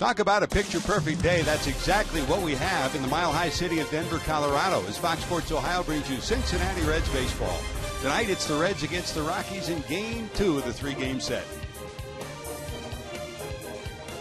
Talk about a picture-perfect day. That's exactly what we have in the mile-high city of Denver, Colorado, as Fox Sports Ohio brings you Cincinnati Reds baseball. Tonight, it's the Reds against the Rockies in Game 2 of the three-game set.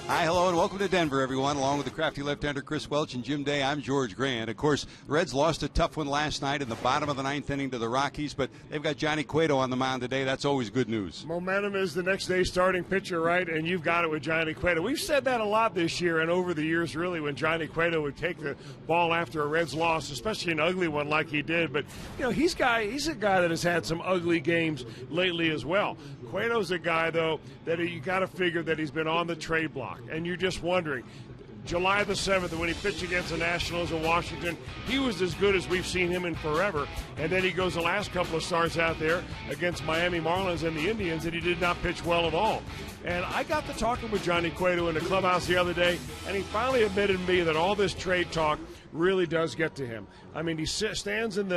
Hi, hello, and welcome to Denver, everyone. Along with the crafty left-hander Chris Welch and Jim Day, I'm George Grant. Of course, the Reds lost a tough one last night in the bottom of the ninth inning to the Rockies, but they've got Johnny Cueto on the mound today. That's always good news. Momentum is the next day's starting pitcher, right? And you've got it with Johnny Cueto. We've said that a lot this year and over the years, really, when Johnny Cueto would take the ball after a Reds loss, especially an ugly one like he did. But, you know, he's a guy that has had some ugly games lately as well. Cueto's a guy, though, that you got to figure that he's been on the trade block. And you're just wondering, July the 7th, when he pitched against the Nationals in Washington, he was as good as we've seen him in forever. And then he goes the last couple of starts out there against Miami Marlins and the Indians, and he did not pitch well at all. And I got to talking with Johnny Cueto in the clubhouse the other day, and he finally admitted to me that all this trade talk really does get to him. I mean, he stands on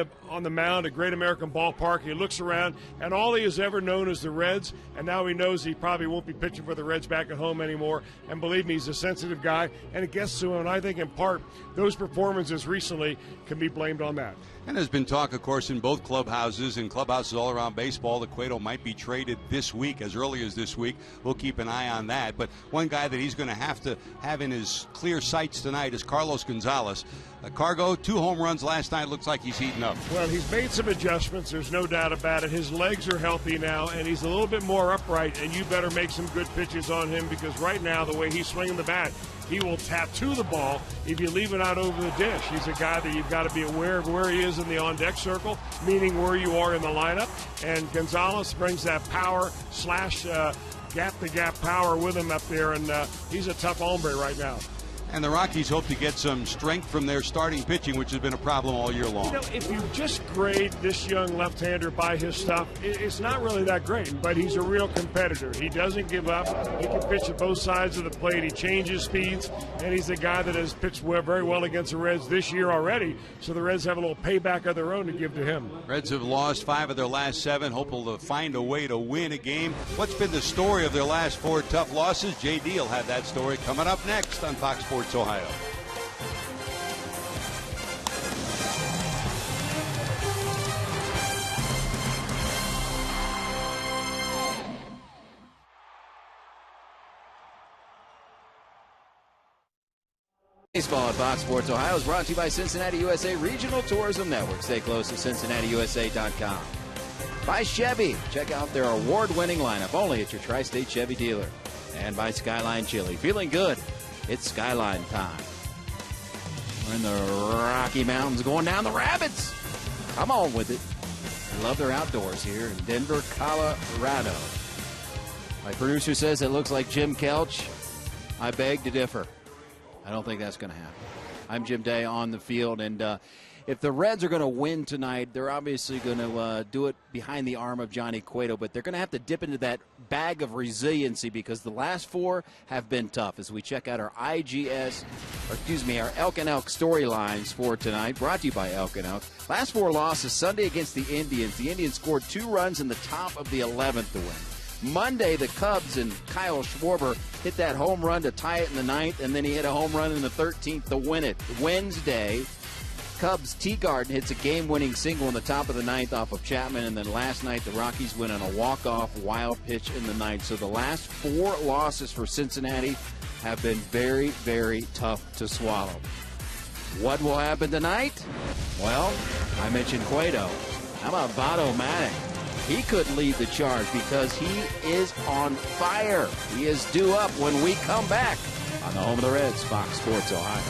the mound at Great American Ballpark. He looks around, and all he has ever known is the Reds, and now he knows he probably won't be pitching for the Reds back at home anymore. And believe me, he's a sensitive guy, and it gets to him. And I think, in part, those performances recently can be blamed on that. And there's been talk, of course, in both clubhouses and clubhouses all around baseball that Cueto might be traded this week, as early as this week. We'll keep an eye on that. But one guy that he's going to have in his clear sights tonight is Carlos Gonzalez. Cargo, 2 home runs last night. Looks like he's heating up. Well, he's made some adjustments. There's no doubt about it. His legs are healthy now, and he's a little bit more upright, and you better make some good pitches on him, because right now, the way he's swinging the bat, he will tattoo the ball if you leave it out over the dish. He's a guy that you've got to be aware of where he is in the on-deck circle, meaning where you are in the lineup. And Gonzalez brings that power / gap-to-gap power with him up there, and he's a tough hombre right now. And the Rockies hope to get some strength from their starting pitching, which has been a problem all year long. You know, if you just grade this young left-hander by his stuff, it's not really that great, but he's a real competitor. He doesn't give up. He can pitch at both sides of the plate. He changes speeds, and he's a guy that has pitched very well against the Reds this year already, so the Reds have a little payback of their own to give to him. Reds have lost 5 of their last 7, hopeful to find a way to win a game. What's been the story of their last 4 tough losses? JD will have that story coming up next on Fox Sports Ohio. Baseball at Fox Sports Ohio is brought to you by Cincinnati USA Regional Tourism Network. Stay close to CincinnatiUSA.com. By Chevy. Check out their award-winning lineup only at your Tri-State Chevy dealer. And by Skyline Chili. Feeling good? It's Skyline time. We're in the Rocky Mountains going down the rabbits. Come on with it. I love their outdoors here in Denver, Colorado. My producer says it looks like Jim Kelch. I beg to differ. I don't think that's going to happen. I'm Jim Day on the field, and if the Reds are going to win tonight, they're obviously going to do it behind the arm of Johnny Cueto, but they're going to have to dip into that bag of resiliency, because the last 4 have been tough. As we check out our our Elk and Elk storylines for tonight, brought to you by Elk and Elk. Last 4 losses: Sunday against the Indians. The Indians scored 2 runs in the top of the 11th to win. Monday, the Cubs and Kyle Schwarber hit that home run to tie it in the 9th, and then he hit a home run in the 13th to win it. Wednesday, Cubs Teagarden hits a game-winning single in the top of the 9th off of Chapman, and then last night the Rockies win on a walk-off wild pitch in the 9th. So the last 4 losses for Cincinnati have been very, very tough to swallow. What will happen tonight? Well, I mentioned Cueto. How about Votto Manic? He could lead the charge because he is on fire. He is due up when we come back on the home of the Reds, Fox Sports Ohio.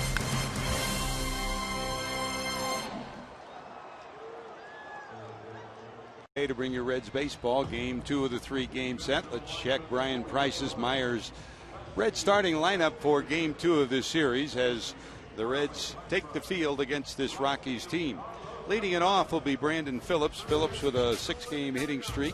To bring your Reds baseball, Game 2 of the three-game set. Let's check Brian Price's Myers Reds starting lineup for Game 2 of this series as the Reds take the field against this Rockies team. Leading it off will be Brandon Phillips. Phillips with a 6-game hitting streak.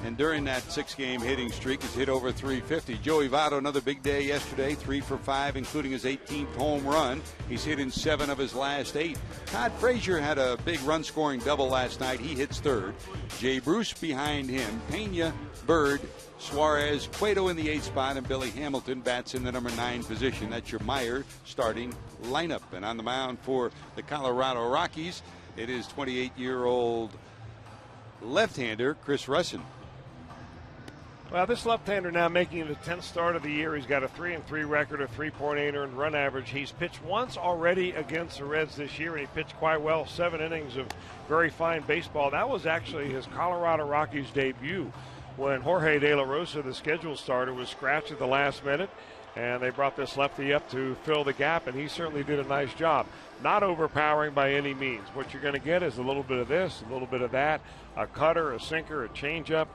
And during that 6-game hitting streak, has hit over 350. Joey Votto, another big day yesterday, 3 for 5, including his 18th home run. He's hit in 7 of his last 8. Todd Frazier had a big run-scoring double last night. He hits third. Jay Bruce behind him. Pena, Bird, Suarez, Cueto in the 8th spot, and Billy Hamilton bats in the number 9 position. That's your Meyer starting lineup. And on the mound for the Colorado Rockies, it is 28-year-old left-hander Chris Russin. Well, this left-hander now making it the 10th start of the year. He's got a 3-3 record, a 3.8 earned run average. He's pitched once already against the Reds this year, and he pitched quite well. 7 innings of very fine baseball. That was actually his Colorado Rockies debut when Jorge De La Rosa, the scheduled starter, was scratched at the last minute, and they brought this lefty up to fill the gap, and he certainly did a nice job. Not overpowering by any means. What you're going to get is a little bit of this, a little bit of that, a cutter, a sinker, a changeup,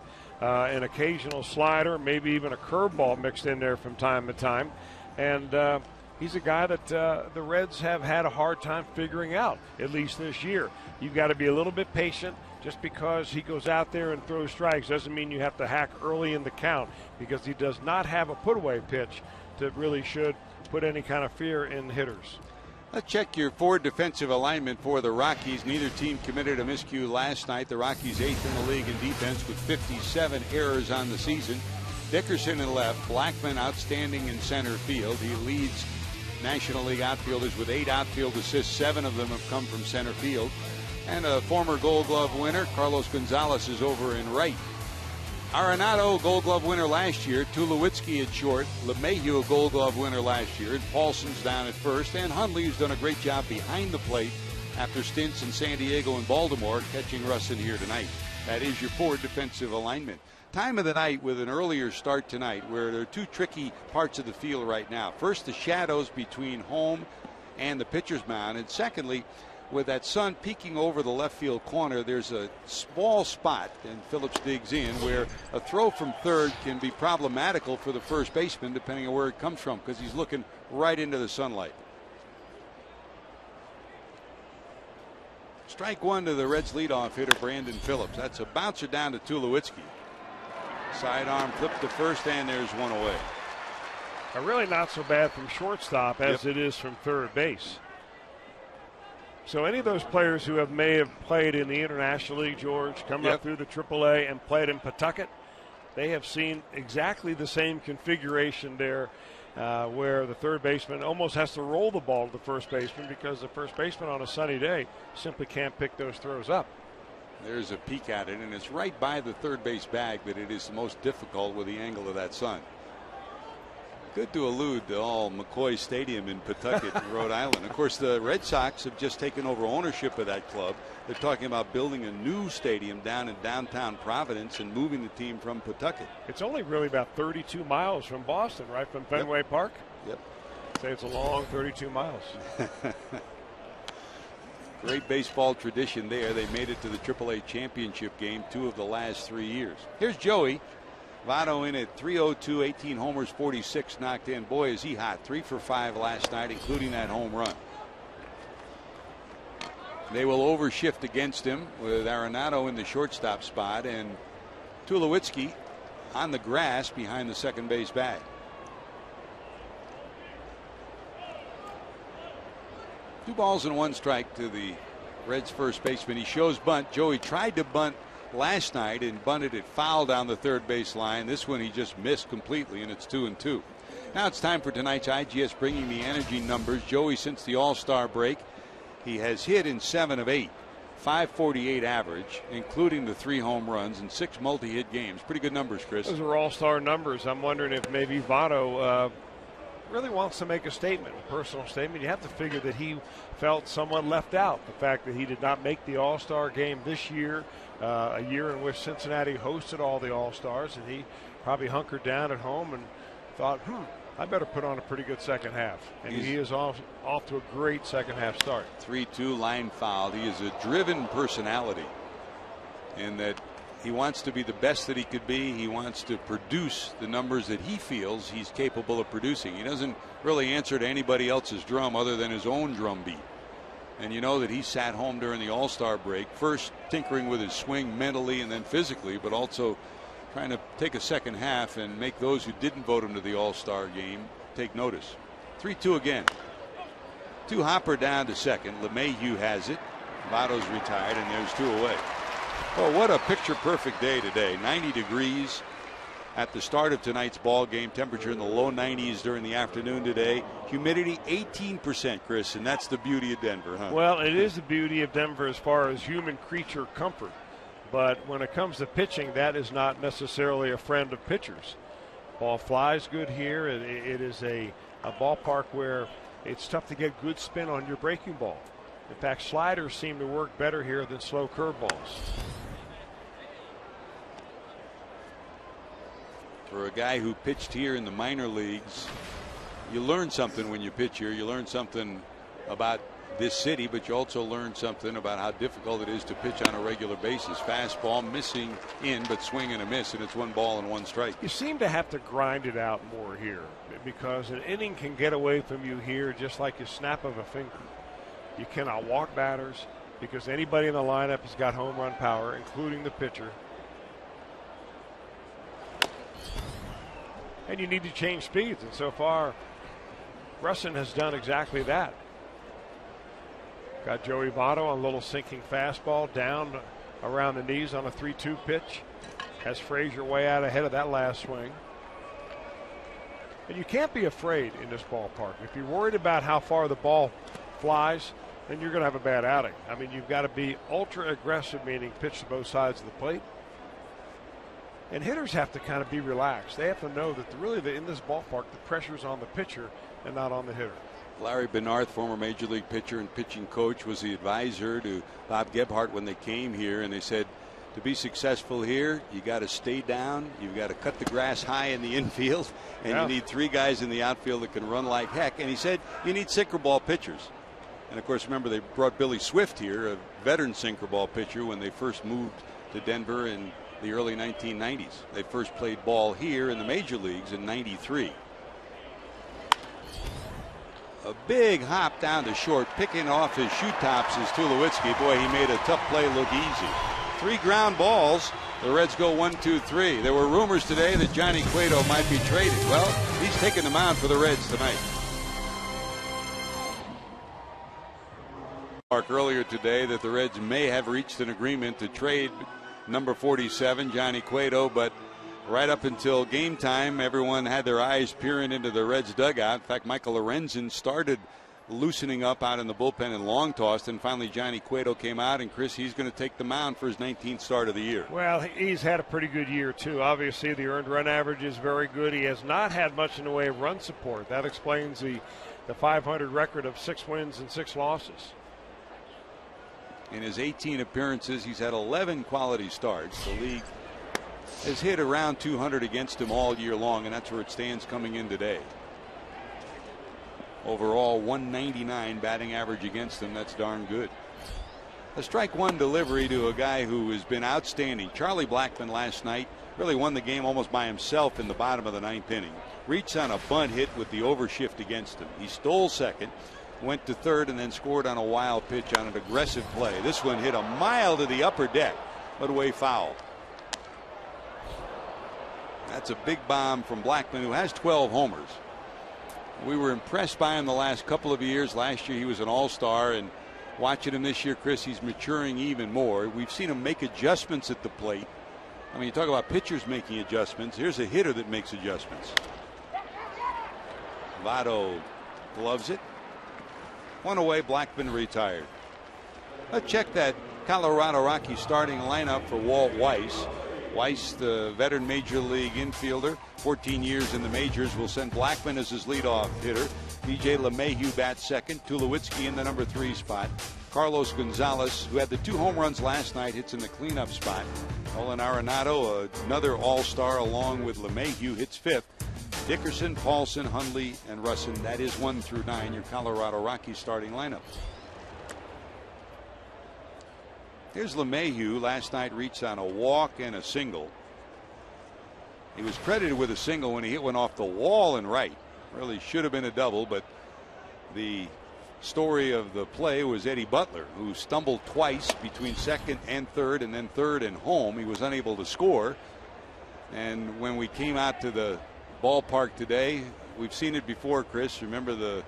an occasional slider, maybe even a curveball mixed in there from time to time. And he's a guy that the Reds have had a hard time figuring out, at least this year. You've got to be a little bit patient. Just because he goes out there and throws strikes doesn't mean you have to hack early in the count, because he does not have a put-away pitch that really should put any kind of fear in hitters. Let's check your forward defensive alignment for the Rockies. Neither team committed a miscue last night. The Rockies 8th in the league in defense with 57 errors on the season. Dickerson in left, Blackman outstanding in center field. He leads National League outfielders with 8 outfield assists. 7 of them have come from center field. And a former Gold Glove winner, Carlos Gonzalez, is over in right. Arenado, Gold Glove winner last year. Tulowitzki at short. LeMahieu, a Gold Glove winner last year. And Paulson's down at first. And Hundley, who's done a great job behind the plate after stints in San Diego and Baltimore, catching Russin here tonight. That is your forward defensive alignment. Time of the night with an earlier start tonight, where there are 2 tricky parts of the field right now. First, the shadows between home and the pitcher's mound. And secondly, with that sun peeking over the left field corner, there's a small spot, and Phillips digs in, where a throw from third can be problematical for the first baseman, depending on where it comes from, because he's looking right into the sunlight. Strike 1 to the Reds leadoff hitter, Brandon Phillips. That's a bouncer down to Tulowitzki. Sidearm flip to first, and there's one away. Really not so bad from shortstop as it is from third base. So any of those players who may have played in the International League, George, come up through the AAA and played in Pawtucket, they have seen exactly the same configuration there, where the third baseman almost has to roll the ball to the first baseman, because the first baseman on a sunny day simply can't pick those throws up. There's a peek at it, and it's right by the third base bag that it is the most difficult with the angle of that sun. Good to allude to all McCoy Stadium in Pawtucket, Rhode Island. Of course, the Red Sox have just taken over ownership of that club. They're talking about building a new stadium down in downtown Providence and moving the team from Pawtucket. It's only really about 32 miles from Boston, right, from Fenway Park? Yep. Say it's a long 32 miles. Great baseball tradition there. They made it to the AAA championship game 2 of the last 3 years. Here's Joey. Votto in at 302, 18 homers, 46 knocked in. Boy, is he hot. 3 for 5 last night, including that home run. They will overshift against him with Arenado in the shortstop spot and Tulowitzki on the grass behind the second base bag. Two balls and 1 strike to the Reds first baseman. He shows bunt. Joey tried to bunt last night and bunted it foul down the third base line. This one he just missed completely, and it's 2-2. Now it's time for tonight's IGS Bringing the Energy numbers. Joey, since the All-Star break, he has hit in 7 of 8, 548 average, including the 3 home runs and 6 multi-hit games. Pretty good numbers, Chris. Those are All-Star numbers. I'm wondering if maybe Votto really wants to make a statement, a personal statement. You have to figure that he felt somewhat left out. The fact that he did not make the All-Star game this year, a year in which Cincinnati hosted all the All-Stars, and he probably hunkered down at home and thought, I better put on a pretty good second half. And he is off to a great second half start. 3-2 line fouled. He is a driven personality in that he wants to be the best that he could be. He wants to produce the numbers that he feels he's capable of producing. He doesn't really answer to anybody else's drum other than his own drum beat. And you know that he sat home during the All-Star break, first tinkering with his swing mentally and then physically, but also trying to take a second half and make those who didn't vote him to the All-Star game take notice. 3-2 again. Two Hopper down to second. LeMahieu has it. Votto's retired, and there's 2 away. Oh, what a picture-perfect day today. 90 degrees at the start of tonight's ball game. Temperature in the low 90s during the afternoon today. Humidity 18%, Chris, and that's the beauty of Denver, huh? Well, it is the beauty of Denver as far as human creature comfort. But when it comes to pitching, that is not necessarily a friend of pitchers. Ball flies good here. It is a ballpark where it's tough to get good spin on your breaking ball. In fact, sliders seem to work better here than slow curveballs. For a guy who pitched here in the minor leagues, you learn something when you pitch here. You learn something about this city, but you also learn something about how difficult it is to pitch on a regular basis. Fastball missing in, but swing and a miss, and it's 1 ball and 1 strike. You seem to have to grind it out more here because an inning can get away from you here just like a snap of a finger. You cannot walk batters because anybody in the lineup has got home run power, including the pitcher. And you need to change speeds, and so far Russin has done exactly that. Got Joey Votto on a little sinking fastball down around the knees on a 3-2 pitch. Has Frazier way out ahead of that last swing. And you can't be afraid in this ballpark. If you're worried about how far the ball flies, then you're going to have a bad outing. I mean, you've got to be ultra aggressive, meaning pitch to both sides of the plate. And hitters have to kind of be relaxed. They have to know that in this ballpark, the pressure's on the pitcher and not on the hitter. Larry Benarth, former Major League pitcher and pitching coach, was the advisor to Bob Gebhardt when they came here, and they said to be successful here, you got to stay down, you've got to cut the grass high in the infield, and you need 3 guys in the outfield that can run like heck. And he said you need sinker ball pitchers. And of course, remember, they brought Billy Swift here, a veteran sinker ball pitcher, when they first moved to Denver in the early 1990s. They first played ball here in the major leagues in '93. A big hop down to short, picking off his shoe tops is Tulowitzki. Boy, he made a tough play look easy. 3 ground balls. The Reds go 1-2-3. There were rumors today that Johnny Cueto might be traded. Well, he's taking the mound for the Reds tonight. Earlier today that the Reds may have reached an agreement to trade number 47, Johnny Cueto, but right up until game time, everyone had their eyes peering into the Reds dugout. In fact, Michael Lorenzen started loosening up out in the bullpen and long tossed, and finally Johnny Cueto came out, and Chris, he's going to take the mound for his 19th start of the year. Well, he's had a pretty good year too. Obviously the earned run average is very good. He has not had much in the way of run support. That explains the 500 record of 6 wins and 6 losses. In his 18 appearances, he's had 11 quality starts. The league has hit around 200 against him all year long, and that's where it stands coming in today. Overall, 199 batting average against him. That's darn good. A strike one delivery to a guy who has been outstanding. Charlie Blackmon last night really won the game almost by himself in the bottom of the 9th inning. Reached on a bunt hit with the overshift against him. He stole second, went to third, and then scored on a wild pitch on an aggressive play. This one hit a mile to the upper deck, but away foul. That's a big bomb from Blackmon, who has 12 homers. We were impressed by him the last couple of years. Last year he was an all-star, and watching him this year, Chris, he's maturing even more. We've seen him make adjustments at the plate. I mean, you talk about pitchers making adjustments. Here's a hitter that makes adjustments. Votto gloves it. 1 away, Blackmon retired. Let's check that Colorado Rockies starting lineup for Walt Weiss. Weiss, the veteran major league infielder, 14 years in the majors, will send Blackmon as his leadoff hitter. DJ LeMahieu bats second. Tulowitzki in the number 3 spot. Carlos Gonzalez, who had the 2 home runs last night, hits in the cleanup spot. Nolan Arenado, another all-star along with LeMahieu, hits 5th. Dickerson, Paulson, Hundley, and Russin. That is 1 through 9, your Colorado Rockies starting lineup. Here's LeMahieu. Last night reached on a walk and a single. He was credited with a single when he hit one off the wall and right. Really should have been a double, but the story of the play was Eddie Butler, who stumbled twice between second and third, and then third and home. He was unable to score. And when we came out to the ballpark today, we've seen it before, Chris. Remember the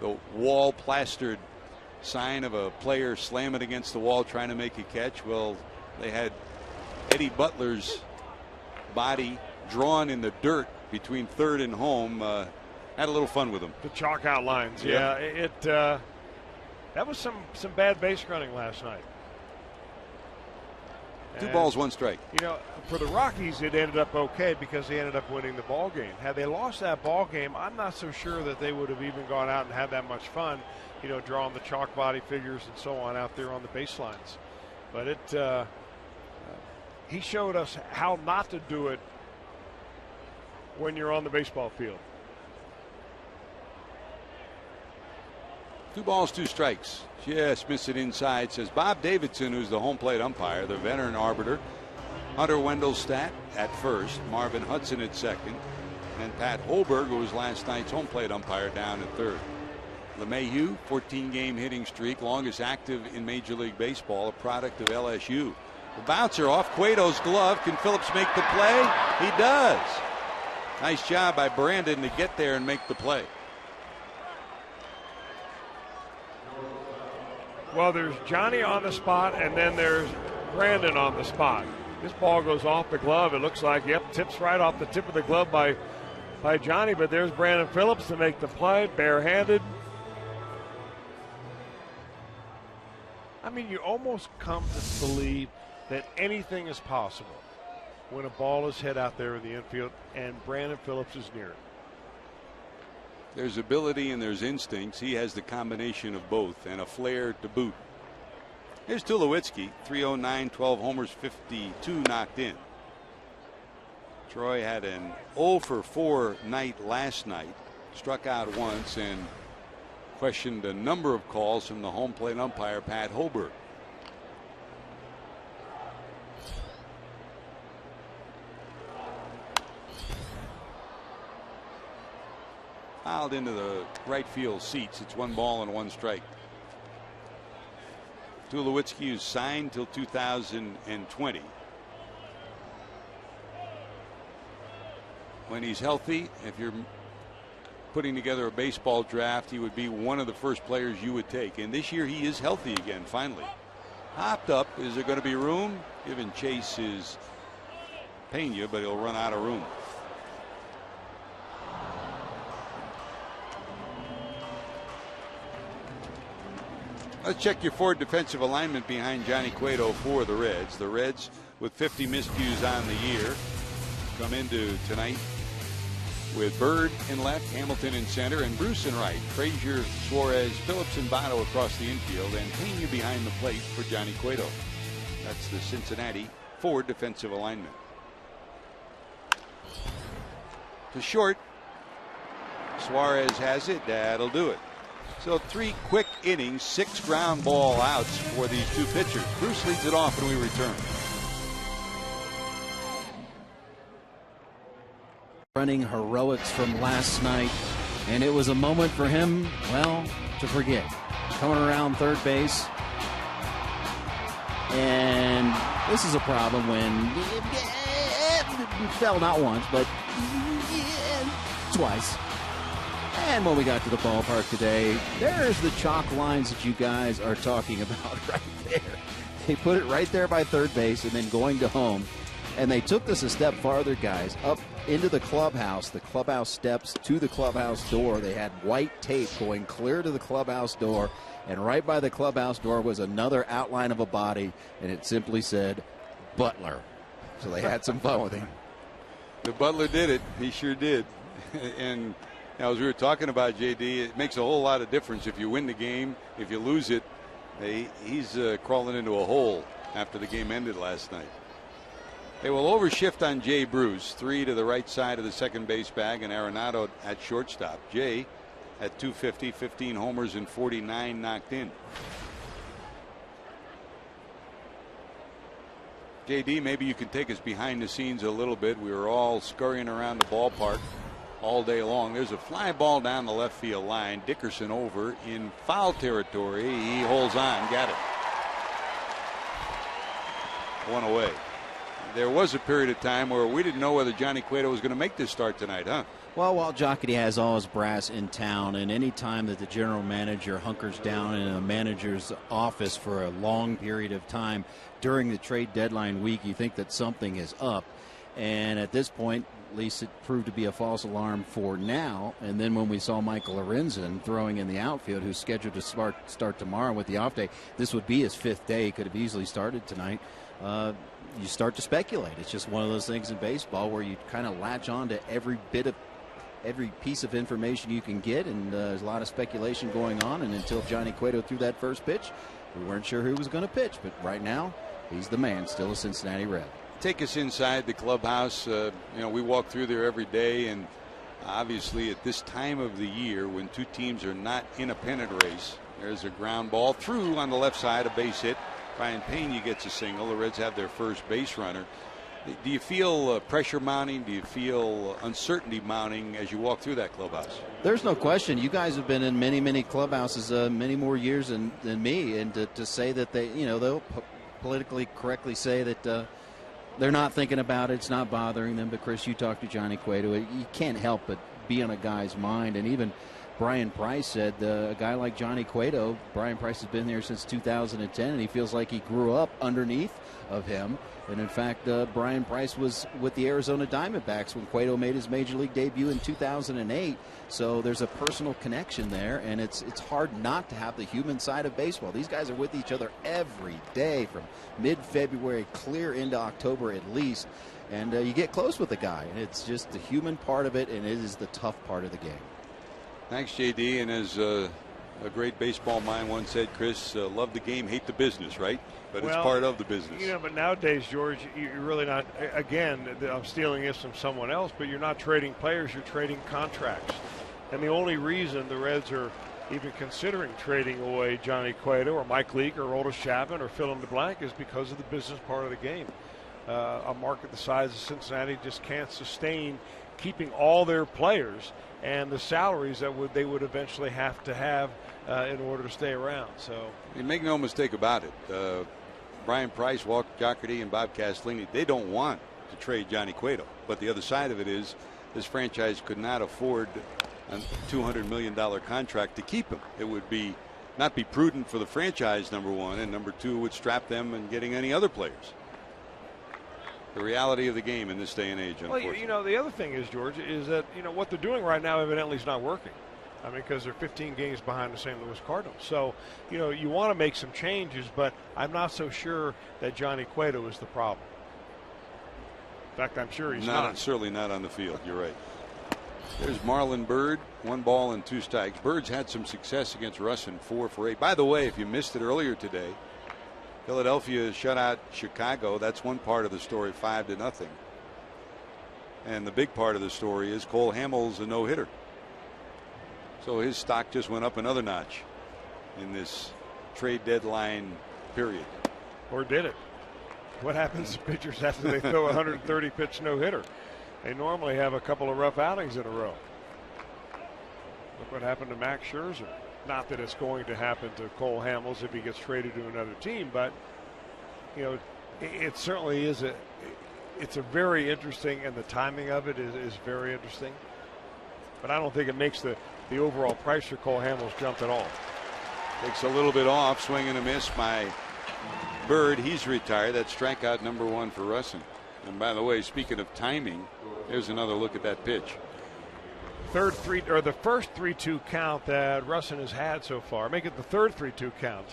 the wall plastered sign of a player slamming against the wall trying to make a catch? Well, they had Eddie Butler's body drawn in the dirt between third and home. Had a little fun with them. The chalk outlines. Yeah, that was some bad base running last night. 2 balls, 1 strike. You know, for the Rockies, it ended up okay because they ended up winning the ball game. Had they lost that ball game, I'm not so sure that they would have even gone out and had that much fun, you know, drawing the chalk body figures and so on out there on the baselines. But he showed us how not to do it when you're on the baseball field. 2 balls, 2 strikes. Just miss it inside, says Bob Davidson, who's the home plate umpire, the veteran arbiter. Hunter Wendelstadt at first, Marvin Hudson at second, and Pat Holberg, who was last night's home plate umpire, down at third. LeMahieu, 14-game hitting streak, longest active in Major League Baseball, a product of LSU. The bouncer off Cueto's glove. Can Phillips make the play? He does. Nice job by Brandon to get there and make the play. Well, there's Johnny on the spot, and then there's Brandon on the spot. This ball goes off the glove. It looks like, yep, tips right off the tip of the glove by Johnny, but there's Brandon Phillips to make the play, barehanded. I mean, you almost come to believe that anything is possible when a ball is hit out there in the infield, and Brandon Phillips is near it. There's ability and there's instincts. He has the combination of both and a flair to boot. Here's Tulowitzki, 309, 12 homers, 52 knocked in. Troy had an 0 for 4 night last night, struck out once and questioned a number of calls from the home plate umpire, Pat Holberg. Fouled into the right field seats. It's 1 ball and 1 strike. Tulowitzki is signed till 2020. When he's healthy, if you're putting together a baseball draft, he would be one of the first players you would take. And this year he is healthy again, finally. Hopped up. Is there going to be room? Giving chase is Pena, but he'll run out of room. Let's check your forward defensive alignment behind Johnny Cueto for the Reds. The Reds, with 50 miscues on the year, come into tonight with Bird in left, Hamilton in center, and Bruce in right. Frazier, Suarez, Phillips, and Votto across the infield, and Pena behind the plate for Johnny Cueto. That's the Cincinnati forward defensive alignment. To short, Suarez has it. That'll do it. So 3 quick innings, 6 ground ball outs for these 2 pitchers. Bruce leads it off when we return. Running heroics from last night, and it was a moment for him, well, to forget. Coming around third base, and this is a problem when he fell not once, but twice. And when we got to the ballpark today, there's the chalk lines that you guys are talking about right there. They put it right there by third base and then going to home. And they took this a step farther, guys, up into the clubhouse steps to the clubhouse door. They had white tape going clear to the clubhouse door. And right by the clubhouse door was another outline of a body, and it simply said, Butler. So they had some fun with him. The Butler did it. He sure did. And now, as we were talking about, JD, it makes a whole lot of difference if you win the game. If you lose it, he's crawling into a hole after the game ended last night. They will overshift on Jay Bruce, 3 to the right side of the second base bag, and Arenado at shortstop. Jay at 250, 15 homers and 49 knocked in. JD, maybe you can take us behind the scenes a little bit. We were all scurrying around the ballpark all day long. There's a fly ball down the left field line. Dickerson over in foul territory. He holds on. Got it. 1 away. there was a period of time where we didn't know whether Johnny Cueto was going to make this start tonight, huh? Well, while Jocketty has all his brass in town, and any time that the general manager hunkers down in a manager's office for a long period of time during the trade deadline week, you think that something is up. And at this point, at least it proved to be a false alarm for now. And then when we saw Michael Lorenzen throwing in the outfield, who's scheduled to start tomorrow with the off day, this would be his 5th day. He could have easily started tonight. You start to speculate. It's just one of those things in baseball where you kind of latch on to every piece of information you can get, and there's a lot of speculation going on. And until Johnny Cueto threw that first pitch, we weren't sure who was going to pitch. But right now, he's the man, still a Cincinnati Red. Take us inside the clubhouse. We walk through there every day, and obviously at this time of the year when two teams are not in a pennant race, there's a ground ball through on the left side, a base hit. Ryan Pena gets a single. The Reds have their first base runner. Do you feel pressure mounting? Do you feel uncertainty mounting as you walk through that clubhouse? There's no question. You guys have been in many, many clubhouses, many more years than me, and to say that they'll politically correctly say that they're not thinking about it, it's not bothering them. But Chris, you talk to Johnny Cueto, you can't help but be on a guy's mind. And even Brian Price said a guy like Johnny Cueto, Brian Price has been there since 2010, and he feels like he grew up underneath of him. And in fact, Brian Price was with the Arizona Diamondbacks when Cueto made his major league debut in 2008. So there's a personal connection there, and it's hard not to have the human side of baseball. These guys are with each other every day from mid-February clear into October at least. And you get close with the guy, and it's just the human part of it, and it is the tough part of the game. Thanks, JD. And as a great baseball mind once said, Chris, love the game, hate the business, right? But it's part of the business. But nowadays, George, you're really not, again, I'm stealing this from someone else, but you're not trading players, you're trading contracts. And the only reason the Reds are even considering trading away Johnny Cueto or Mike Leake or Aroldis Chapman or fill in the blank is because of the business part of the game. A market the size of Cincinnati just can't sustain keeping all their players and the salaries that they would eventually have to have in order to stay around. So, and make no mistake about it, Brian Price, Walker Jocketty, and Bob Castellini, they don't want to trade Johnny Cueto. But the other side of it is this franchise could not afford a $200 million contract to keep him. It would not be prudent for the franchise, number one, and number two, would strap them in getting any other players. The reality of the game in this day and age, unfortunately. Well, the other thing is, George, is that what they're doing right now evidently is not working. I mean, because they're 15 games behind the St. Louis Cardinals. So, you want to make some changes, but I'm not so sure that Johnny Cueto is the problem. In fact, I'm sure he's not. Certainly not on the field. You're right. There's Marlon Byrd, 1 ball and 2 strikes. Bird's had some success against Russin, 4 for 8. By the way, if you missed it earlier today, Philadelphia shut out Chicago. That's one part of the story, 5-0. And the big part of the story is Cole Hamels a no-hitter. So his stock just went up another notch in this trade deadline period. Or did it? What happens to pitchers after they throw a 130-pitch no-hitter? They normally have a couple of rough outings in a row. Look what happened to Max Scherzer. Not that it's going to happen to Cole Hamels if he gets traded to another team, but it certainly is it's a very interesting, and the timing of it is very interesting. But I don't think it makes the overall price for Cole Hamels jump at all. Takes a little bit off, swing and a miss by Bird. He's retired. That's strikeout number 1 for Russin. And by the way, speaking of timing, here's another look at that pitch. The first 3-2 count that Russin has had so far. Make it the third 3-2 count.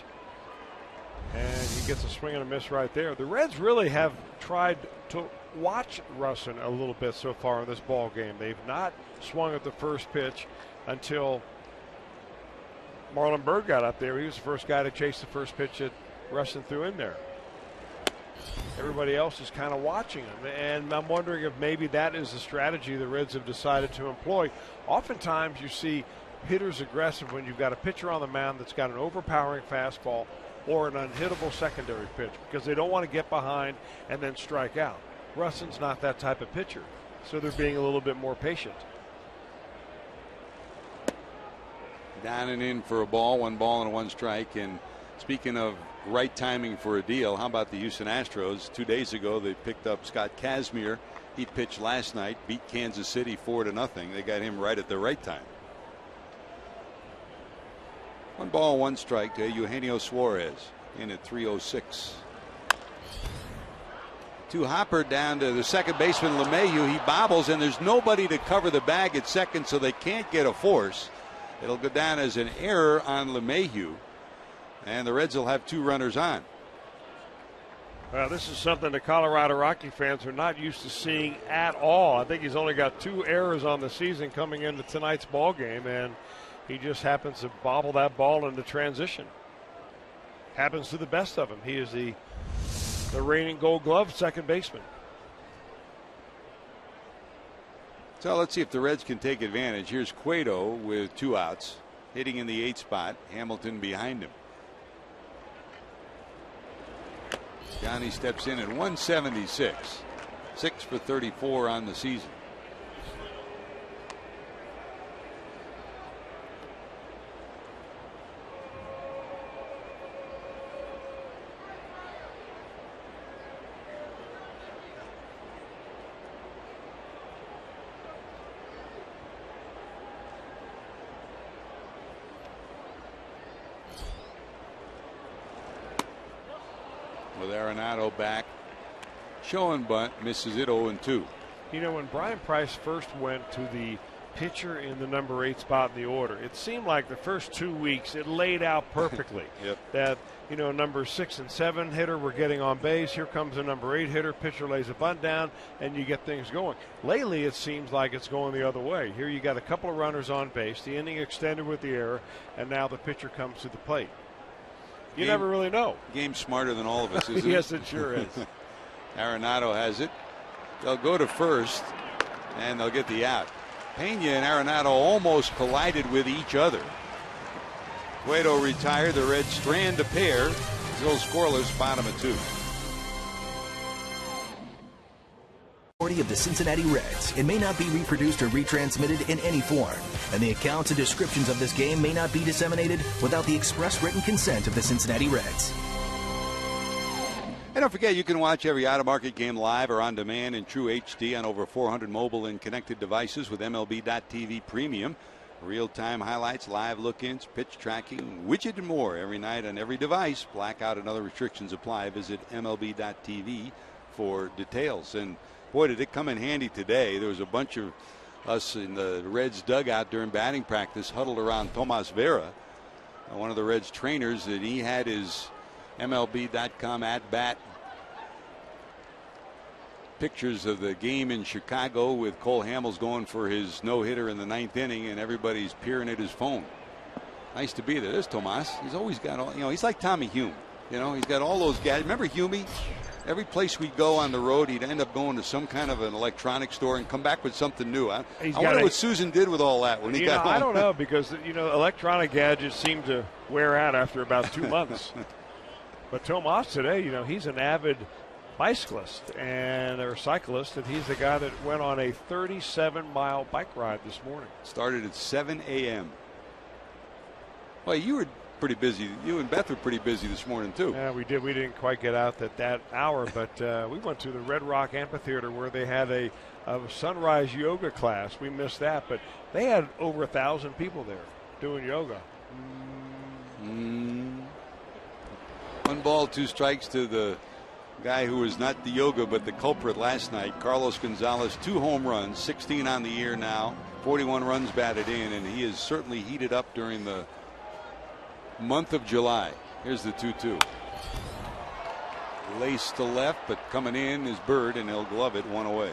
And he gets a swing and a miss right there. The Reds really have tried to watch Russin a little bit so far in this ball game. They've not swung at the first pitch until Marlon Byrd got up there. He was the first guy to chase the first pitch that Russin threw in there. Everybody else is kind of watching him, and I'm wondering if maybe that is the strategy the Reds have decided to employ. Oftentimes you see hitters aggressive when you've got a pitcher on the mound that's got an overpowering fastball or an unhittable secondary pitch because they don't want to get behind and then strike out. Russin's not that type of pitcher, so they're being a little bit more patient. Down and in for a ball, 1 ball and 1 strike, and Speaking of right timing for a deal, how about the Houston Astros? 2 days ago, they picked up Scott Kazmir. He pitched last night, beat Kansas City 4-0. They got him right at the right time. 1 ball, 1 strike to Eugenio Suarez in at 3:06. To Hopper down to the second baseman LeMahieu. He bobbles, and there's nobody to cover the bag at second, so they can't get a force. It'll go down as an error on LeMahieu, and the Reds will have 2 runners on. Well, this is something the Colorado Rocky fans are not used to seeing at all. I think he's only got 2 errors on the season coming into tonight's ball game, and he just happens to bobble that ball into transition. Happens to the best of them. He is the reigning Gold Glove second baseman. So let's see if the Reds can take advantage. Here's Cueto with 2 outs, hitting in the 8th spot. Hamilton behind him. Johnny steps in at 176, 6 for 34 on the season. With Arenado back, showing bunt, misses it 0-2. You know, when Brian Price first went to the pitcher in the number 8 spot in the order, it seemed like the first 2 weeks it laid out perfectly. Yep. That, you know, number 6 and 7 hitter were getting on base. Here comes a number 8 hitter. Pitcher lays a bunt down, and you get things going. Lately, it seems like it's going the other way. Here you got a couple of runners on base, the inning extended with the error, and now the pitcher comes to the plate. You never really know. Game's smarter than all of us, isn't Yes, it sure is. Arenado has it. They'll go to first, and they'll get the out. Pena and Arenado almost collided with each other. Cueto retired. The Reds strand a pair. Still scoreless, bottom of 2. Of the Cincinnati Reds. It may not be reproduced or retransmitted in any form, and the accounts and descriptions of this game may not be disseminated without the express written consent of the Cincinnati Reds. And don't forget, you can watch every out-of-market game live or on demand in true HD on over 400 mobile and connected devices with MLB.TV Premium. Real-time highlights, live look-ins, pitch tracking, widget, and more every night on every device. Blackout and other restrictions apply. Visit MLB.TV for details. And boy, did it come in handy today. There was a bunch of us in the Reds dugout during batting practice huddled around Tomas Vera, one of the Reds trainers, and he had his MLB.com at-bat pictures of the game in Chicago with Cole Hamels going for his no-hitter in the 9th inning, and everybody's peering at his phone. Nice to be there. There's Tomas. He's always got all, he's like Tommy Hume. He's got all those guys. Remember Humey? Every place we'd go on the road, he'd end up going to some kind of an electronics store and come back with something new. I wonder what Susan did with all that when he got home. I don't know, because, electronic gadgets seem to wear out after about 2 months. But Tomas today, he's an avid bicyclist or cyclist, and he's the guy that went on a 37-mile bike ride this morning. Started at 7 a.m. Well, you were pretty busy. You and Beth were pretty busy this morning too. Yeah, we did. We didn't quite get out at that hour, but we went to the Red Rock Amphitheater where they had a sunrise yoga class. We missed that, but they had over 1,000 people there doing yoga. 1 ball, 2 strikes to the guy who was not the yoga but the culprit last night, Carlos Gonzalez. 2 home runs, 16 on the year now, 41 runs batted in, and he has certainly heated up during the month of July. Here's the 2-2. Lace to left, but coming in is Bird, and he'll glove it 1 away.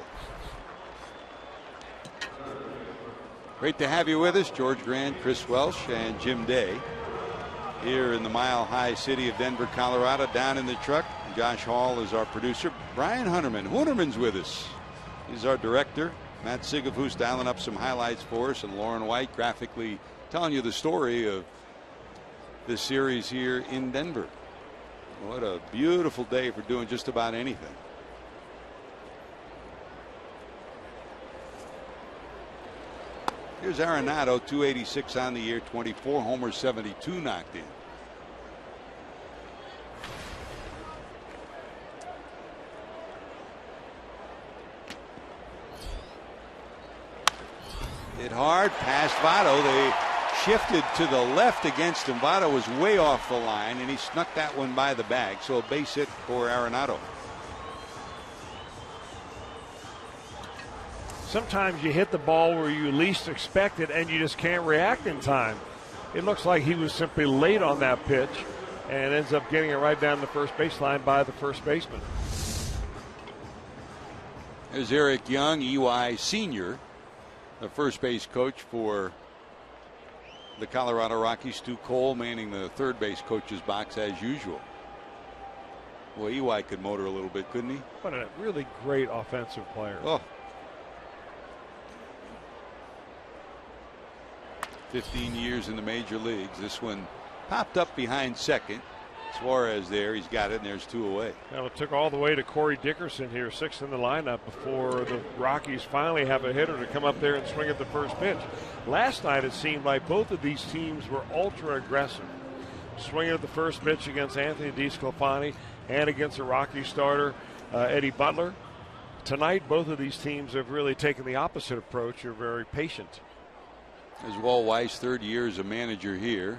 Great to have you with us, George Grant, Chris Welsh, and Jim Day here in the mile-high city of Denver, Colorado. Down in the truck, Josh Hall is our producer. Brian Hunterman's with us. He's our director. Matt Sigafus dialing up some highlights for us, and Lauren White graphically telling you the story of this series here in Denver. What a beautiful day for doing just about anything. Here's Arenado, 286 on the year, 24 homers, 72 knocked in. hard past Votto. They shifted to the left against him. Votto was way off the line, and he snuck that one by the bag. So a base hit for Arenado. Sometimes you hit the ball where you least expect it, and you just can't react in time. It looks like he was simply late on that pitch and ends up getting it right down the first baseline by the first baseman. There's Eric Young, EY Sr., the first base coach for the Colorado Rockies. Stu Cole manning the third base coach's box as usual. Well, EY could motor a little bit, couldn't he? What a really great offensive player. Oh. 15 years in the major leagues. This one popped up behind second. Suarez there. He's got it, and there's 2 away. Well, it took all the way to Corey Dickerson here, 6th in the lineup, before the Rockies finally have a hitter to come up there and swing at the first pitch. Last night it seemed like both of these teams were ultra aggressive. Swinging at the first pitch against Anthony DeSclafani and against the Rockies starter Eddie Butler. Tonight both of these teams have really taken the opposite approach. They're very patient. As Walt Weiss, 3rd year as a manager here.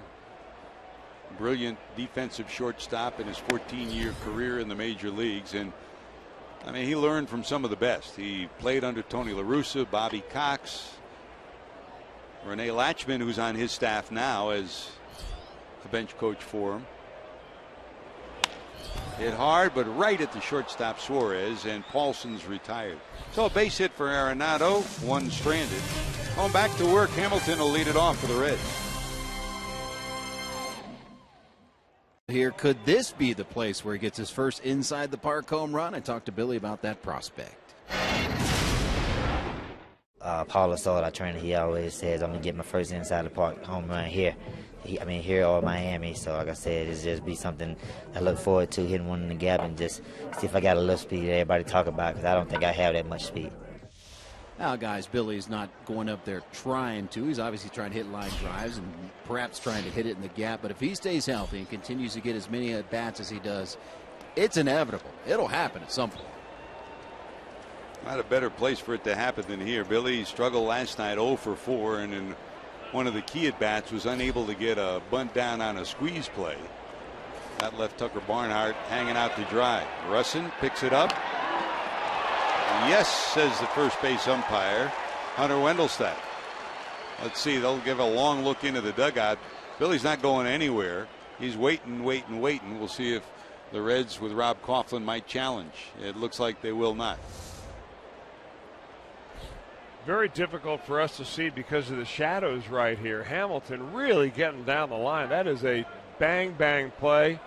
Brilliant defensive shortstop in his 14-year career in the major leagues. And I mean, he learned from some of the best. He played under Tony La Russa, Bobby Cox, Rene Latchman, who's on his staff now as a bench coach for him. Hit hard, but right at the shortstop Suarez, and Paulson's retired. So a base hit for Arenado, 1 stranded. Going back to work, Hamilton will lead it off for the Reds. Here, could this be the place where he gets his first inside the park home run? I talked to Billy about that prospect. Paul Lasoda, trainer, he always says I'm gonna get my first inside the park home run here. Here or Miami. So like I said, it's just be something I look forward to, hitting one in the gap and just see if I got a little speed that everybody talk about, because I don't think I have that much speed. Now, guys, Billy's not going up there trying to. He's obviously trying to hit line drives and perhaps trying to hit it in the gap. But if he stays healthy and continues to get as many at-bats as he does, it's inevitable. It'll happen at some point. Not a better place for it to happen than here. Billy struggled last night, 0 for 4, and in one of the key at-bats was unable to get a bunt down on a squeeze play. That left Tucker Barnhart hanging out to dry. Russin picks it up. Yes, says the first base umpire, Hunter Wendelstedt. Let's see, they'll give a long look into the dugout. Billy's not going anywhere. He's waiting. We'll see if the Reds with Rob Coughlin might challenge. It looks like they will not. Very difficult for us to see because of the shadows right here. Hamilton really getting down the line. That is a bang play.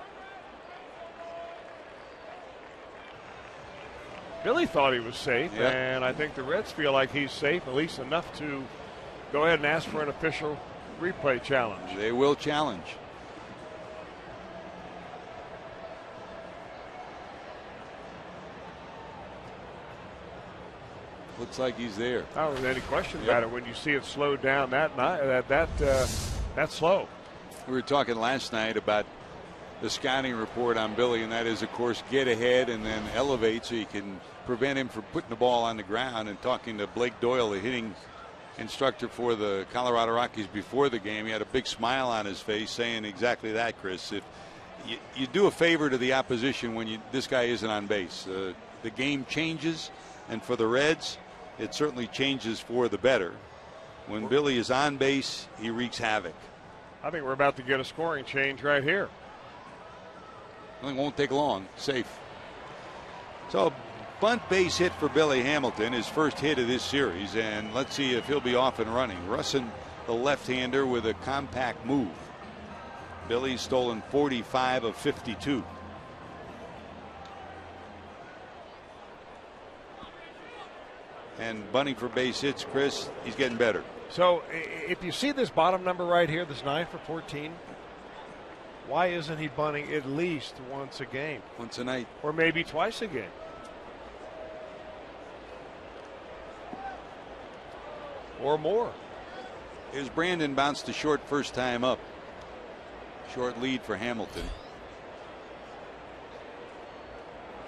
Billy thought he was safe, yep. And I think the Reds feel like he's safe, at least enough to go ahead and ask for an official replay challenge. They will challenge. Looks like he's there. I don't have any question about it when you see it slowed down that slow. We were talking last night about the scouting report on Billy, and that is, of course, get ahead and then elevate so you can prevent him from putting the ball on the ground. And talking to Blake Doyle, the hitting instructor for the Colorado Rockies before the game, he had a big smile on his face saying exactly that, Chris. If you do a favor to the opposition when this guy isn't on base. The game changes, and for the Reds, it certainly changes for the better. When Billy is on base, he wreaks havoc. I think we're about to get a scoring change right here. It won't take long. Safe. So, bunt base hit for Billy Hamilton, his first hit of this series, and let's see if he'll be off and running. Russin, the left-hander, with a compact move. Billy's stolen 45 of 52. And bunting for base hits, Chris, he's getting better. So if you see this bottom number right here, this 9 for 14, why isn't he bunting at least once a game? Once a night. Or maybe twice a game. Or more. Here's Brandon, bounced to short first time up. Short lead for Hamilton.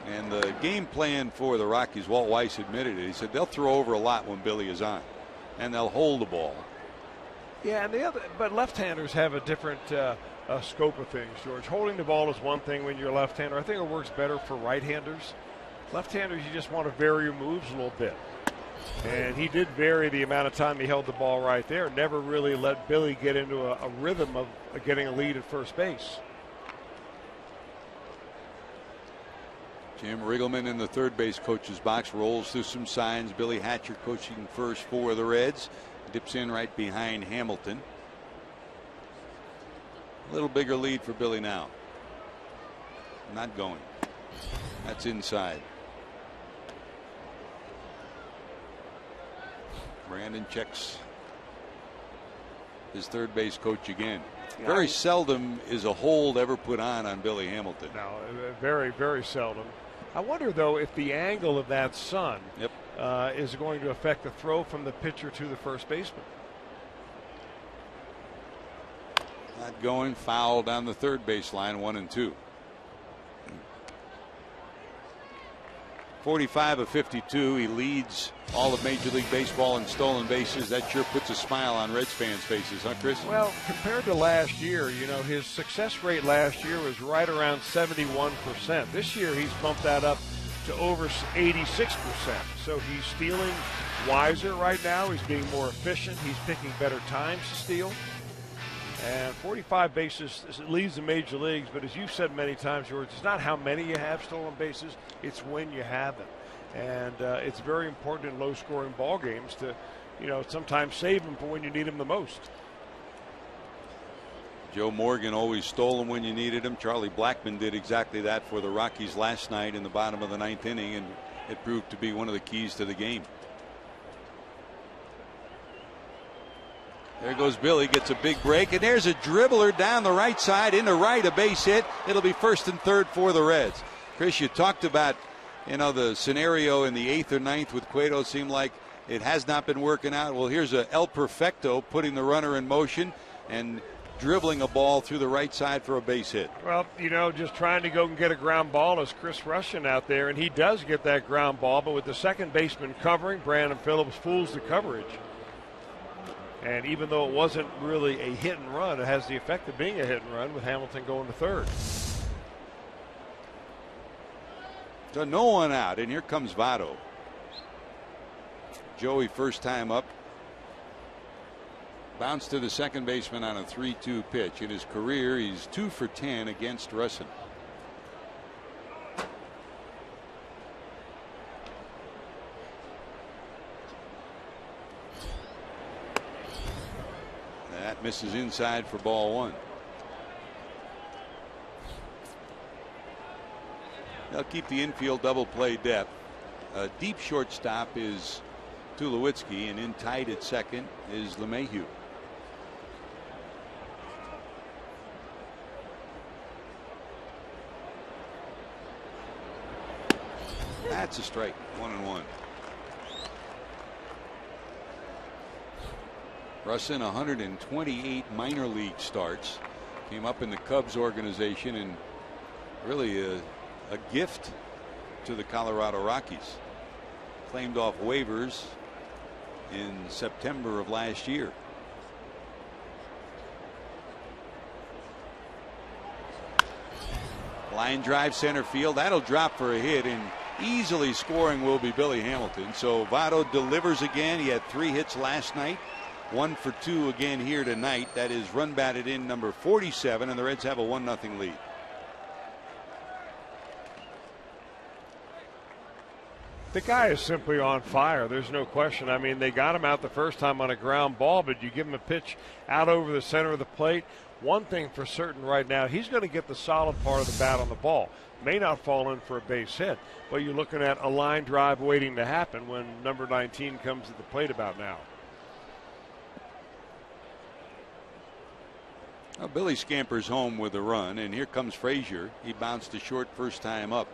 And the game plan for the Rockies, Walt Weiss admitted it. He said they'll throw over a lot when Billy is on. and they'll hold the ball. Yeah, and but left-handers have a different scope of things, George. Holding the ball is one thing when you're a left-hander. I think it works better for right-handers. Left-handers, you just want to vary your moves a little bit. And he did vary the amount of time he held the ball right there. Never really let Billy get into a rhythm of getting a lead at first base. Jim Riggleman in the third base coach's box rolls through some signs. Billy Hatcher coaching first for the Reds. Dips in right behind Hamilton. A little bigger lead for Billy now. Not going. That's inside. Brandon checks his third base coach again. Very seldom is a hold ever put on Billy Hamilton. No, very, very seldom. I wonder, though, if the angle of that sun is going to affect the throw from the pitcher to the first baseman. Not going. Foul down the third baseline, 1-2. 45 of 52. He leads all of Major League Baseball in stolen bases. That sure puts a smile on Reds fans' faces, huh, Chris? Well, compared to last year, you know, his success rate last year was right around 71%. This year, he's bumped that up to over 86%. So he's stealing wiser right now. He's being more efficient. He's picking better times to steal. And 45 bases leads the major leagues, but as you've said many times, George, it's not how many you have stolen bases, it's when you have them. And it's very important in low-scoring ball games to, you know, sometimes save them for when you need them the most. Joe Morgan always stole them when you needed them. Charlie Blackmon did exactly that for the Rockies last night in the bottom of the ninth inning, and it proved to be one of the keys to the game. There goes Billy, gets a big break, and there's a dribbler down the right side into right, a base hit. It'll be first and third for the Reds. Chris, you talked about, you know, the scenario in the eighth or ninth with Cueto. Seemed like it has not been working out. Well, here's a El Perfecto putting the runner in motion and dribbling a ball through the right side for a base hit. Well, you know, just trying to go and get a ground ball is Chris Russian out there, and he does get that ground ball, but with the second baseman covering, Brandon Phillips fools the coverage. And even though it wasn't really a hit and run, it has the effect of being a hit and run with Hamilton going to third. So no one out, and here comes Votto. Joey first time up. Bounced to the second baseman on a 3-2 pitch. In his career, he's 2 for 10 against Russin. That misses inside for ball one. They'll keep the infield double play depth. Deep shortstop is Tulowitzki, and in tight at second is LeMahieu. That's a strike. 1-1. Russin, 128 minor league starts. Came up in the Cubs organization and really a gift to the Colorado Rockies. Claimed off waivers in September of last year. Line drive center field. That'll drop for a hit, and easily scoring will be Billy Hamilton. So Votto delivers again. He had 3 hits last night. 1 for 2 again here tonight. That is run batted in number 47, and the Reds have a 1-0 lead. The guy is simply on fire. There's no question. I mean, they got him out the first time on a ground ball, but you give him a pitch out over the center of the plate. One thing for certain right now, he's going to get the solid part of the bat on the ball. May not fall in for a base hit, but you're looking at a line drive waiting to happen when number 19 comes to the plate about now. Well, Billy scampers home with a run, and here comes Frazier. He bounced to short first time up.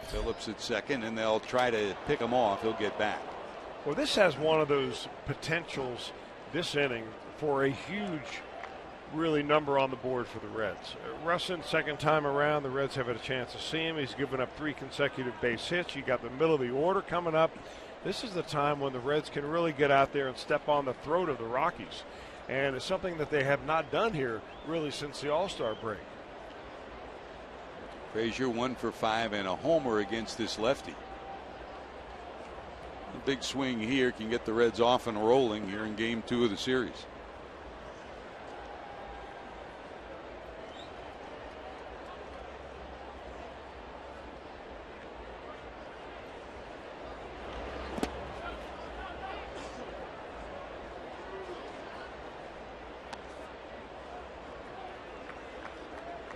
Phillips at second, and they'll try to pick him off. He'll get back. Well, this has one of those potentials this inning for a huge really number on the board for the Reds. Russin, second time around, the Reds have had a chance to see him. He's given up 3 consecutive base hits. You got the middle of the order coming up. This is the time when the Reds can really get out there and step on the throat of the Rockies. And it's something that they have not done here really since the All-Star break. Frazier 1 for 5 and a homer against this lefty. A big swing here can get the Reds off and rolling here in game 2 of the series.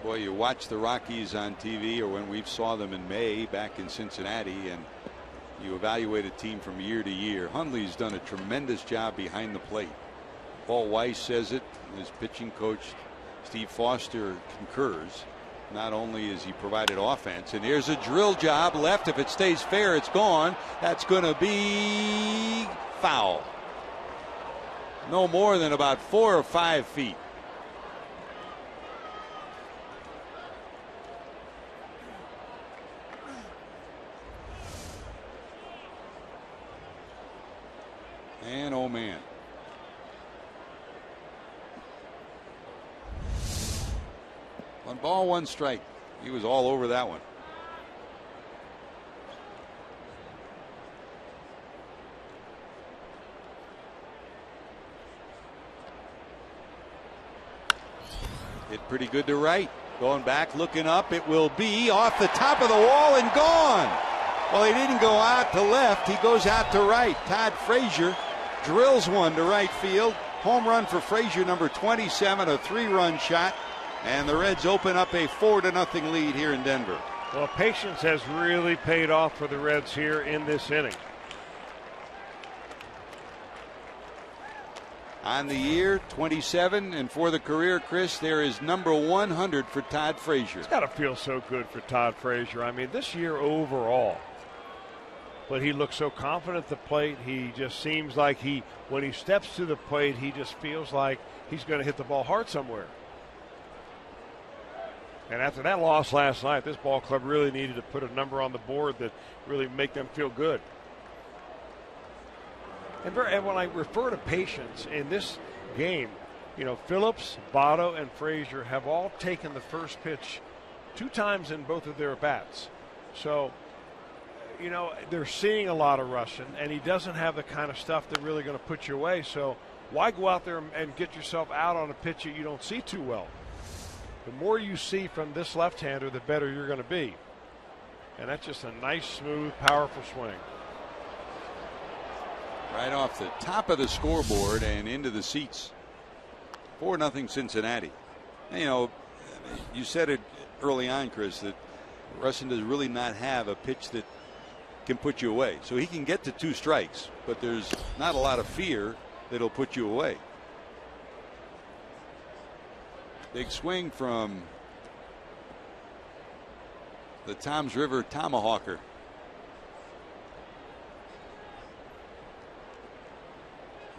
Boy, you watch the Rockies on TV or when we saw them in May back in Cincinnati, and you evaluate a team from year to year. Hundley's done a tremendous job behind the plate. Paul Weiss says it. His pitching coach Steve Foster concurs. Not only has he provided offense, and here's a drill job left. If it stays fair, it's gone. That's going to be foul. No more than about 4 or 5 feet. And oh man. One ball, one strike. He was all over that one. Hit pretty good to right. Going back, looking up. It will be off the top of the wall and gone. Well, he didn't go out to left. He goes out to right. Todd Frazier drills one to right field. Home run for Frazier, number 27, a 3-run shot. And the Reds open up a 4-0 lead here in Denver. Well, patience has really paid off for the Reds here in this inning. On the year, 27, and for the career, Chris, there is number 100 for Todd Frazier. It's got to feel so good for Todd Frazier. I mean, this year overall. But he looks so confident at the plate. He just seems like when he steps to the plate, he just feels like he's going to hit the ball hard somewhere. And after that loss last night, this ball club really needed to put a number on the board that really make them feel good. And when I refer to patience in this game, you know, Phillips, Votto, and Frazier have all taken the first pitch 2 times in both of their at-bats. So, you know, they're seeing a lot of Russin, and he doesn't have the kind of stuff that's really going to put you away. So why go out there and get yourself out on a pitch that you don't see too well? The more you see from this left-hander, the better you're going to be. And that's just a nice, smooth, powerful swing. Right off the top of the scoreboard and into the seats. 4-0 Cincinnati. You know, you said it early on, Chris, that Russin does really not have a pitch that can put you away. So he can get to 2 strikes, but there's not a lot of fear that'll put you away. Big swing from the Toms River Tomahawker.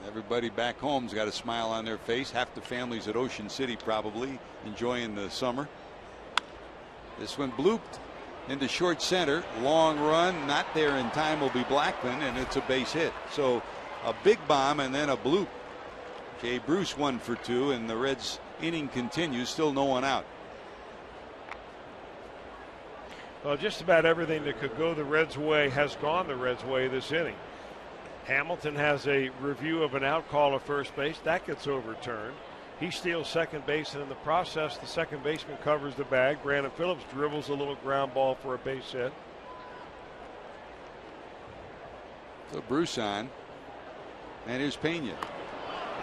Everybody back home's got a smile on their face. Half the families at Ocean City probably enjoying the summer. This one blooped into short center. Long run, not there in time, will be Blackman, and it's a base hit. So a big bomb and then a bloop. Jay Bruce 1 for 2, and the Reds inning continues, still no one out. Well, just about everything that could go the Reds' way has gone the Reds' way this inning. Hamilton has a review of an out call at first base. That gets overturned. He steals second base, and in the process, the second baseman covers the bag. Brandon Phillips dribbles a little ground ball for a base hit. So Bruce on. And here's Pena.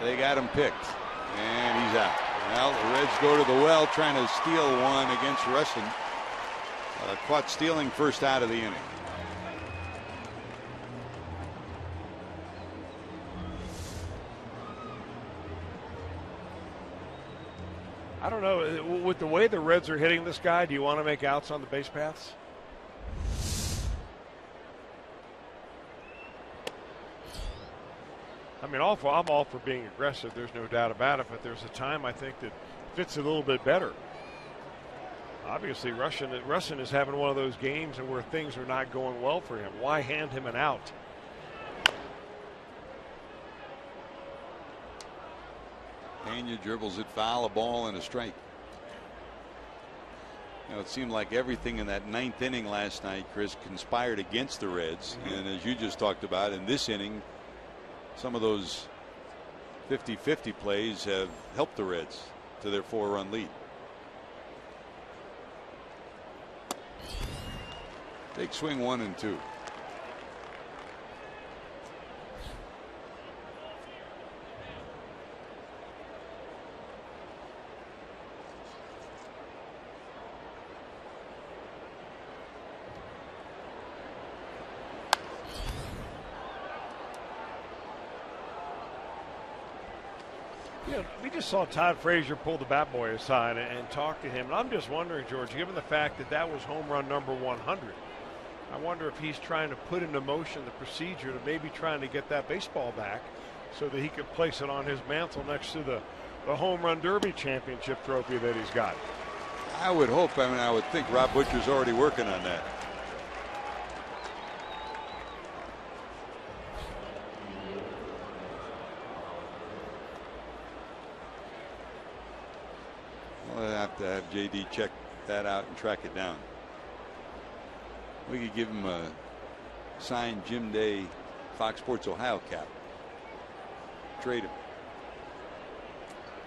They got him picked. And he's out. Well, the Reds go to the well trying to steal one against Russin. Caught stealing first out of the inning. I don't know. With the way the Reds are hitting this guy, do you want to make outs on the base paths? I mean, I'm all for being aggressive. There's no doubt about it. But there's a time I think that fits a little bit better. Obviously, Russin is having one of those games and where things are not going well for him. Why hand him an out? Pena dribbles it foul, a ball and a strike. You know, it seemed like everything in that ninth inning last night, Chris, conspired against the Reds. And as you just talked about, in this inning, some of those 50-50 plays have helped the Reds to their 4-run lead. Take swing 1 and 2. You know, we just saw Todd Frazier pull the bat boy aside and talk to him. And I'm just wondering, George, given the fact that that was home run number 100, I wonder if he's trying to put into motion the procedure to maybe trying to get that baseball back so that he can place it on his mantle next to the home run derby championship trophy that he's got. I would hope. I mean, I would think Rob Butcher's already working on that. We'll have to have JD check that out and track it down. We could give him a signed Jim Day Fox Sports Ohio cap. Trade him.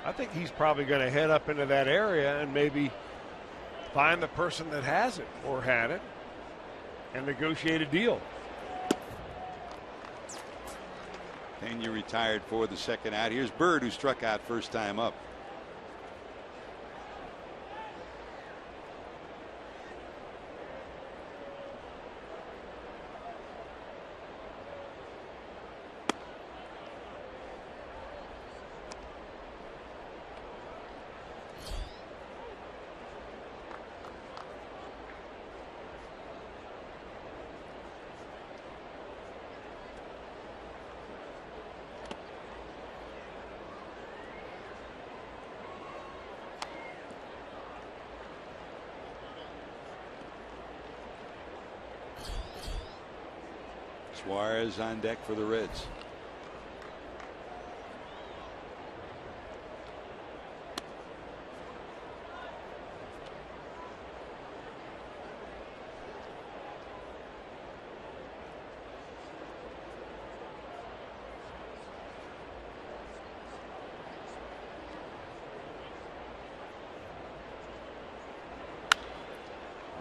I think he's probably going to head up into that area and maybe find the person that has it or had it and negotiate a deal. Pena retired for the second out. Here's Bird, who struck out first time up. Suarez on deck for the Reds.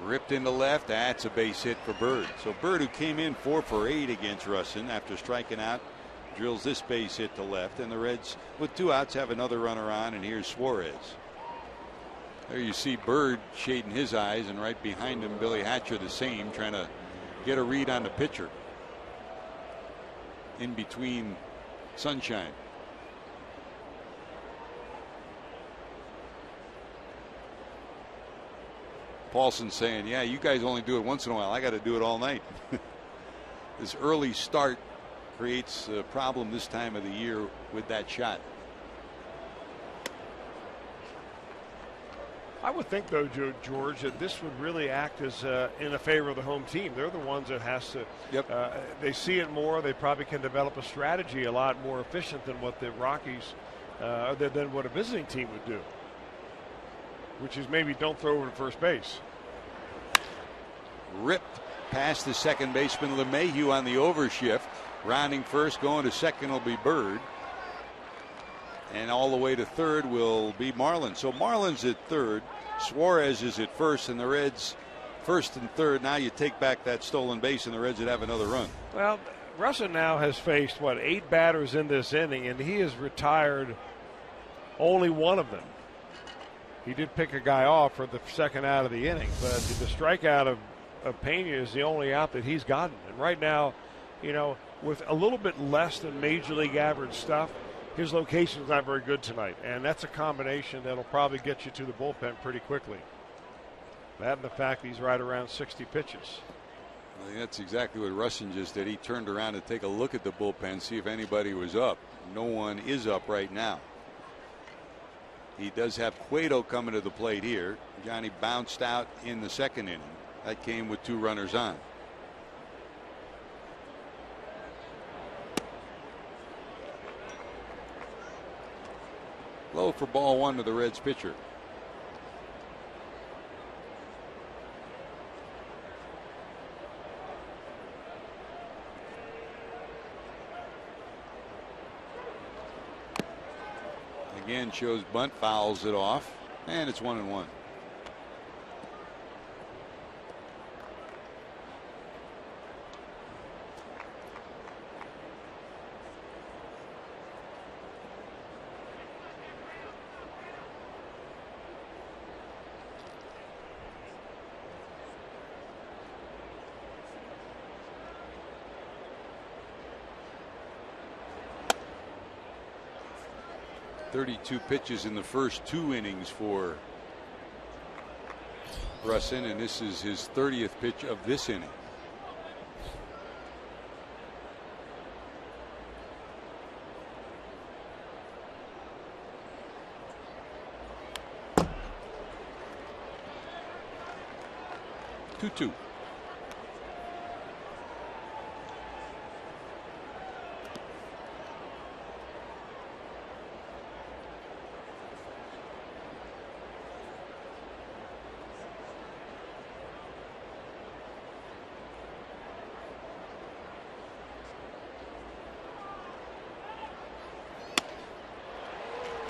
Ripped into left. That's a base hit for Bird. So Bird, who came in 4 for 8 against Russin after striking out, drills this base hit to left. And the Reds, with 2 outs, have another runner on. And here's Suarez. There you see Bird shading his eyes, and right behind him, Billy Hatcher the same, trying to get a read on the pitcher in between Sunshine. Paulson saying, yeah, you guys only do it once in a while. I got to do it all night. This early start creates a problem this time of the year with that shot. I would think, though, George, that this would really act as in a favor of the home team. They're the ones that has to. Yep. They see it more. They probably can develop a strategy a lot more efficient than what the Rockies, than what a visiting team would do, which is maybe don't throw over to first base. Ripped past the second baseman LeMahieu on the overshift. Rounding first, going to second will be Bird. And all the way to third will be Marlin. So Marlin's at third. Suarez is at first, and the Reds first and third. Now you take back that stolen base, and the Reds would have another run. Well, Russin now has faced, 8 batters in this inning, and he has retired only one of them. He did pick a guy off for the second out of the inning, but the strikeout of Pena is the only out that he's gotten. And right now, you know, with a little bit less than major league average stuff, his location's not very good tonight. And that's a combination that'll probably get you to the bullpen pretty quickly. That and the fact he's right around 60 pitches. I think that's exactly what Russin just did. He turned around to take a look at the bullpen, see if anybody was up. No one is up right now. He does have Cueto coming to the plate here. Johnny bounced out in the second inning. That came with 2 runners on. Low for ball 1 to the Reds pitcher. Again, shows bunt, fouls it off, and it's 1-1. .32 pitches in the first 2 innings for Russin, and this is his 30th pitch of this inning. Two.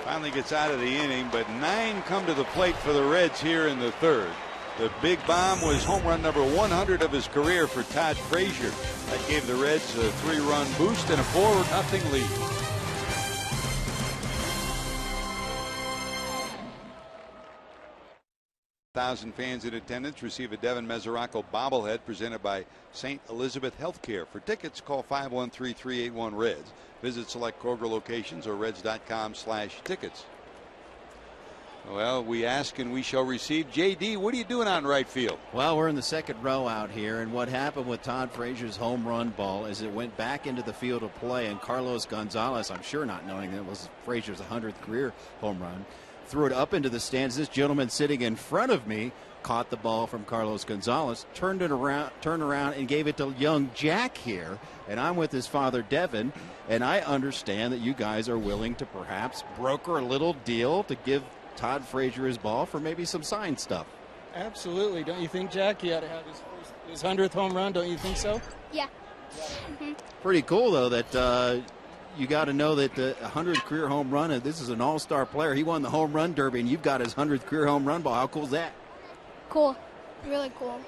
Finally gets out of the inning, but 9 come to the plate for the Reds here in the 3rd. The big bomb was home run number 100 of his career for Todd Frazier. That gave the Reds a 3-run boost and a 4-0 lead. Thousand fans in attendance receive a Devin Mesoraco bobblehead presented by St. Elizabeth Healthcare. For tickets, call 513-381-REDS. Visit select Kroger locations or reds.com/tickets. Well, we ask and we shall receive. JD, what are you doing out in right field? Well, we're in the second row out here, and what happened with Todd Frazier's home run ball is it went back into the field of play, and Carlos Gonzalez, I'm sure not knowing that it was Frazier's 100th career home run, threw it up into the stands. This gentleman sitting in front of me caught the ball from Carlos Gonzalez, turned around and gave it to young Jack here. And I'm with his father, Devin, and I understand that you guys are willing to perhaps broker a little deal to give Todd Frazier his ball for maybe some signed stuff. Absolutely. Don't you think, Jack, he ought to have his 100th home run? Don't you think so? Yeah. Mm-hmm. Pretty cool, though, that you got to know that the 100th career home run, and this is an all-star player. He won the home run derby, and you've got his 100th career home run ball. How cool is that? Cool. Really cool.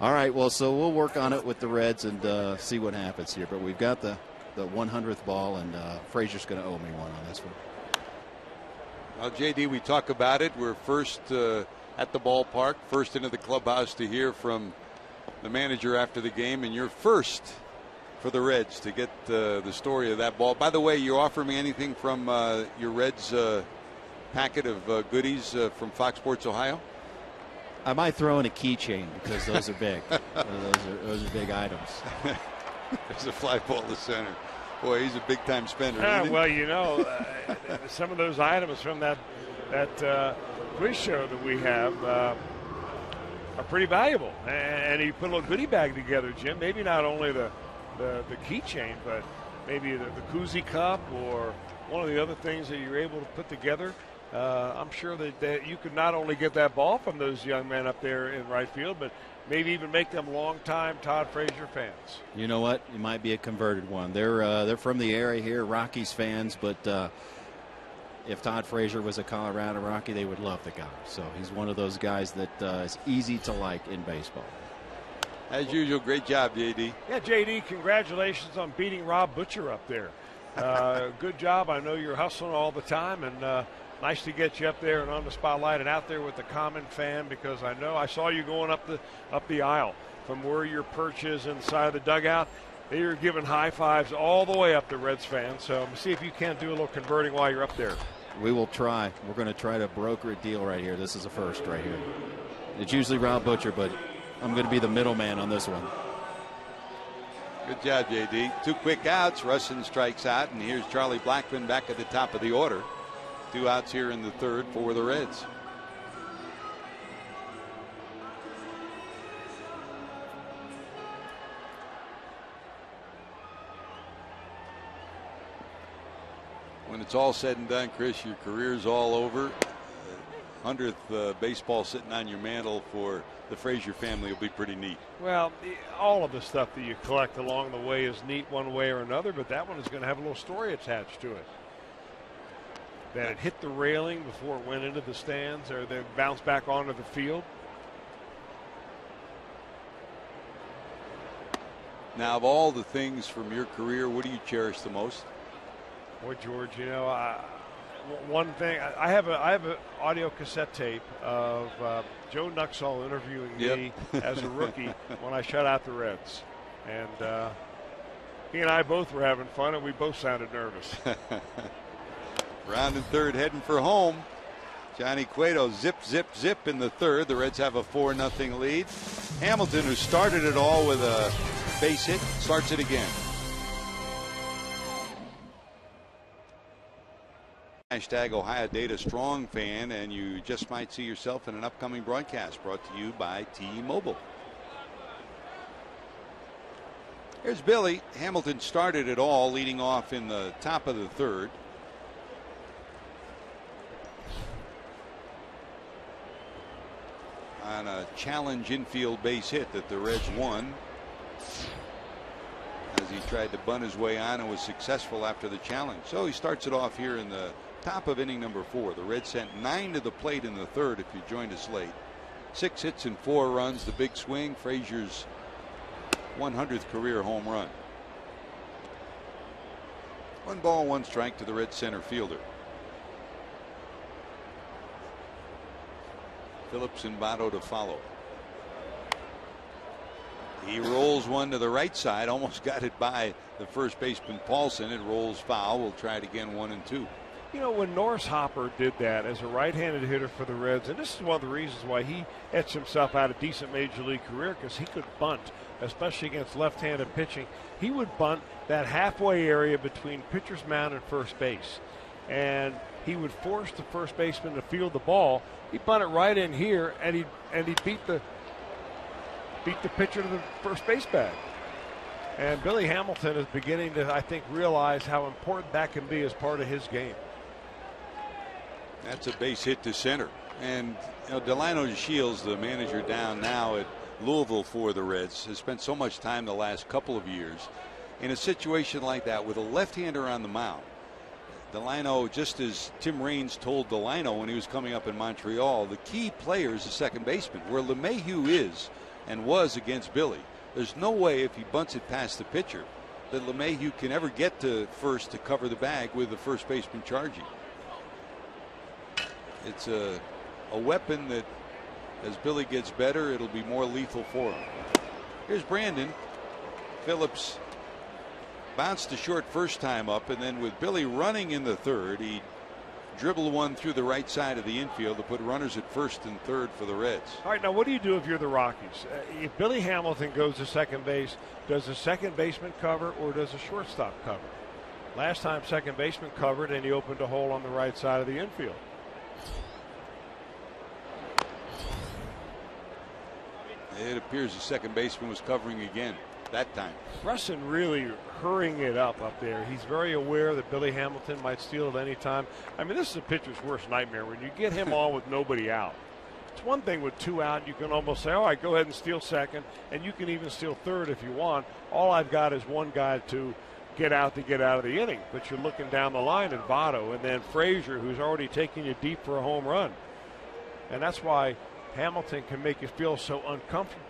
All right, well, so we'll work on it with the Reds and see what happens here. But we've got the 100th ball, and Frazier's going to owe me one on this one. Well, JD, we talk about it. We're first at the ballpark, first into the clubhouse to hear from the manager after the game, and you're first for the Reds to get the story of that ball. By the way, you offer me anything from your Reds packet of goodies from Fox Sports Ohio? I might throw in a keychain because those are big. those are big items. There's a fly ball to center. Boy, he's a big-time spender. Well, you know, some of those items from that quiz show that we have are pretty valuable. And you put a little goodie bag together, Jim. Maybe not only the keychain, but maybe the koozie cup or one of the other things that you're able to put together. I'm sure that you could not only get that ball from those young men up there in right field, but maybe even make them longtime Todd Frazier fans. You know what? It might be a converted one. They're from the area here, Rockies fans, but if Todd Frazier was a Colorado Rocky, they would love the guy. So he's one of those guys that is easy to like in baseball. As usual, great job, JD. Yeah, JD, congratulations on beating Rob Butcher up there. Good job. I know you're hustling all the time, and nice to get you up there and on the spotlight and out there with the common fan, because I know I saw you going up the aisle from where your perch is inside of the dugout. They are giving high fives all the way up to Reds fans. So see if you can't do a little converting while you're up there. We will try. We're going to try to broker a deal right here. This is a first right here. It's usually Rob Butcher, but I'm going to be the middleman on this one. Good job, JD. 2 quick outs. Russin strikes out, and here's Charlie Blackmon back at the top of the order. 2 outs here in the third for the Reds. When it's all said and done, Chris, your career's all over. 100th baseball sitting on your mantle for the Frazier family will be pretty neat. Well, all of the stuff that you collect along the way is neat one way or another, but that one is going to have a little story attached to it. That it hit the railing before it went into the stands, or then bounced back onto the field. Now, of all the things from your career, what do you cherish the most? Boy, George, you know, one thing, I have an audio cassette tape of Joe Nuxall interviewing me as a rookie when I shut out the Reds. And he and I both were having fun, and we both sounded nervous. Round in third, heading for home. Johnny Cueto zip, zip, zip in the third. The Reds have a 4-0 lead. Hamilton, who started it all with a base hit, starts it again. Hashtag Ohio Data Strong fan, and you just might see yourself in an upcoming broadcast brought to you by T-Mobile. Here's Billy. Hamilton started it all, leading off in the top of the third. On a challenge infield base hit that the Reds won, as he tried to bunt his way on and was successful after the challenge. So he starts it off here in the top of inning number 4. The Reds sent 9 to the plate in the third, if you joined us late. 6 hits and 4 runs. The big swing, Frazier's 100th career home run. 1 ball, 1 strike to the Reds center fielder. Phillips and Votto to follow. He rolls one to the right side, almost got it by the first baseman Paulson. It rolls foul. We'll try it again, 1-2. You know, when Norris Hopper did that as a right-handed hitter for the Reds, and this is one of the reasons why he etched himself out a decent major league career, because he could bunt, especially against left-handed pitching. He would bunt that halfway area between pitcher's mound and first base, and he would force the first baseman to field the ball. He'd bunt it right in here, and he'd beat the pitcher to the first base bag. And Billy Hamilton is beginning to, I think, realize how important that can be as part of his game. That's a base hit to center. And you know, Delano Shields, the manager down now at Louisville for the Reds, has spent so much time the last couple of years in a situation like that with a left-hander on the mound. Delano, just as Tim Raines told Delano when he was coming up in Montreal, the key player is the second baseman. Where LeMahieu is and was against Billy, there's no way if he bunts it past the pitcher that LeMahieu can ever get to first to cover the bag with the first baseman charging. It's a weapon that, as Billy gets better, it'll be more lethal for him. Here's Brandon. Phillips bounced to short first time up, and then with Billy running in the third, he dribbled one through the right side of the infield to put runners at first and third for the Reds. All right, now what do you do if you're the Rockies? If Billy Hamilton goes to second base, does the second baseman cover or does the shortstop cover? Last time second baseman covered and he opened a hole on the right side of the infield. It appears the second baseman was covering again that time. Russin really hurrying it up there. He's very aware that Billy Hamilton might steal at any time. I mean, this is a pitcher's worst nightmare when you get him on with nobody out. It's one thing with 2 out, you can almost say, all right, go ahead and steal second, and you can even steal third if you want. All I've got is one guy to get out of the inning. But you're looking down the line at Votto and then Frazier, who's already taking you deep for a home run. And that's why Hamilton can make you feel so uncomfortable.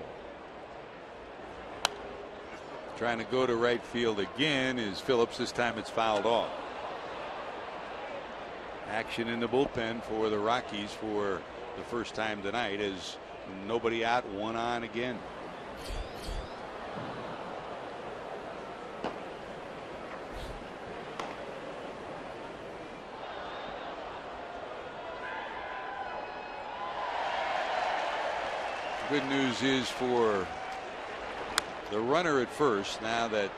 Trying to go to right field again is Phillips. This time it's fouled off. Action in the bullpen for the Rockies for the first time tonight as nobody out, 1 on again. Good news is for the runner at first, now that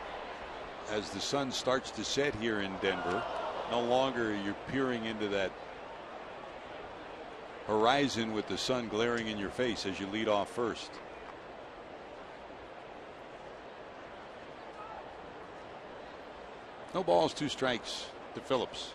as the sun starts to set here in Denver, no longer you're peering into that horizon with the sun glaring in your face as you lead off first. No balls, 2 strikes to Phillips.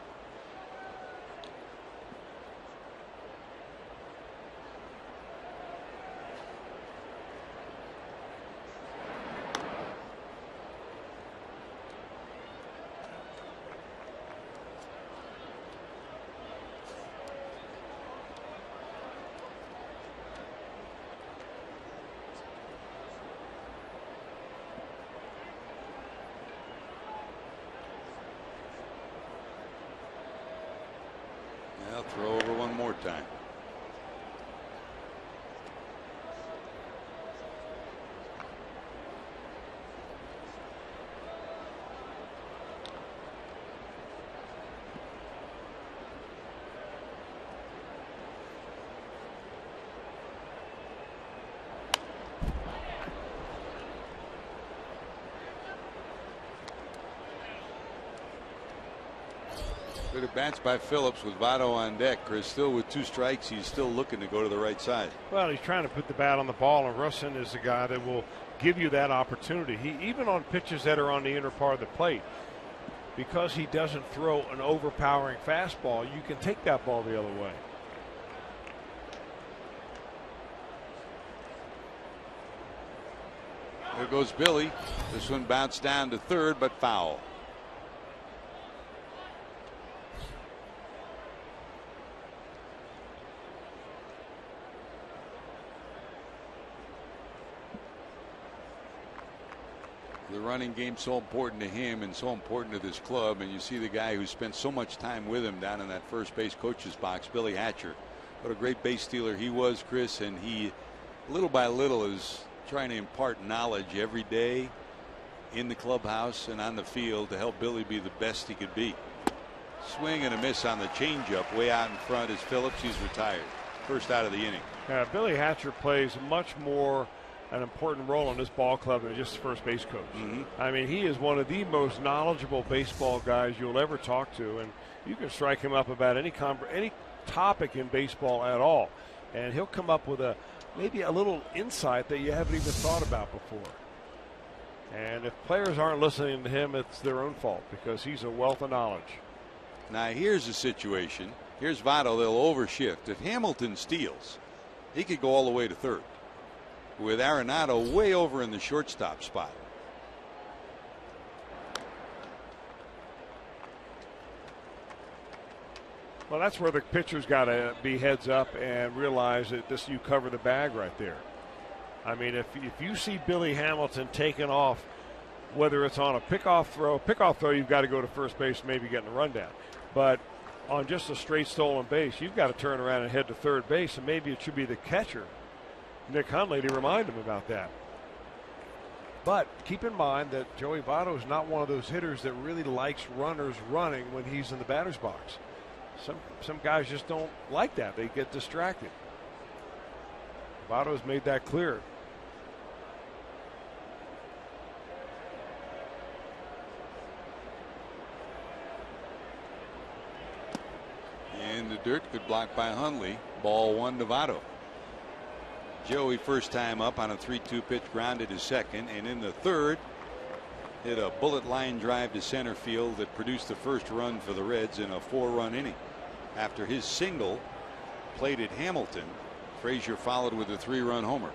I'll throw over one more time. Good at bats by Phillips with Votto on deck. Chris, still with 2 strikes, he's still looking to go to the right side. Well, he's trying to put the bat on the ball, and Russin is the guy that will give you that opportunity. He even on pitches that are on the inner part of the plate, because he doesn't throw an overpowering fastball, you can take that ball the other way. There goes Billy. This one bounced down to third, but foul. The running game so important to him and so important to this club, and you see the guy who spent so much time with him down in that first base coach's box, Billy Hatcher. What a great base stealer he was, Chris, and he little by little is trying to impart knowledge every day in the clubhouse and on the field to help Billy be the best he could be. Swing and a miss on the changeup way out in front is Phillips. He's retired. First out of the inning. Billy Hatcher plays much more an important role in this ball club than just first base coach. I mean, he is one of the most knowledgeable baseball guys you'll ever talk to, and you can strike him up about any topic in baseball at all, and he'll come up with maybe a little insight that you haven't even thought about before. And if players aren't listening to him, it's their own fault, because he's a wealth of knowledge. Now here's the situation. Here's Votto. They'll overshift. If Hamilton steals, he could go all the way to third, with Arenado way over in the shortstop spot. Well, that's where the pitcher's got to be heads up and realize that you cover the bag right there. I mean, if you see Billy Hamilton taking off, whether it's on a pickoff throw, you've got to go to first base, maybe getting a rundown. But on just a straight stolen base, you've got to turn around and head to third base, and maybe it should be the catcher, Nick Hundley, to remind him about that. But keep in mind that Joey Votto is not one of those hitters that really likes runners running when he's in the batter's box. Some guys just don't like that. They get distracted. Votto's made that clear. And the dirt, good block by Hundley. Ball 1 to Votto. Joey first time up on a 3-2 pitch, grounded to second, and in the third hit a bullet line drive to center field that produced the first run for the Reds in a 4-run inning. After his single plated Hamilton, Frazier followed with a 3-run homer.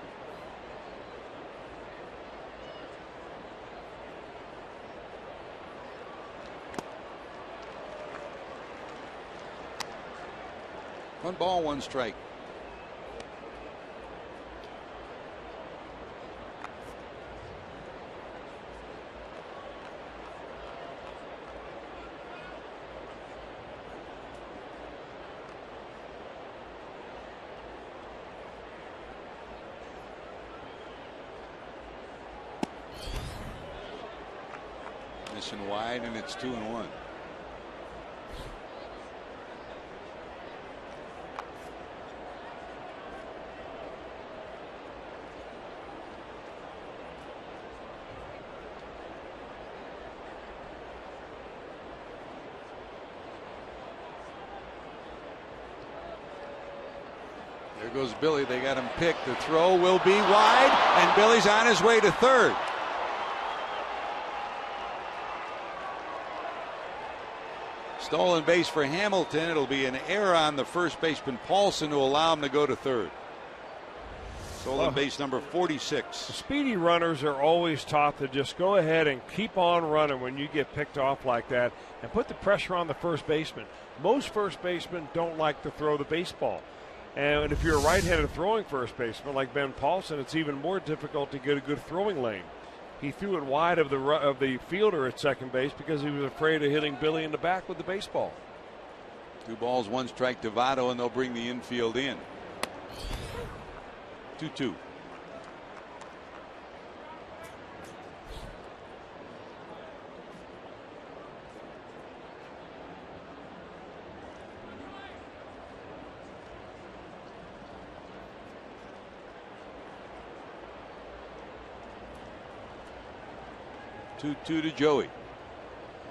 One ball, 1 strike. Missing wide, and it's 2-1. There goes Billy. They got him picked. The throw will be wide, and Billy's on his way to third. Stolen base for Hamilton. It'll be an error on the first baseman Paulson to allow him to go to third. Stolen base number 46. Speedy runners are always taught to just go ahead and keep on running when you get picked off like that and put the pressure on the first baseman. Most first basemen don't like to throw the baseball. And if you're a right-handed throwing first baseman like Ben Paulson, it's even more difficult to get a good throwing lane. He threw it wide of the fielder at second base because he was afraid of hitting Billy in the back with the baseball. 2 balls, 1 strike to Votto, and they'll bring the infield in. 2-2. To Joey.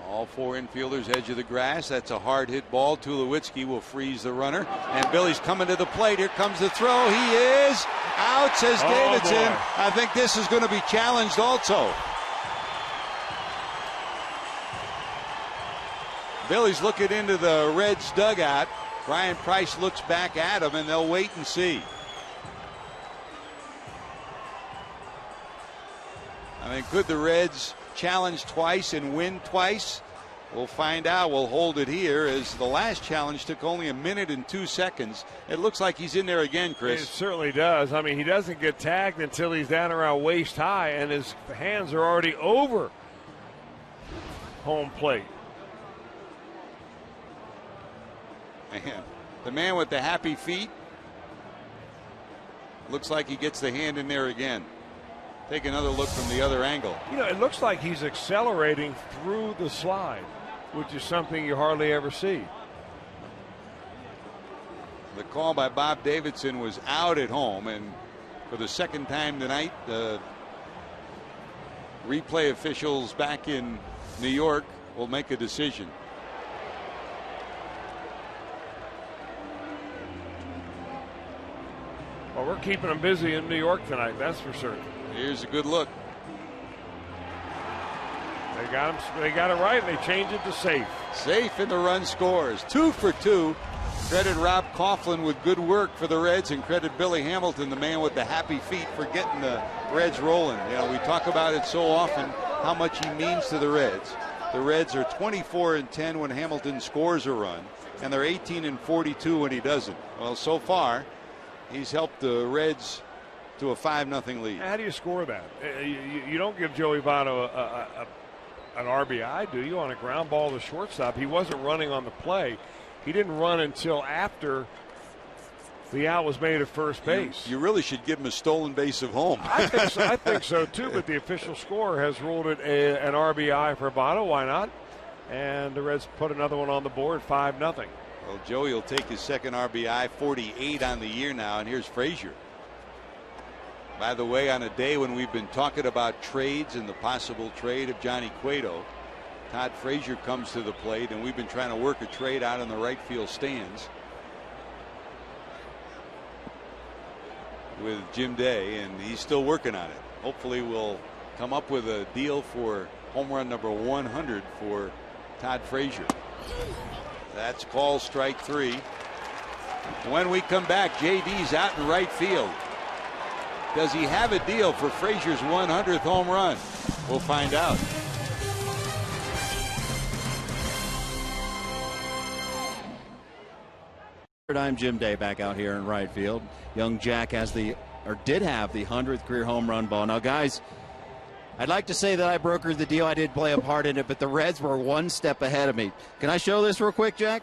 All 4 infielders edge of the grass. That's a hard hit ball. Tulowitzki will freeze the runner. And Billy's coming to the plate. Here comes the throw. He is out, says Davidson. Boy. I think this is going to be challenged also. Billy's looking into the Reds dugout. Brian Price looks back at him, and they'll wait and see. I mean, could the Reds challenge twice and win twice? We'll find out. We'll hold it here as the last challenge took only 1 minute and 2 seconds. It looks like he's in there again, Chris. It certainly does. I mean, he doesn't get tagged until he's down around waist high, and his hands are already over home plate. Man, the man with the happy feet looks like he gets the hand in there again. Take another look from the other angle. You know, it looks like he's accelerating through the slide, which is something you hardly ever see. The call by Bob Davidson was out at home, and for the second time tonight, the replay officials back in New York will make a decision. Well, we're keeping them busy in New York tonight, that's for certain. Here's a good look. They got it right, and they changed it to safe. Safe, and the run scores. 2 for 2. Credit Rob Coughlin with good work for the Reds, and credit Billy Hamilton, the man with the happy feet, for getting the Reds rolling. You know, we talk about it so often, how much he means to the Reds. The Reds are 24-10 when Hamilton scores a run, and they're 18-42 when he doesn't. Well, so far, he's helped the Reds to a 5-0 lead. How do you score that? You don't give Joey Votto an RBI, do you, on a ground ball to shortstop? He wasn't running on the play. He didn't run until after the out was made at first base. You really should give him a stolen base of home. I think so too, but the official score has ruled it an RBI for Votto. Why not? And the Reds put another one on the board, 5-0. Well, Joey will take his second RBI, 48 on the year now, and here's Frazier. By the way, on a day when we've been talking about trades and the possible trade of Johnny Cueto, Todd Frazier comes to the plate, and we've been trying to work a trade out in the right field stands with Jim Day, and he's still working on it. Hopefully we'll come up with a deal for home run number 100 for Todd Frazier. That's call strike 3. When we come back, JD's out in right field. Does he have a deal for Frazier's 100th home run? We'll find out. I'm Jim Day back out here in right field. Young Jack did have the 100th career home run ball. Now, guys, I'd like to say that I brokered the deal. I did play a part in it, but the Reds were one step ahead of me. Can I show this real quick, Jack?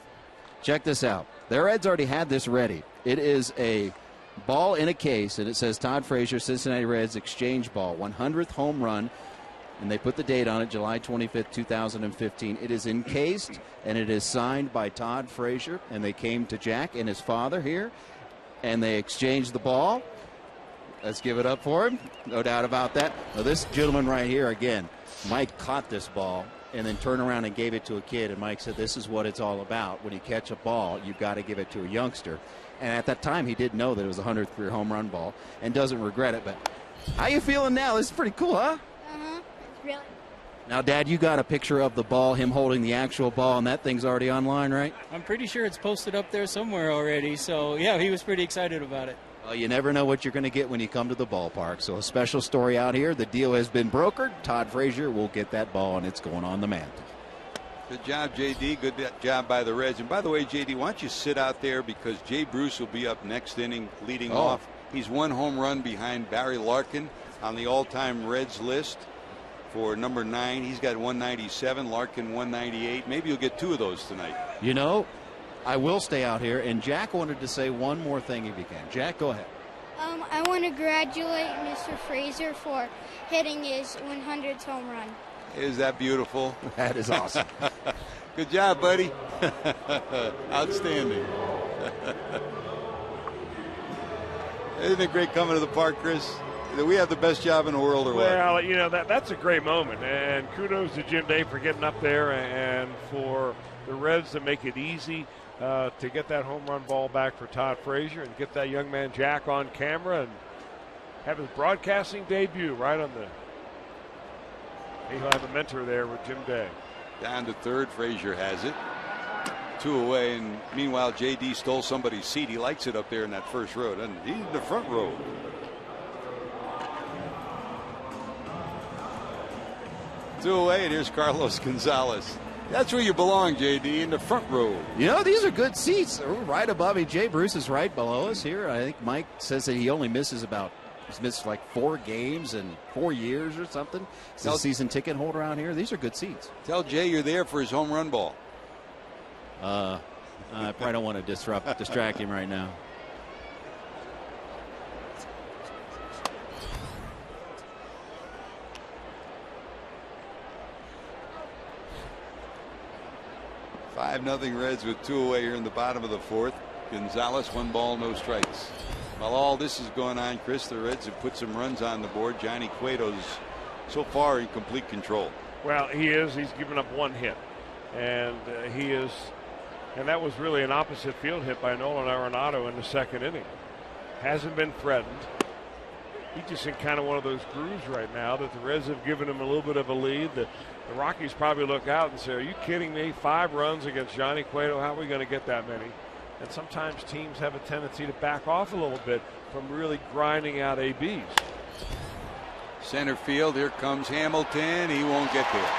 Check this out. The Reds already had this ready. It is a ball in a case, and it says Todd Frazier, Cincinnati Reds exchange ball, 100th home run, and they put the date on it, July 25th, 2015. It is encased, and it is signed by Todd Frazier, and they came to Jack and his father here, and they exchanged the ball. Let's give it up for him. No doubt about that. Now, this gentleman right here, again, Mike caught this ball and then turned around and gave it to a kid. And Mike said, this is what it's all about. When you catch a ball, you've got to give it to a youngster. And at that time, he didn't know that it was a 100th career home run ball and doesn't regret it. But how you feeling now? This is pretty cool, huh? Uh-huh. It's really. Now, Dad, you got a picture of the ball, him holding the actual ball, and that thing's already online, right? I'm pretty sure it's posted up there somewhere already. So, yeah, he was pretty excited about it. Well, you never know what you're going to get when you come to the ballpark. So a special story out here. The deal has been brokered. Todd Frazier will get that ball, and it's going on the mantle. Good job, J.D. Good job by the Reds. And by the way, J.D., why don't you sit out there because Jay Bruce will be up next inning leading off. He's one home run behind Barry Larkin on the all-time Reds list for number 9. He's got 197, Larkin 198. Maybe you'll get 2 of those tonight. You know, I will stay out here, and Jack wanted to say one more thing if you can. Jack, go ahead. I want to congratulate Mr. Frazier for hitting his 100th home run. Is that beautiful? That is awesome. Good job, buddy. Outstanding. Isn't it great coming to the park, Chris? We have the best job in the world, or what? Well, you know, that's a great moment. And kudos to Jim Day for getting up there and for the Reds to make it easy to get that home run ball back for Todd Frazier and get that young man Jack on camera and have his broadcasting debut right on the. He'll have a mentor there with Jim Day. Down to third, Frazier has it. 2 away, and meanwhile, J.D. stole somebody's seat. He likes it up there in that first row, doesn't he? He's in the front row. Two away, and here's Carlos Gonzalez. That's where you belong, J.D., in the front row. You know, these are good seats. We're right above me. Jay Bruce is right below us here. I think Mike says that he only misses he's missed like 4 games in 4 years or something. He's a season ticket holder around here. These are good seats. Tell Jay you're there for his home run ball. I probably don't want to distract him right now. Nothing Reds with 2 away here in the bottom of the 4th. Gonzalez, 1 ball, no strikes. While all this is going on, Chris, the Reds have put some runs on the board. Johnny Cueto's so far in complete control. Well, he is. He's given up 1 hit. And he is. And that was really an opposite field hit by Nolan Arenado in the 2nd inning. Hasn't been threatened. He's just in kind of one of those grooves right now that the Reds have given him a little bit of a lead. The Rockies probably look out and say, are you kidding me? 5 runs against Johnny Cueto. How are we going to get that many? And sometimes teams have a tendency to back off a little bit from really grinding out ABs. Center field, here comes Hamilton. He won't get there.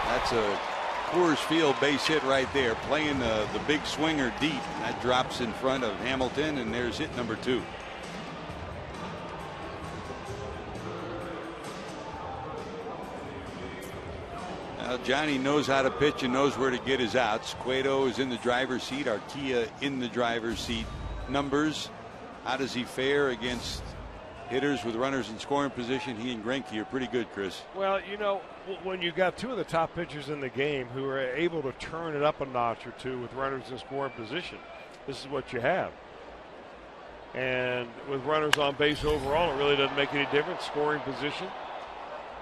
That's a Coors Field base hit right there, playing the big swinger deep. That drops in front of Hamilton, and there's hit number 2. Now Johnny knows how to pitch and knows where to get his outs. Cueto is in the driver's seat. Arquilla in the driver's seat. Numbers, how does he fare against hitters with runners in scoring position? He and Greinke are pretty good, Chris. Well, you know, when you got 2 of the top pitchers in the game who are able to turn it up a notch or 2 with runners in scoring position, this is what you have. And with runners on base overall, it really doesn't make any difference. Scoring position.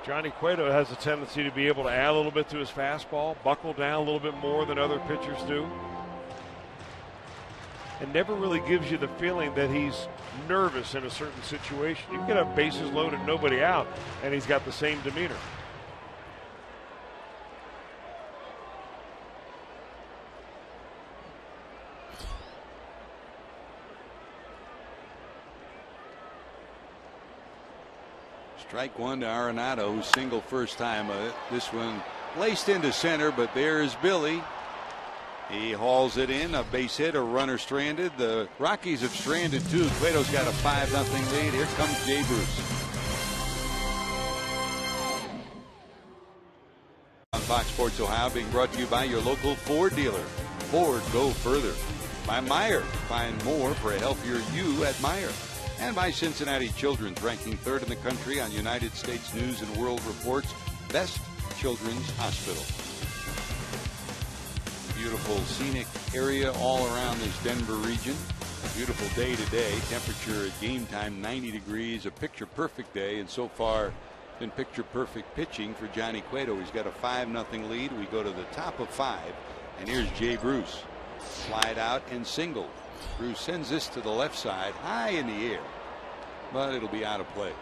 Johnny Cueto has a tendency to be able to add a little bit to his fastball, buckle down a little bit more than other pitchers do. And never really gives you the feeling that he's nervous in a certain situation. You can have bases loaded, nobody out, and he's got the same demeanor. Strike 1 to Arenado, who's single first time. This one laced into center, but there's Billy. He hauls it in, a base hit, a runner stranded. The Rockies have stranded 2. Cueto's got a 5-0 lead. Here comes Jay Bruce. On Fox Sports Ohio, being brought to you by your local Ford dealer. Ford, go further. By Meyer, find more for a healthier you at Meyer. And by Cincinnati Children's, ranking 3rd in the country on United States News and World Report's Best Children's Hospital. Beautiful scenic area all around this Denver region. Beautiful day today. Temperature at game time 90 degrees. A picture perfect day. And so far Been picture perfect pitching for Johnny Cueto. He's got a 5-0 lead. We go to the top of 5, and here's Jay Bruce. Slide out and single. Bruce sends this to the left side, high in the air, but it'll be out of play.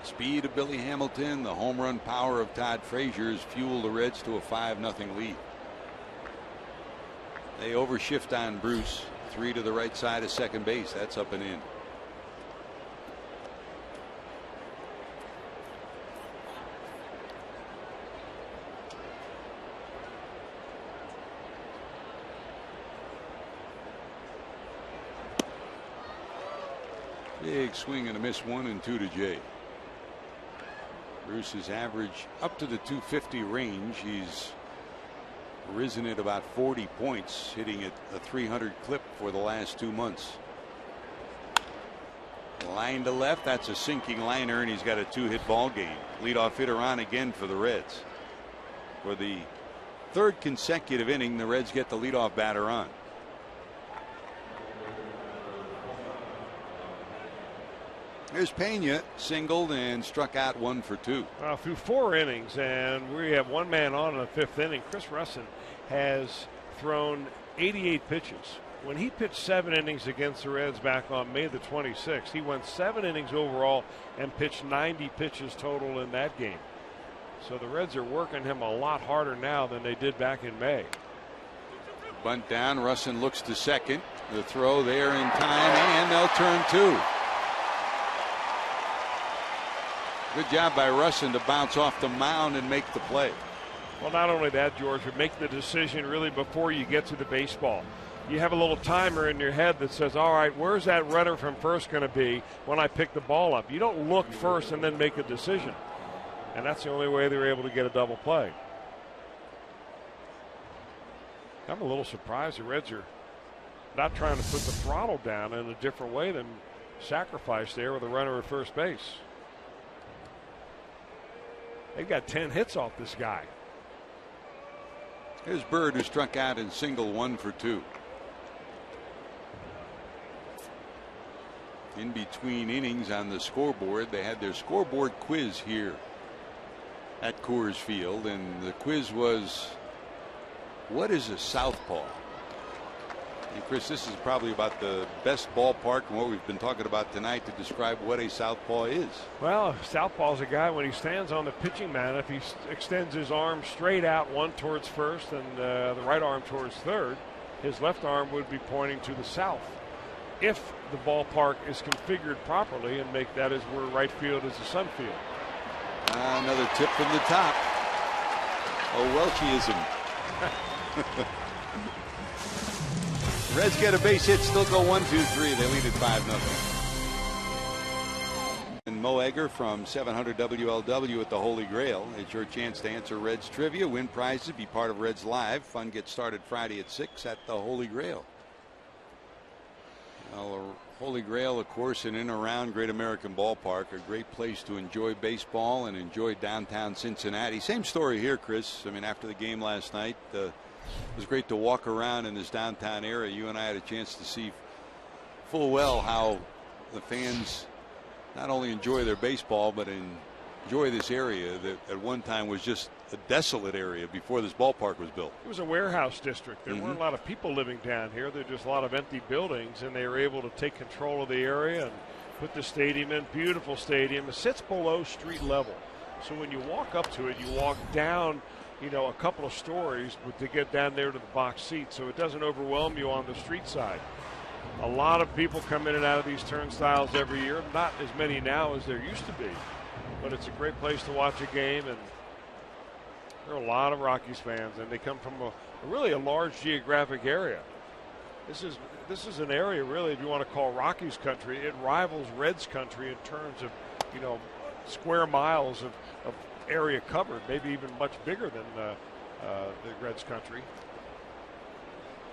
Speed of Billy Hamilton, the home run power of Todd Frazier has fueled the Reds to a 5-0 lead. They overshift on Bruce. 3 to the right side of second base. That's up and in. Big swing and a miss. 1 and 2 to Jay. Bruce's average up to the 250 range. He's risen at about 40 points, hitting at a 300 clip for the last 2 months. Line to left. That's a sinking liner, and he's got a 2-hit ball game. Leadoff hitter on again for the Reds. For the 3rd consecutive inning, the Reds get the leadoff batter on. Here's Pena, singled and struck out 1 for 2. Through 4 innings, and we have 1 man on in the 5th inning. Chris Russin has thrown 88 pitches. When he pitched 7 innings against the Reds back on May the 26th, he went 7 innings overall and pitched 90 pitches total in that game. So the Reds are working him a lot harder now than they did back in May. Bunt down. Russin looks to second. The throw there in time, and they'll turn 2. Good job by Russin to bounce off the mound and make the play. Well, not only that, George, but make the decision really before you get to the baseball. You have a little timer in your head that says, all right, where's that runner from first going to be when I pick the ball up? You don't look first and then make a decision. And that's the only way they're able to get a double play. I'm a little surprised the Reds are not trying to put the throttle down in a different way than sacrifice there with a runner at first base. They've got 10 hits off this guy. Here's Bird, who struck out in single. 1 for 2. In between innings on the scoreboard, they had their scoreboard quiz here at Coors Field, and the quiz was, what is a southpaw? And Chris, this is probably about the best ballpark and what we've been talking about tonight to describe what a southpaw is. Well, southpaw is a guy when he stands on the pitching mound, if he extends his arm straight out, one towards first and the right arm towards third, his left arm would be pointing to the south. If the ballpark is configured properly, and make that as where right field is the sun field. Another tip from the top. A Welchieism. Reds get a base hit, still go 1-2-3. They lead at 5-0. And Mo Egger from 700 WLW at the Holy Grail. It's your chance to answer Reds trivia, win prizes, be part of Reds Live. Fun gets started Friday at 6 at the Holy Grail. Well, the Holy Grail, of course, in and around Great American Ballpark, a great place to enjoy baseball and enjoy downtown Cincinnati. Same story here, Chris. I mean, after the game last night, it was great to walk around in this downtown area. You and I had a chance to see full well how the fans not only enjoy their baseball, but enjoy this area that at one time was just a desolate area before this ballpark was built. It was a warehouse district. There weren't a lot of people living down here. There were just a lot of empty buildings, and they were able to take control of the area and put the stadium in. Beautiful stadium. It sits below street level. So when you walk up to it, you walk down, you know, a couple of stories to get down there to the box seat, so it doesn't overwhelm you on the street side. A lot of people come in and out of these turnstiles every year. Not as many now as there used to be, but it's a great place to watch a game, and there are a lot of Rockies fans, and they come from really a large geographic area. This is an area, really, if you want to call Rockies country, it rivals Reds country in terms of, you know, square miles of area covered, maybe even much bigger than the Reds country.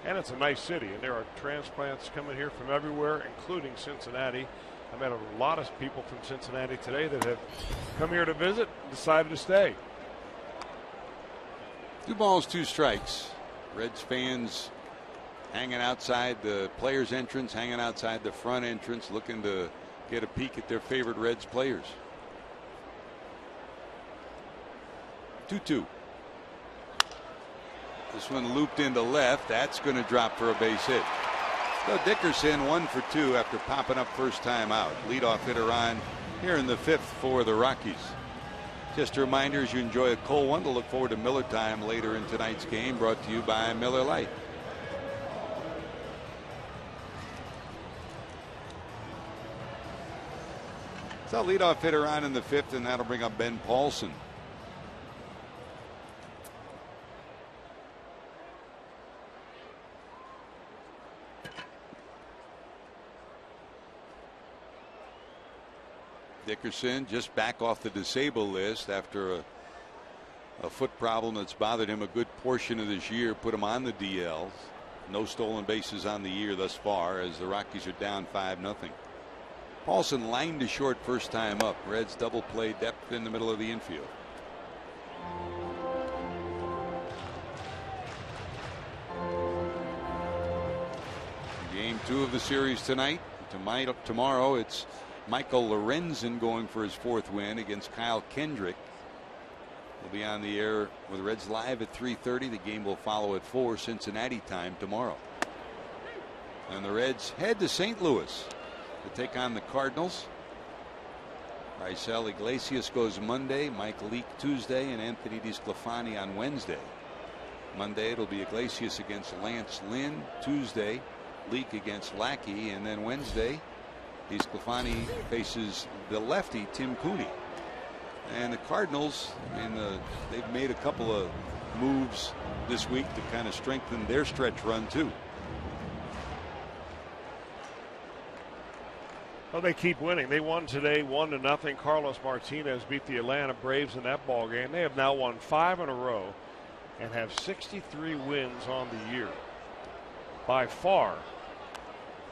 And it's a nice city, and there are transplants coming here from everywhere, including Cincinnati. I met a lot of people from Cincinnati today that have come here to visit and decided to stay. 2 balls, 2 strikes. Reds fans hanging outside the players' entrance, hanging outside the front entrance, looking to get a peek at their favorite Reds players. 2-2. This one looped into left. That's going to drop for a base hit. So Dickerson 1 for 2 after popping up first time out. Leadoff hitter on here in the 5th for the Rockies. Just a reminder, as you enjoy a cold one, to look forward to Miller Time later in tonight's game, brought to you by Miller Lite. So leadoff hitter on in the 5th, and that'll bring up Ben Paulson. Dickerson just back off the disabled list after a foot problem that's bothered him a good portion of this year, put him on the DL. No stolen bases on the year thus far as the Rockies are down 5-0. Paulson lined to short first time up. Reds double play depth in the middle of the infield. Game 2 of the series tonight. Tomorrow it's Michael Lorenzen going for his 4th win against Kyle Kendrick. We'll be on the air with Reds Live at 3:30. The game will follow at 4 Cincinnati time tomorrow. And the Reds head to St. Louis to take on the Cardinals. Raisel Iglesias goes Monday, Mike Leake Tuesday, and Anthony DeSclafani on Wednesday. Monday it'll be Iglesias against Lance Lynn. Tuesday Leake against Lackey, and then Wednesday DeSclafani faces the lefty Tim Cooney. And the Cardinals, they've made a couple of moves this week to kind of strengthen their stretch run too. Well, they keep winning. They won today 1-0. Carlos Martinez beat the Atlanta Braves in that ball game. They have now won 5 in a row and have 63 wins on the year. By far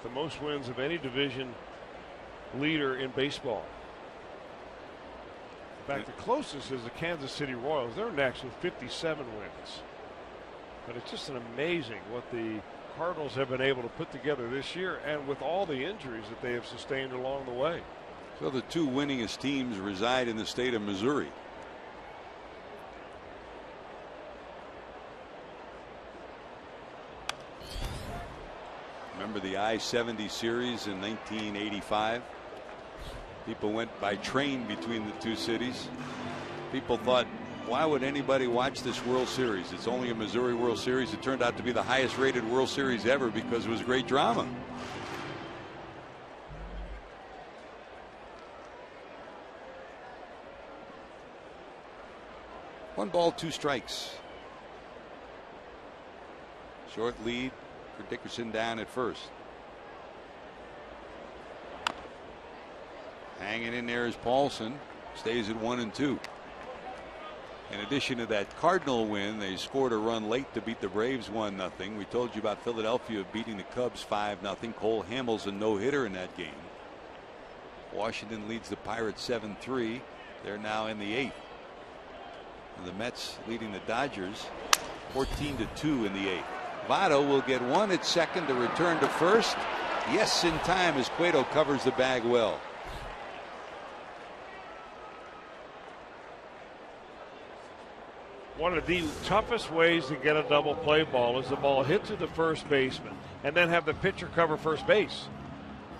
the most wins of any division leader in baseball. In fact, the closest is the Kansas City Royals. They're next with 57 wins. But it's just amazing what the Cardinals have been able to put together this year, and with all the injuries that they have sustained along the way. So the 2 winningest teams reside in the state of Missouri. Remember the I-70 series in 1985? People went by train between the 2 cities. People thought, why would anybody watch this World Series? It's only a Missouri World Series. It turned out to be the highest rated World Series ever because it was great drama. One ball, 2 strikes. Short lead for Dickerson down at first. Hanging in there is Paulson. Stays at 1-2. In addition to that Cardinal win, they scored a run late to beat the Braves 1-0. We told you about Philadelphia beating the Cubs 5-0. Cole Hamels a no-hitter in that game. Washington leads the Pirates 7-3. They're now in the 8th. And the Mets leading the Dodgers 14-2 in the 8th. Votto will get 1 at second to return to first. Yes, in time as Cueto covers the bag well. One of the toughest ways to get a double play ball is the ball hits at the first baseman and then have the pitcher cover first base.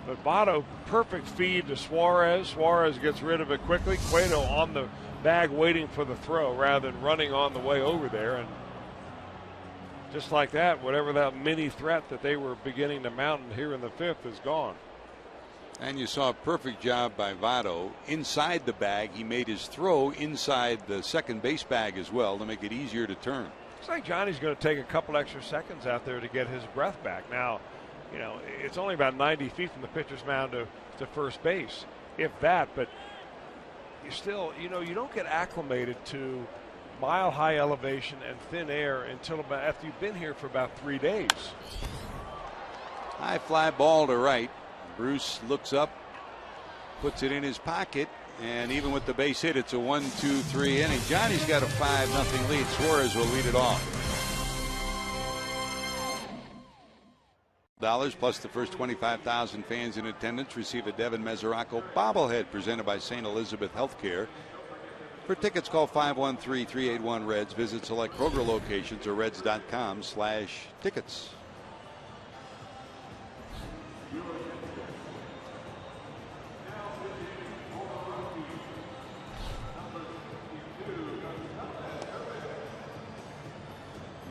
But Votto, perfect feed to Suarez. Suarez gets rid of it quickly. Cueto on the bag waiting for the throw rather than running on the way over there. And just like that, whatever that mini threat that they were beginning to mount here in the 5th is gone. And you saw a perfect job by Votto inside the bag. He made his throw inside the second base bag as well to make it easier to turn. Looks like Johnny's going to take a couple extra seconds out there to get his breath back. Now, you know, it's only about 90 feet from the pitcher's mound to first base, if that, but you still, you know, you don't get acclimated to mile-high elevation and thin air until about after you've been here for about 3 days. High fly ball to right. Bruce looks up, puts it in his pocket, and even with the base hit, it's a 1-2-3 inning. Johnny's got a 5-0 lead. Suarez will lead it off. plus the first 25,000 fans in attendance receive a Devin Mesoraco bobblehead presented by St. Elizabeth Healthcare. For tickets, call 513-381-REDS. Visit select Kroger locations or reds.com/tickets.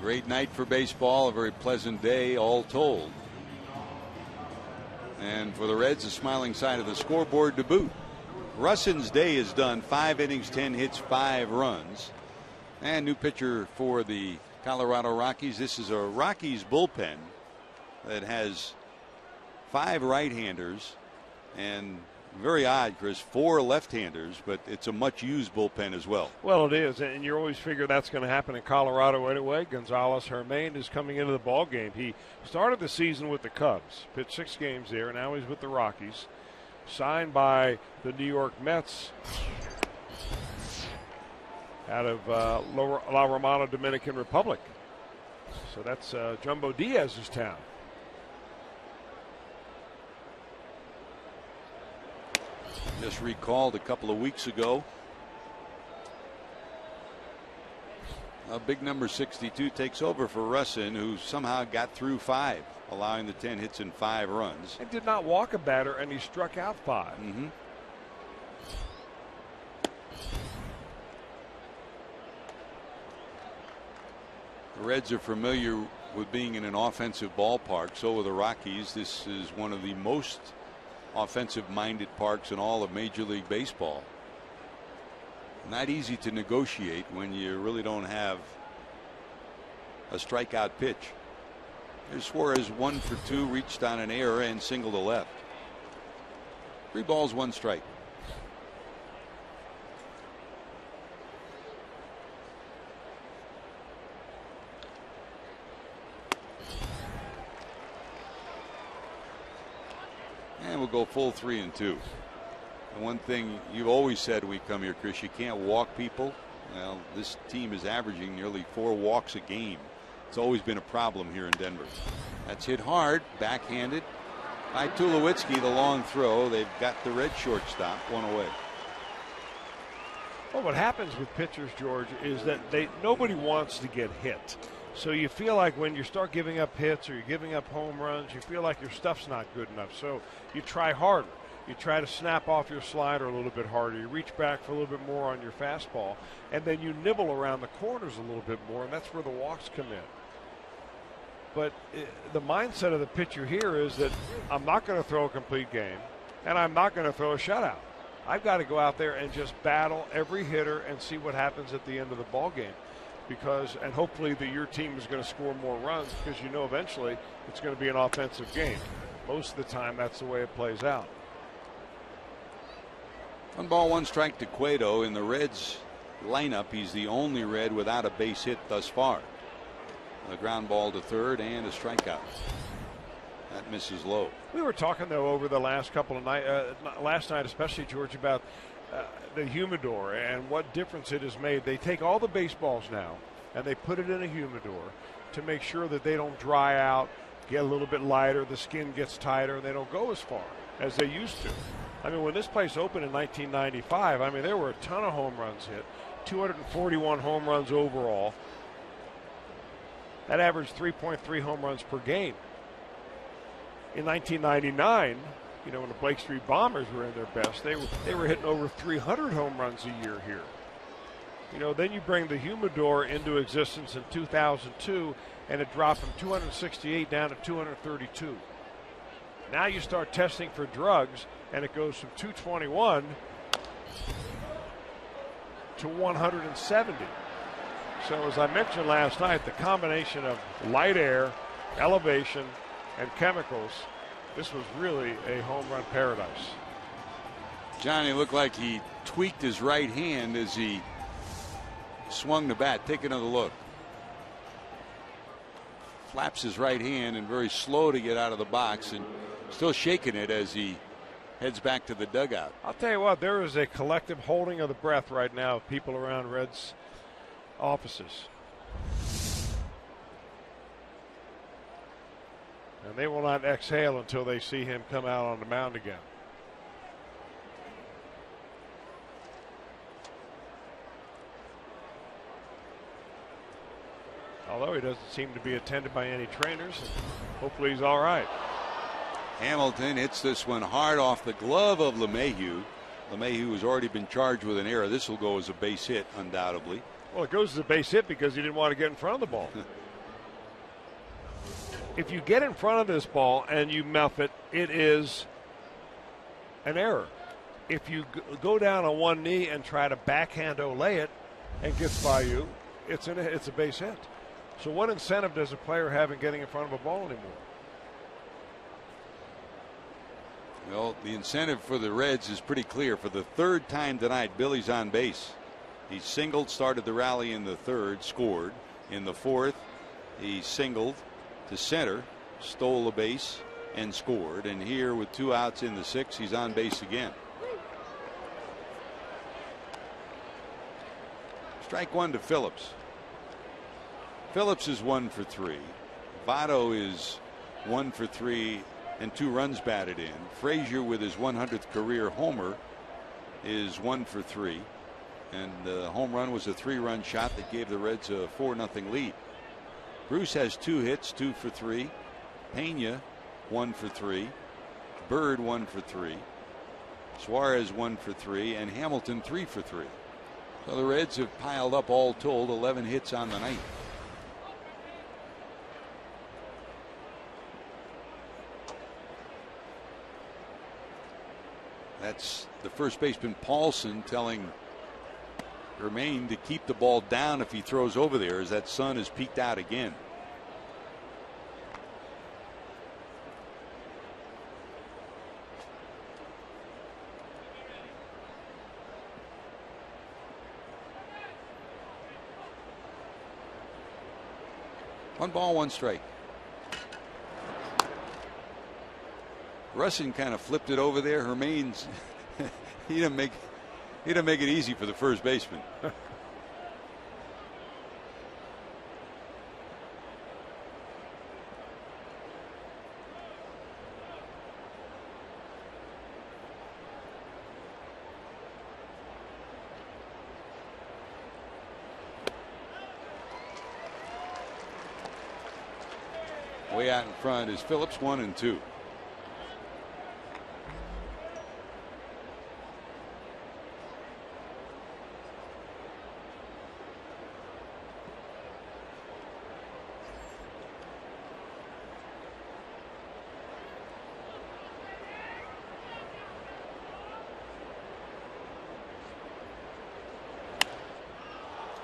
Great night for baseball, a very pleasant day all told. And for the Reds, the smiling side of the scoreboard to boot. Russon's day is done. 5 innings, 10 hits, 5 runs. And new pitcher for the Colorado Rockies. This is a Rockies bullpen that has 5 right-handers and very odd, Chris, 4 left-handers, but it's a much-used bullpen as well. Well, it is, and you always figure that's going to happen in Colorado anyway. Gonzalez Hermain is coming into the ball game. He started the season with the Cubs, pitched 6 games there, and now he's with the Rockies. Signed by the New York Mets out of La Romana, Dominican Republic. So that's Jumbo Diaz's town. Just recalled a couple of weeks ago, a big number 62 takes over for Russin, who somehow got through 5, allowing the 10 hits and 5 runs. And did not walk a batter, and he struck out 5. The Reds are familiar with being in an offensive ballpark. So are the Rockies. This is one of the most offensive-minded parks in all of Major League Baseball. Not easy to negotiate when you really don't have a strikeout pitch. Here's Suarez 1 for 2, reached on an error and single to left. 3 balls, 1 strike. And we'll go full 3 and 2. And one thing you've always said when we come here, Chris, you can't walk people. Well, this team is averaging nearly 4 walks a game. It's always been a problem here in Denver. That's hit hard, backhanded by Tulowitzki, the long throw. They've got the Red shortstop, 1 away. Well, what happens with pitchers, George, is that nobody wants to get hit. So you feel like when you start giving up hits or you're giving up home runs, you feel like your stuff's not good enough. So you try harder. You try to snap off your slider a little bit harder. You reach back for a little bit more on your fastball. And then you nibble around the corners a little bit more, and that's where the walks come in. But the mindset of the pitcher here is that I'm not going to throw a complete game, and I'm not going to throw a shutout. I've got to go out there and just battle every hitter and see what happens at the end of the ball game. And hopefully your team is going to score more runs, because you know eventually it's going to be an offensive game. Most of the time that's the way it plays out. 1 ball, 1 strike to Cueto. In the Reds lineup, he's the only Red without a base hit thus far. A ground ball to third and a strikeout. That misses low. We were talking, though, over the last couple of nights, last night especially, George, about the humidor and what difference it has made. They take all the baseballs now and they put it in a humidor to make sure that they don't dry out, get a little bit lighter, the skin gets tighter, and they don't go as far as they used to. I mean, when this place opened in 1995, I mean, there were a ton of home runs hit, 241 home runs overall. That averaged 3.3 home runs per game. In 1999, you know, when the Blake Street Bombers were in their best, they were hitting over 300 home runs a year here. You know, then you bring the humidor into existence in 2002, and it dropped from 268 down to 232. Now you start testing for drugs, and it goes from 221 to 170. So as I mentioned last night, the combination of light air, elevation, and chemicals, this was really a home run paradise. Johnny looked like he tweaked his right hand as he swung the bat. Take another look. Flaps his right hand and very slow to get out of the box, and still shaking it as he heads back to the dugout. I'll tell you what, there is a collective holding of the breath right now of people around Reds offices. And they will not exhale until they see him come out on the mound again. Although he doesn't seem to be attended by any trainers, hopefully he's all right. Hamilton hits this one hard off the glove of LeMahieu. LeMahieu has already been charged with an error. This will go as a base hit, undoubtedly. Well, it goes as a base hit because he didn't want to get in front of the ball. If you get in front of this ball and you muff it, it is an error. If you go down on one knee and try to backhand olay it and gets by you, it's a base hit. So what incentive does a player have in getting in front of a ball anymore? Well, the incentive for the Reds is pretty clear. For the third time tonight, Billy's on base. He singled, started the rally in the third, scored. In the fourth, he singled to center, stole a base, and scored. And here, with 2 outs in the 6th, he's on base again. Strike one to Phillips. Phillips is 1 for 3. Votto is 1 for 3 and 2 runs batted in. Frazier, with his 100th career homer, is 1 for 3. And the home run was a 3-run shot that gave the Reds a 4-0 lead. Bruce has 2 hits, 2 for 3. Pena, 1 for 3. Bird, 1 for 3. Suarez, 1 for 3. And Hamilton, 3 for 3. So the Reds have piled up, all told, 11 hits on the night. That's the first baseman Paulson telling Germain to keep the ball down if he throws over there, as that sun has peaked out again. One ball, one strike. Russin kind of flipped it over there. Germain's he didn't make it easy for the first baseman. Way out in front is Phillips, 1 and 2.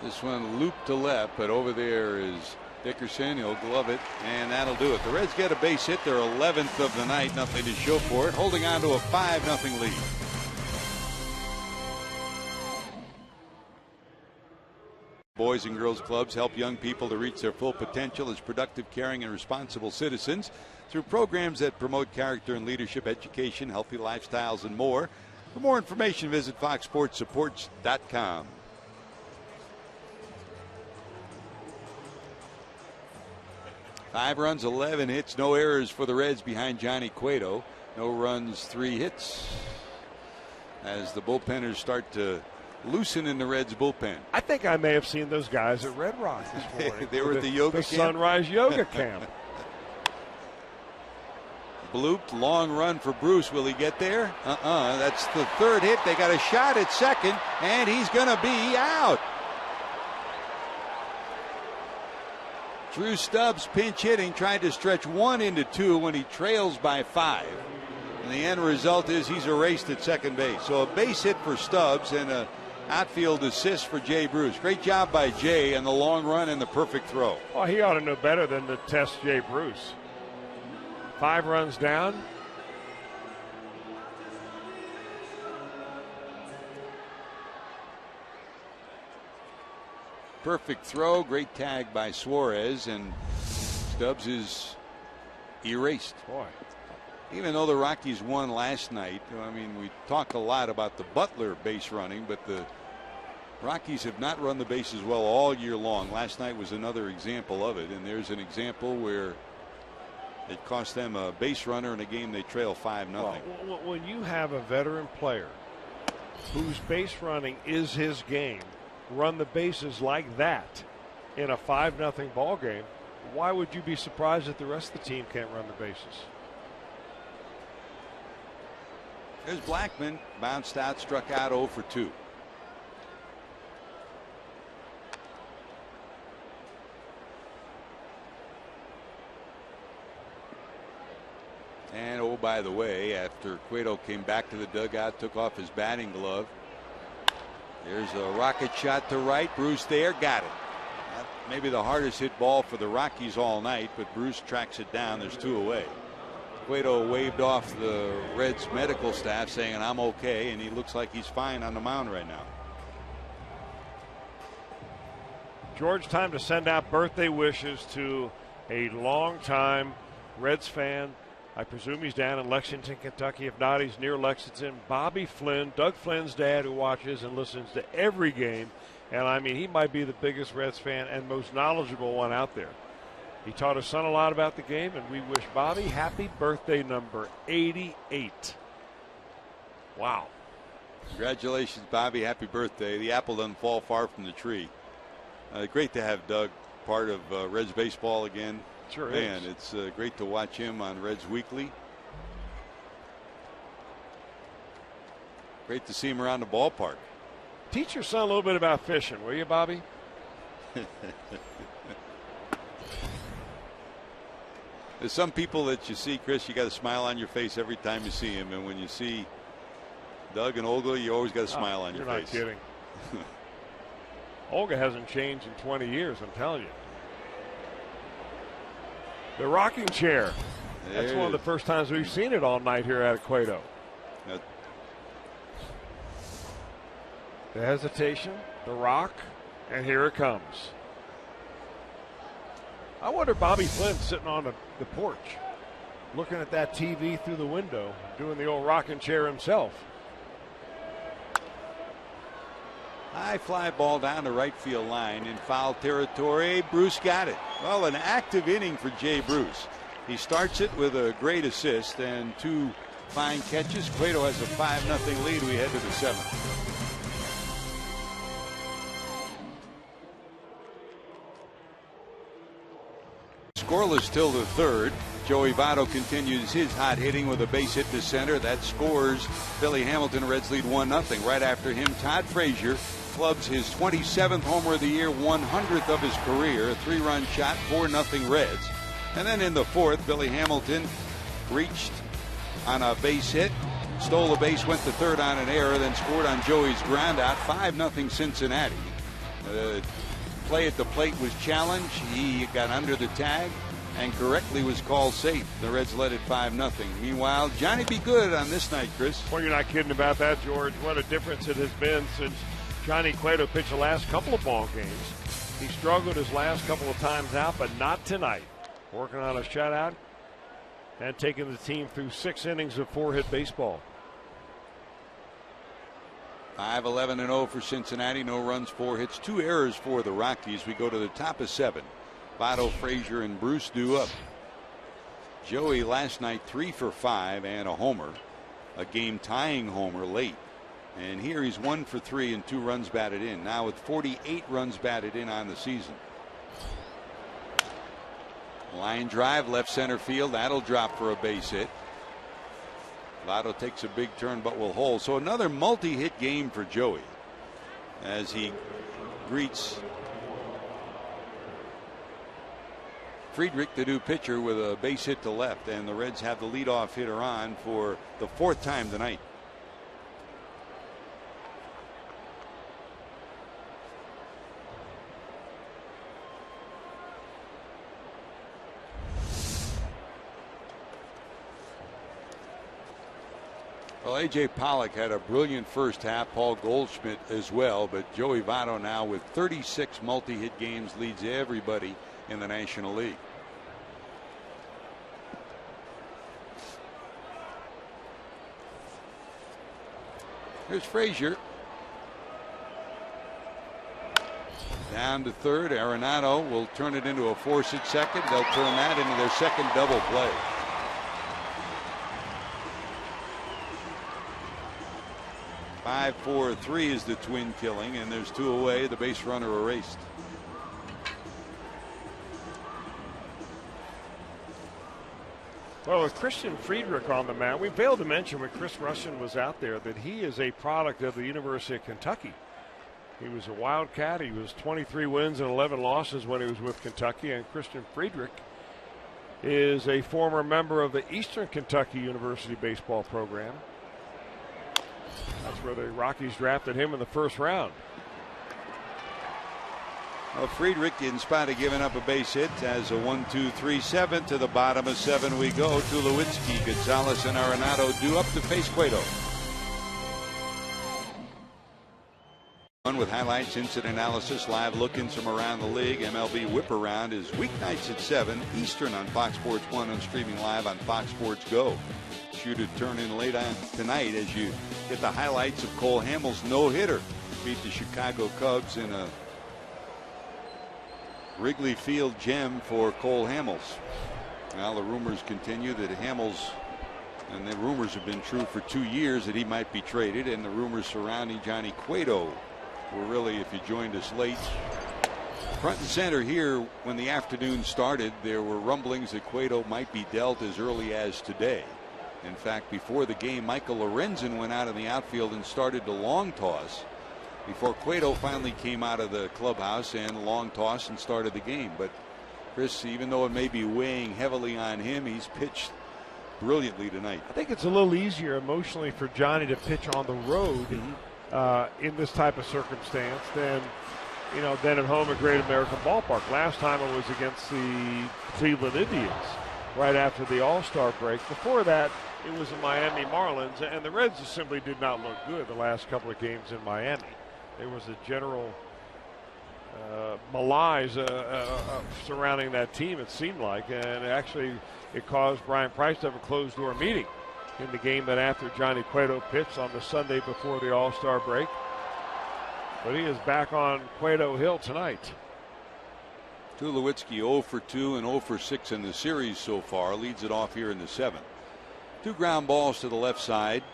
This one looped to left, but over there is Dickerson. He'll glove it, and that'll do it. The Reds get a base hit, their 11th of the night. Nothing to show for it, holding on to a 5-0 lead. Boys and Girls Clubs help young people to reach their full potential as productive, caring, and responsible citizens through programs that promote character and leadership, education, healthy lifestyles, and more. For more information, visit foxsportsupports.com. 5 runs, 11 hits, no errors for the Reds behind Johnny Cueto. No runs, 3 hits. As the bullpenners start to loosen in the Reds bullpen. I think I may have seen those guys at Red Rock this morning. They were at the yoga camp. Sunrise Yoga Camp. Blooped, long run for Bruce. Will he get there? That's the 3rd hit. They got a shot at second, and he's going to be out. Drew Stubbs pinch hitting, tried to stretch 1 into 2 when he trails by 5. And the end result is he's erased at second base. So a base hit for Stubbs and an outfield assist for Jay Bruce. Great job by Jay and the long run and the perfect throw. Well, he ought to know better than to test Jay Bruce. 5 runs down. Perfect throw, great tag by Suarez, and Stubbs is erased. Boy. Even though the Rockies won last night, I mean, we talk a lot about the Butler base running, but the Rockies have not run the bases well all year long. Last night was another example of it, and there's an example where It cost them a base runner in a game they trail 5-0. Well, when you have a veteran player whose base running is his game, run the bases like that in a 5-0 ball game, why would you be surprised that the rest of the team can't run the bases? There's Blackman, bounced out, struck out 0 for 2. And oh, by the way, after Cueto came back to the dugout, took off his batting glove. There's a rocket shot to right. Bruce there, got it. Maybe the hardest hit ball for the Rockies all night, but Bruce tracks it down. There's 2 away. Cueto waved off the Reds medical staff saying, I'm okay, and he looks like he's fine on the mound right now. George, time to send out birthday wishes to a longtime Reds fan. I presume he's down in Lexington, Kentucky. If not, he's near Lexington. Bobby Flynn, Doug Flynn's dad, who watches and listens to every game. And I mean, he might be the biggest Reds fan and most knowledgeable one out there. He taught his son a lot about the game, and we wish Bobby happy birthday number 88. Wow. Congratulations, Bobby. Happy birthday. The apple doesn't fall far from the tree. Great to have Doug part of Reds baseball again. Sure Man, is. it's great to watch him on Reds Weekly. Great to see him around the ballpark. Teach your son a little bit about fishing, will you, Bobby? There's some people that you see, Chris, you got a smile on your face every time you see him. And when you see Doug and Olga, you always got a smile on your face. You're not kidding. Olga hasn't changed in 20 years, I'm telling you. The rocking chair. That's one of the first times we've seen it all night here at Cueto. The hesitation, the rock, and here it comes. I wonder Bobby Flynn's sitting on the porch, looking at that TV through the window, doing the old rocking chair himself. High fly ball down the right field line in foul territory. Bruce got it. Well, an active inning for Jay Bruce. He starts it with a great assist and 2 fine catches. Cueto has a 5-0 lead. We head to the 7th. Scoreless till the 3rd. Joey Votto continues his hot hitting with a base hit to center. That scores Billy Hamilton. Reds lead 1-0. Right after him, Todd Frazier clubs his 27th homer of the year, 100th of his career. A 3-run shot, 4-0 Reds. And then in the 4th, Billy Hamilton reached on a base hit, stole a base, went to 3rd on an error, then scored on Joey's ground out. 5-0 Cincinnati. Play at the plate was challenged. He got under the tag and correctly was called safe. The Reds led it 5-0. Meanwhile, Johnny be good on this night, Chris. Well, you're not kidding about that, George. What a difference it has been since Johnny Cueto pitched the last couple of ball games. He struggled his last couple of times out, but not tonight. Working on a shutout and taking the team through 6 innings of 4-hit baseball. 5-11-0 for Cincinnati. No runs, 4 hits, 2 errors for the Rockies. We go to the top of 7. Votto, Frazier, and Bruce due up. Joey last night 3 for 5 and a homer. A game tying homer late. And here he's 1 for 3 and 2 runs batted in. Now with 48 runs batted in on the season. Line drive left center field. That'll drop for a base hit. Votto takes a big turn but will hold. So another multi-hit game for Joey as he greets Friedrich, the new pitcher, with a base hit to left, and the Reds have the leadoff hitter on for the 4th time tonight. Well, A.J. Pollock had a brilliant first half. Paul Goldschmidt as well. But Joey Votto now with 36 multi-hit games leads everybody in the National League. Here's Frazier. Down to third. Arenado will turn it into a force at second. They'll turn that into their second double play. Five, 4, 3 is the twin killing, and there's 2 away. The base runner erased. Well, with Christian Friedrich on the mound, we failed to mention when Chris Russian was out there that he is a product of the University of Kentucky. He was a Wildcat. He was 23 wins and 11 losses when he was with Kentucky. And Christian Friedrich is a former member of the Eastern Kentucky University baseball program. That's where the Rockies drafted him in the first round. Well, Friedrich, in spite of giving up a base hit, has a 1-2-3-7. To the bottom of 7 we go. Tulowitzki, Gonzalez, and Arenado due up to face Cueto. With highlights, instant analysis, live look-ins from around the league. MLB Whip Around is weeknights at 7 Eastern on Fox Sports 1 and streaming live on Fox Sports Go. Shoot it turn in late on tonight as you get the highlights of Cole Hamels' no-hitter. Beat the Chicago Cubs in a Wrigley Field gem for Cole Hamels. Now the rumors continue that Hamels, and the rumors have been true for 2 years, that he might be traded, and the rumors surrounding Johnny Cueto were really, if you joined us late, front and center here when the afternoon started. There were rumblings that Cueto might be dealt as early as today. In fact, before the game, Michael Lorenzen went out in the outfield and started the long toss before Cueto finally came out of the clubhouse and long toss and started the game. But Chris, even though it may be weighing heavily on him, he's pitched brilliantly tonight. I think it's a little easier emotionally for Johnny to pitch on the road in this type of circumstance than at home at Great American Ballpark. Last time it was against the Cleveland Indians right after the All-Star break. Before that, it was the Miami Marlins, and the Reds just simply did not look good the last couple of games in Miami. There was a general malaise surrounding that team, it seemed like, and actually it caused Brian Price to have a closed-door meeting in the game that after Johnny Cueto pitched on the Sunday before the All-Star break. But he is back on Cueto Hill tonight. Tulowitzki 0 for 2 and 0 for 6 in the series so far. Leads it off here in the 7th. 2 ground balls to the left side.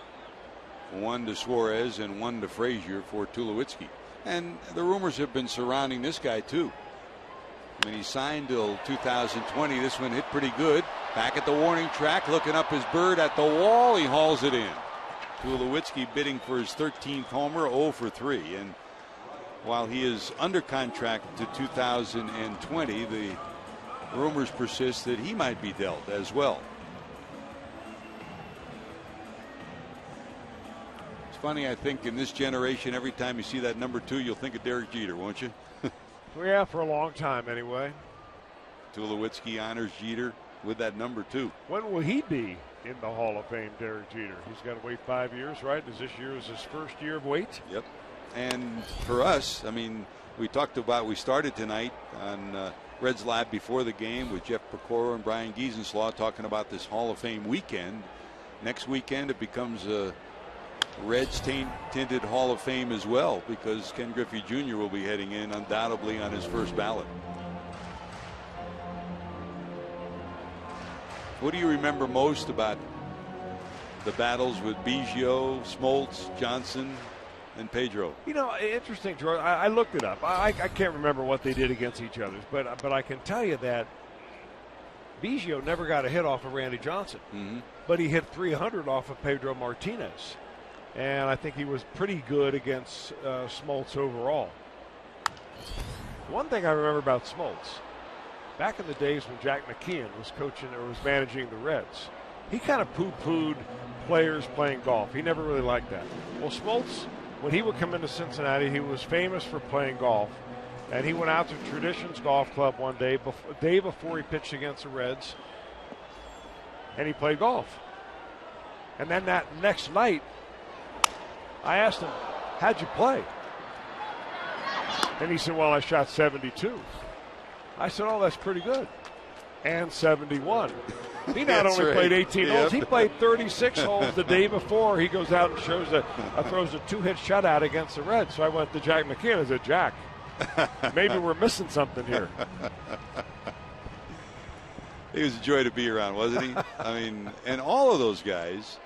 1 to Suarez and 1 to Frazier for Tulowitzki. And the rumors have been surrounding this guy too. I mean, he signed till 2020. This one hit pretty good. Back at the warning track, looking up his bird at the wall. He hauls it in. Tulowitzki bidding for his 13th homer, 0 for 3. And while he is under contract to 2020, the rumors persist that he might be dealt as well. It's funny, I think in this generation, every time you see that number 2, you'll think of Derek Jeter, won't you? Well, yeah, for a long time anyway. Tulowitzki honors Jeter with that number 2. When will he be in the Hall of Fame, Derek Jeter? He's got to wait 5 years, right? Is this year his first year of wait? Yep. And for us, I mean, we started tonight on Reds Lab before the game with Jeff Pecora and Brian Giesenslaw talking about this Hall of Fame weekend. Next weekend it becomes a Reds tinted Hall of Fame as well, because Ken Griffey Jr. will be heading in undoubtedly on his first ballot. What do you remember most about the battles with Biggio, Smoltz, Johnson, and Pedro? You know, interesting, George. I looked it up. I can't remember what they did against each other, but I can tell you that Biggio never got a hit off of Randy Johnson, but he hit 300 off of Pedro Martinez. And I think he was pretty good against Smoltz overall. One thing I remember about Smoltz, back in the days when Jack McKeon was coaching or was managing the Reds, he kind of poo-pooed players playing golf. He never really liked that. Well, Smoltz, when he would come into Cincinnati, he was famous for playing golf. And he went out to Traditions Golf Club one day, day before he pitched against the Reds, and he played golf. And then that next night, I asked him, how'd you play? And he said, well, I shot 72. I said, oh, that's pretty good. And 71. He not only played 18 holes, he played 36 holes the day before. He goes out and throws a 2-hit shutout against the Reds. So I went to Jack McKeon and said, Jack, Maybe we're missing something here. He was a joy to be around, wasn't he? I mean, and all of those guys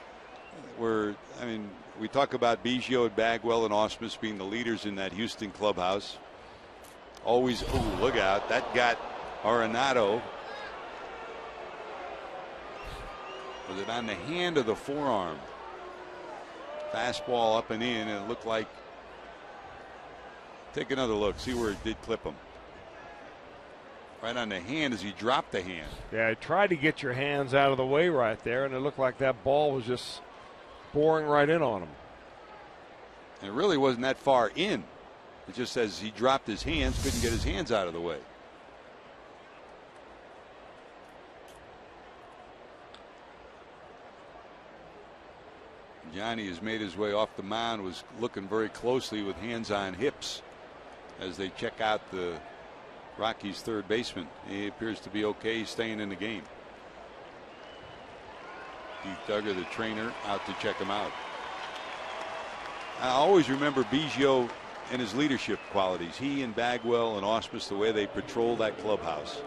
were, I mean, we talk about Biggio and Bagwell and Ausmus being the leaders in that Houston clubhouse. Always, oh, look out. That got Arenado. Was it on the hand or the forearm? Fastball up and in, and it looked like, take another look, see where it did clip him. Right on the hand as he dropped the hand. Yeah, try to get your hands out of the way right there, and it looked like that ball was just boring right in on him. And it really wasn't that far in. It just as he dropped his hands, couldn't get his hands out of the way. Johnny has made his way off the mound, was looking very closely with hands on hips as they check out the Rockies' third baseman. He appears to be okay. He's staying in the game. Keith Duggar, the trainer, out to check him out. I always remember Biggio and his leadership qualities. He and Bagwell and Ausmus, the way they patrol that clubhouse.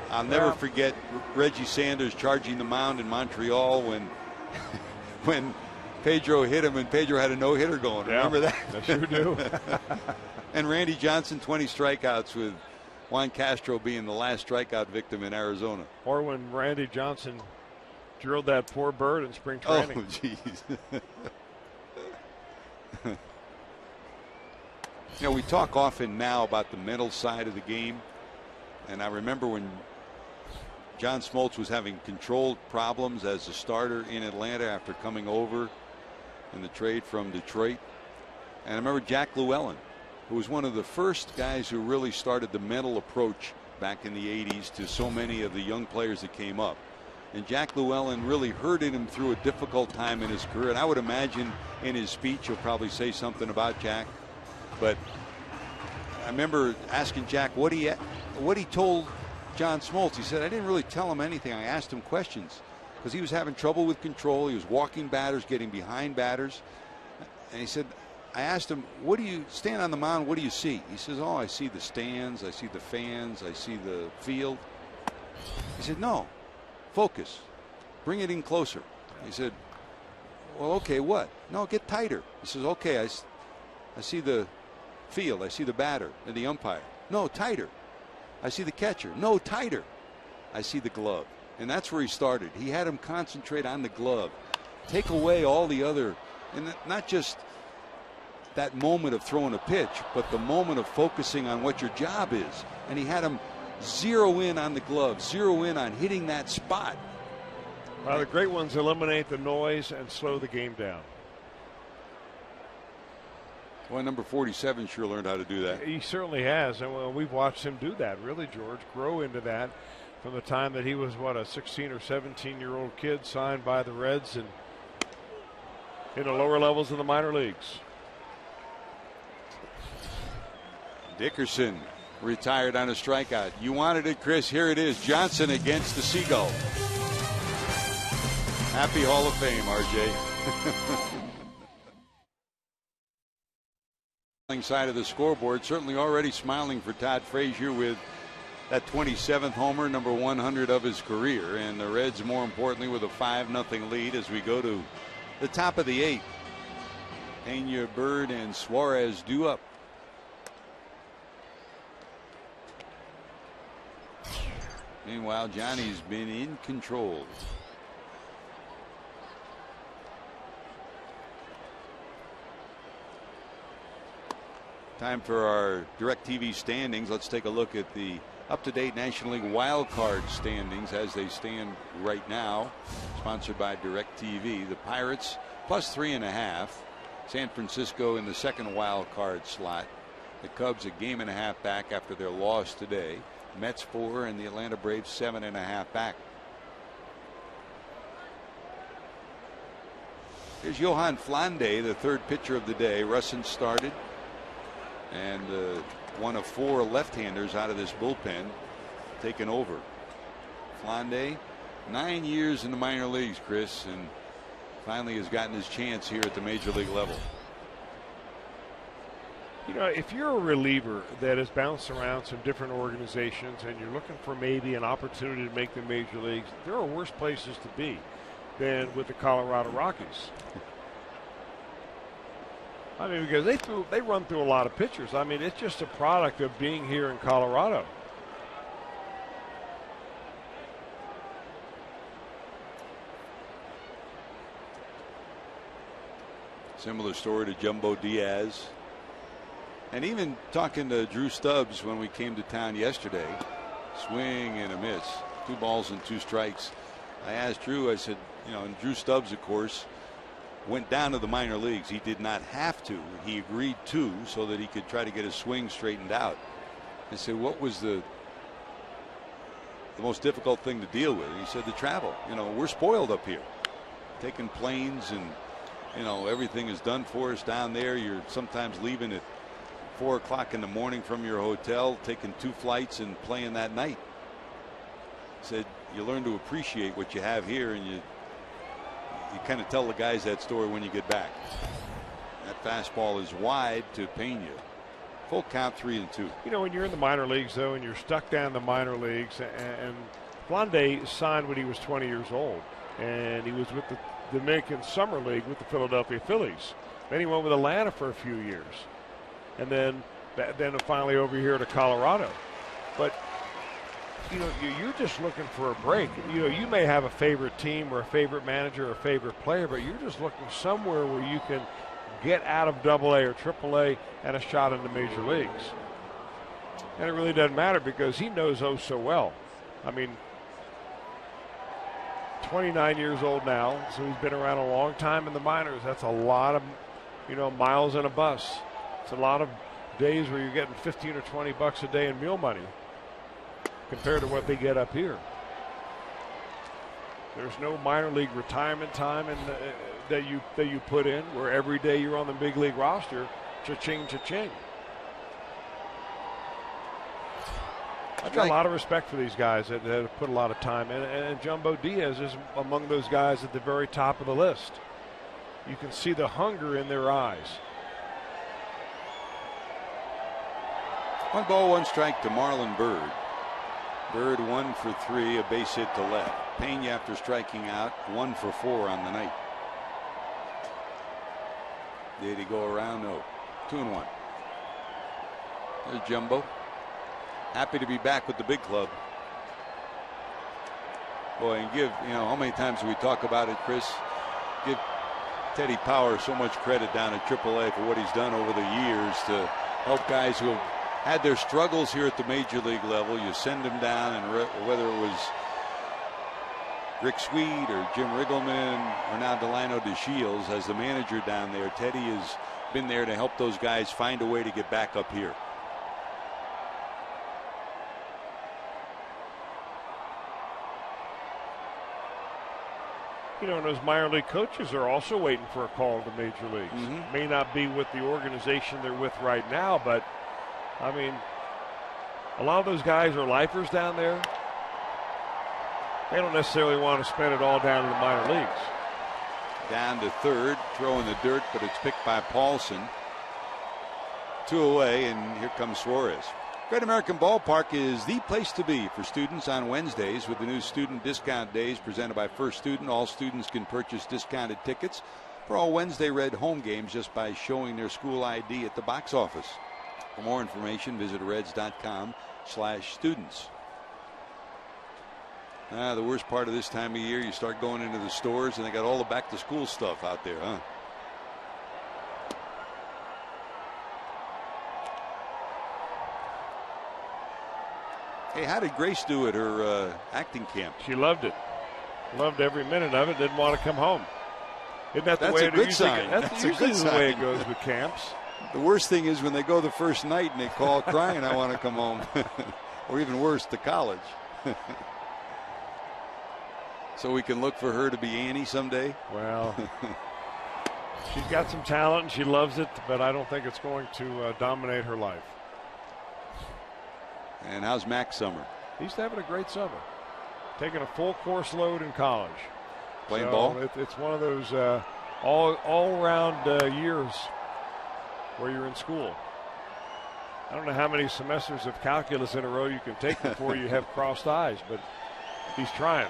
I'll never forget Reggie Sanders charging the mound in Montreal when Pedro hit him and Pedro had a no-hitter going. Yeah, remember that? I sure do. And Randy Johnson, 20 strikeouts, with Juan Castro being the last strikeout victim in Arizona. Or when Randy Johnson drilled that poor bird in spring training. Oh, jeez. You know, we talk often now about the mental side of the game. And I remember when John Smoltz was having controlled problems as a starter in Atlanta after coming over in the trade from Detroit. And I remember Jack Llewellyn, who was one of the first guys who really started the mental approach back in the 80s to so many of the young players that came up. And Jack Llewellyn really herded him through a difficult time in his career. And I would imagine in his speech he'll probably say something about Jack. But I remember asking Jack what he told John Smoltz. He said, I didn't really tell him anything. I asked him questions because he was having trouble with control. He was walking batters, getting behind batters. And he said, I asked him, what do you stand on the mound? What do you see? He says, oh, I see the stands. I see the fans. I see the field. He said, no, focus. Bring it in closer. He said, well, okay, what? No, get tighter. He says, okay, I see the field. I see the batter and the umpire. No, tighter. I see the catcher. No, tighter. I see the glove. And that's where he started. He had him concentrate on the glove. Take away all the other, and not just that moment of throwing a pitch, but the moment of focusing on what your job is. And he had him zero in on the glove, zero in on hitting that spot. Well, the great ones eliminate the noise and slow the game down. Well, number 47 sure learned how to do that. He certainly has, and well, we've watched him do that, really, George, grow into that from the time that he was, what, a 16 or 17-year-old kid signed by the Reds and in the lower levels of the minor leagues. Dickerson retired on a strikeout. You wanted it, Chris. Here it is. Johnson against the Seagull. Happy Hall of Fame, RJ. Side of the scoreboard, certainly already smiling for Todd Frazier with that 27th homer, number 100 of his career, and the Reds, more importantly, with a 5-0 lead as we go to the top of the 8th. Pena, Bird, and Suarez due up. Meanwhile, Johnny's been in control. Time for our DirecTV standings. Let's take a look at the up-to-date National League wild card standings as they stand right now. Sponsored by DirecTV. The Pirates +3.5. San Francisco in the second wild card slot. The Cubs a game and a half back after their loss today. Mets 4 and the Atlanta Braves 7.5 back. Here's Johan Flande, the third pitcher of the day. Russin started, and one of 4 left-handers out of this bullpen taken over. Flande, 9 years in the minor leagues, Chris, and finally has gotten his chance here at the major league level. You know, if you're a reliever that has bounced around some different organizations and you're looking for maybe an opportunity to make the major leagues, there are worse places to be than with the Colorado Rockies. I mean, because they run through a lot of pitchers. I mean, it's just a product of being here in Colorado. Similar story to Jumbo Diaz. And even talking to Drew Stubbs when we came to town yesterday, swing and a miss, 2 balls and 2 strikes. I asked Drew, I said, you know, and Drew Stubbs, of course, went down to the minor leagues. He did not have to. He agreed to so that he could try to get his swing straightened out. I said, what was the most difficult thing to deal with? And he said, the travel. You know, we're spoiled up here. Taking planes and, you know, everything is done for us down there. You're sometimes leaving at 4 o'clock in the morning from your hotel, taking 2 flights and playing that night. Said you learn to appreciate what you have here, and you kind of tell the guys that story when you get back. That fastball is wide to Pena. Full count, 3-2. You know, when you're in the minor leagues, though, and you're stuck down in the minor leagues, and Blonde signed when he was 20 years old, and he was with the Dominican Summer League with the Philadelphia Phillies. Then he went with Atlanta for a few years. And then finally over here to Colorado. But, you know, you're just looking for a break. You know, you may have a favorite team or a favorite manager or a favorite player, but you're just looking somewhere where you can get out of AA or AAA and a shot in the major leagues. And it really doesn't matter because he knows so well. I mean, 29 years old now, so he's been around a long time in the minors. That's a lot of, you know, miles in a bus. It's a lot of days where you're getting 15 or 20 bucks a day in meal money compared to what they get up here. There's no minor league retirement time that you put in where every day you're on the big league roster. Cha-ching, cha-ching. I've got a lot of respect for these guys that have put a lot of time in, and Jumbo Diaz is among those guys at the very top of the list. You can see the hunger in their eyes. 1 ball, 1 strike to Marlon Byrd. Byrd 1 for 3, a base hit to left. Pena, after striking out, 1 for 4 on the night. Did he go around? No. 2-1. There's Jumbo. Happy to be back with the big club. Boy, and give, you know, how many times do we talk about it, Chris? Give Teddy Power so much credit down at AAA for what he's done over the years to help guys who have had their struggles here at the major league level. You send them down, and whether it was Rick Sweet or Jim Riggleman or now Delano DeShields as the manager down there, Teddy has been there to help those guys find a way to get back up here. You know, and those minor league coaches are also waiting for a call to major leagues. May not be with the organization they're with right now, but I mean, a lot of those guys are lifers down there. They don't necessarily want to spend it all down in the minor leagues. Down to third, throwing the dirt, but it's picked by Paulson. 2 away, and here comes Suarez. Great American Ballpark is the place to be for students on Wednesdays with the new student discount days presented by First Student. All students can purchase discounted tickets for all Wednesday Red home games just by showing their school ID at the box office. For more information, visit reds.com/students. The worst part of this time of year, you start going into the stores and they got all the back to school stuff out there, huh? Hey, how did Grace do at her acting camp? She loved it. Loved every minute of it. Didn't want to come home. Isn't that the way a good sign. That's usually the way it goes with camps. The worst thing is when they go the first night and they call crying, I want to come home. Or even worse, to college. So we can look for her to be Annie someday? Well, she's got some talent and she loves it, but I don't think it's going to dominate her life. And how's Mac's summer? He's having a great summer. Taking a full course load in college. Playing ball? It's one of those all-around years where you're in school. I don't know how many semesters of calculus in a row you can take before you have crossed eyes, but he's trying.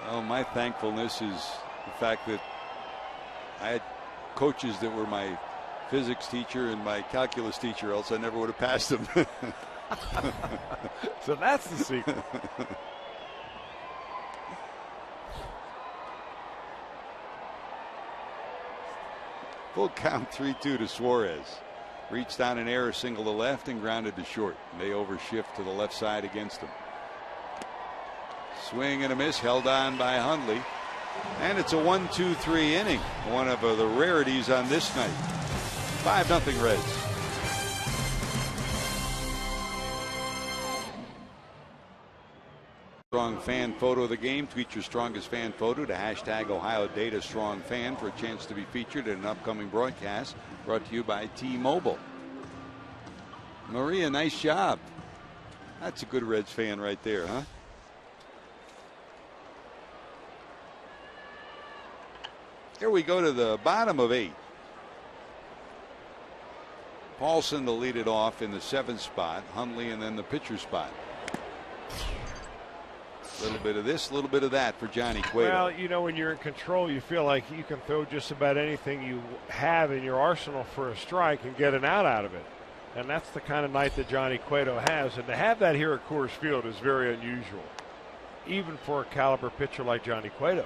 Well, my thankfulness is the fact that I had coaches that were my physics teacher and my calculus teacher, else I never would have passed them. So that's the secret. Full count 3-2 to Suarez. Reached down an error single to left and grounded to short. And they overshift to the left side against him. Swing and a miss, held on by Hundley. And it's a 1-2-3 inning. One of the rarities on this night. 5-0 Reds. Strong fan photo of the game. Tweet your strongest fan photo to hashtag #OhioDataStrongFan for a chance to be featured in an upcoming broadcast brought to you by T-Mobile. Maria, nice job. That's a good Reds fan right there, huh? Here we go to the bottom of 8. Paulson to lead it off in the 7th spot. Hundley and then the pitcher spot. A little bit of this, a little bit of that for Johnny Cueto. Well, you know, when you're in control, you feel like you can throw just about anything you have in your arsenal for a strike and get an out of it. And that's the kind of night that Johnny Cueto has. And to have that here at Coors Field is very unusual, even for a caliber pitcher like Johnny Cueto.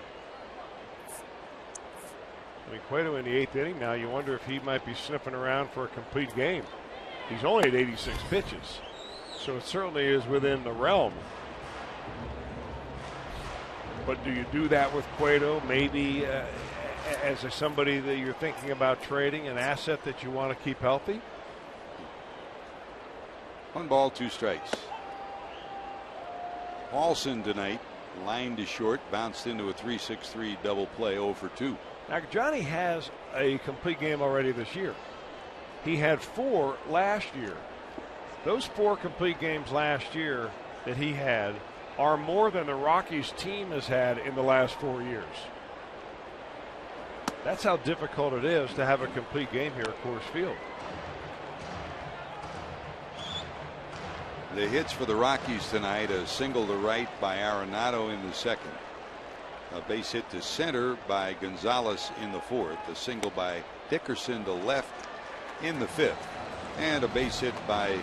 I mean, Cueto in the 8th inning now, you wonder if he might be sniffing around for a complete game. He's only at 86 pitches, so it certainly is within the realm. But do you do that with Cueto? Maybe as somebody that you're thinking about trading, an asset that you want to keep healthy? 1 ball, 2 strikes. Paulson tonight, lined to short, bounced into a 3-6-3 double play, 0 for 2. Now, Johnny has a complete game already this year. He had 4 last year. Those 4 complete games last year that he had are more than the Rockies team has had in the last 4 years. That's how difficult it is to have a complete game here at Coors Field. The hits for the Rockies tonight: a single to right by Arenado in the 2nd, a base hit to center by Gonzalez in the 4th, a single by Dickerson to left in the 5th, and a base hit by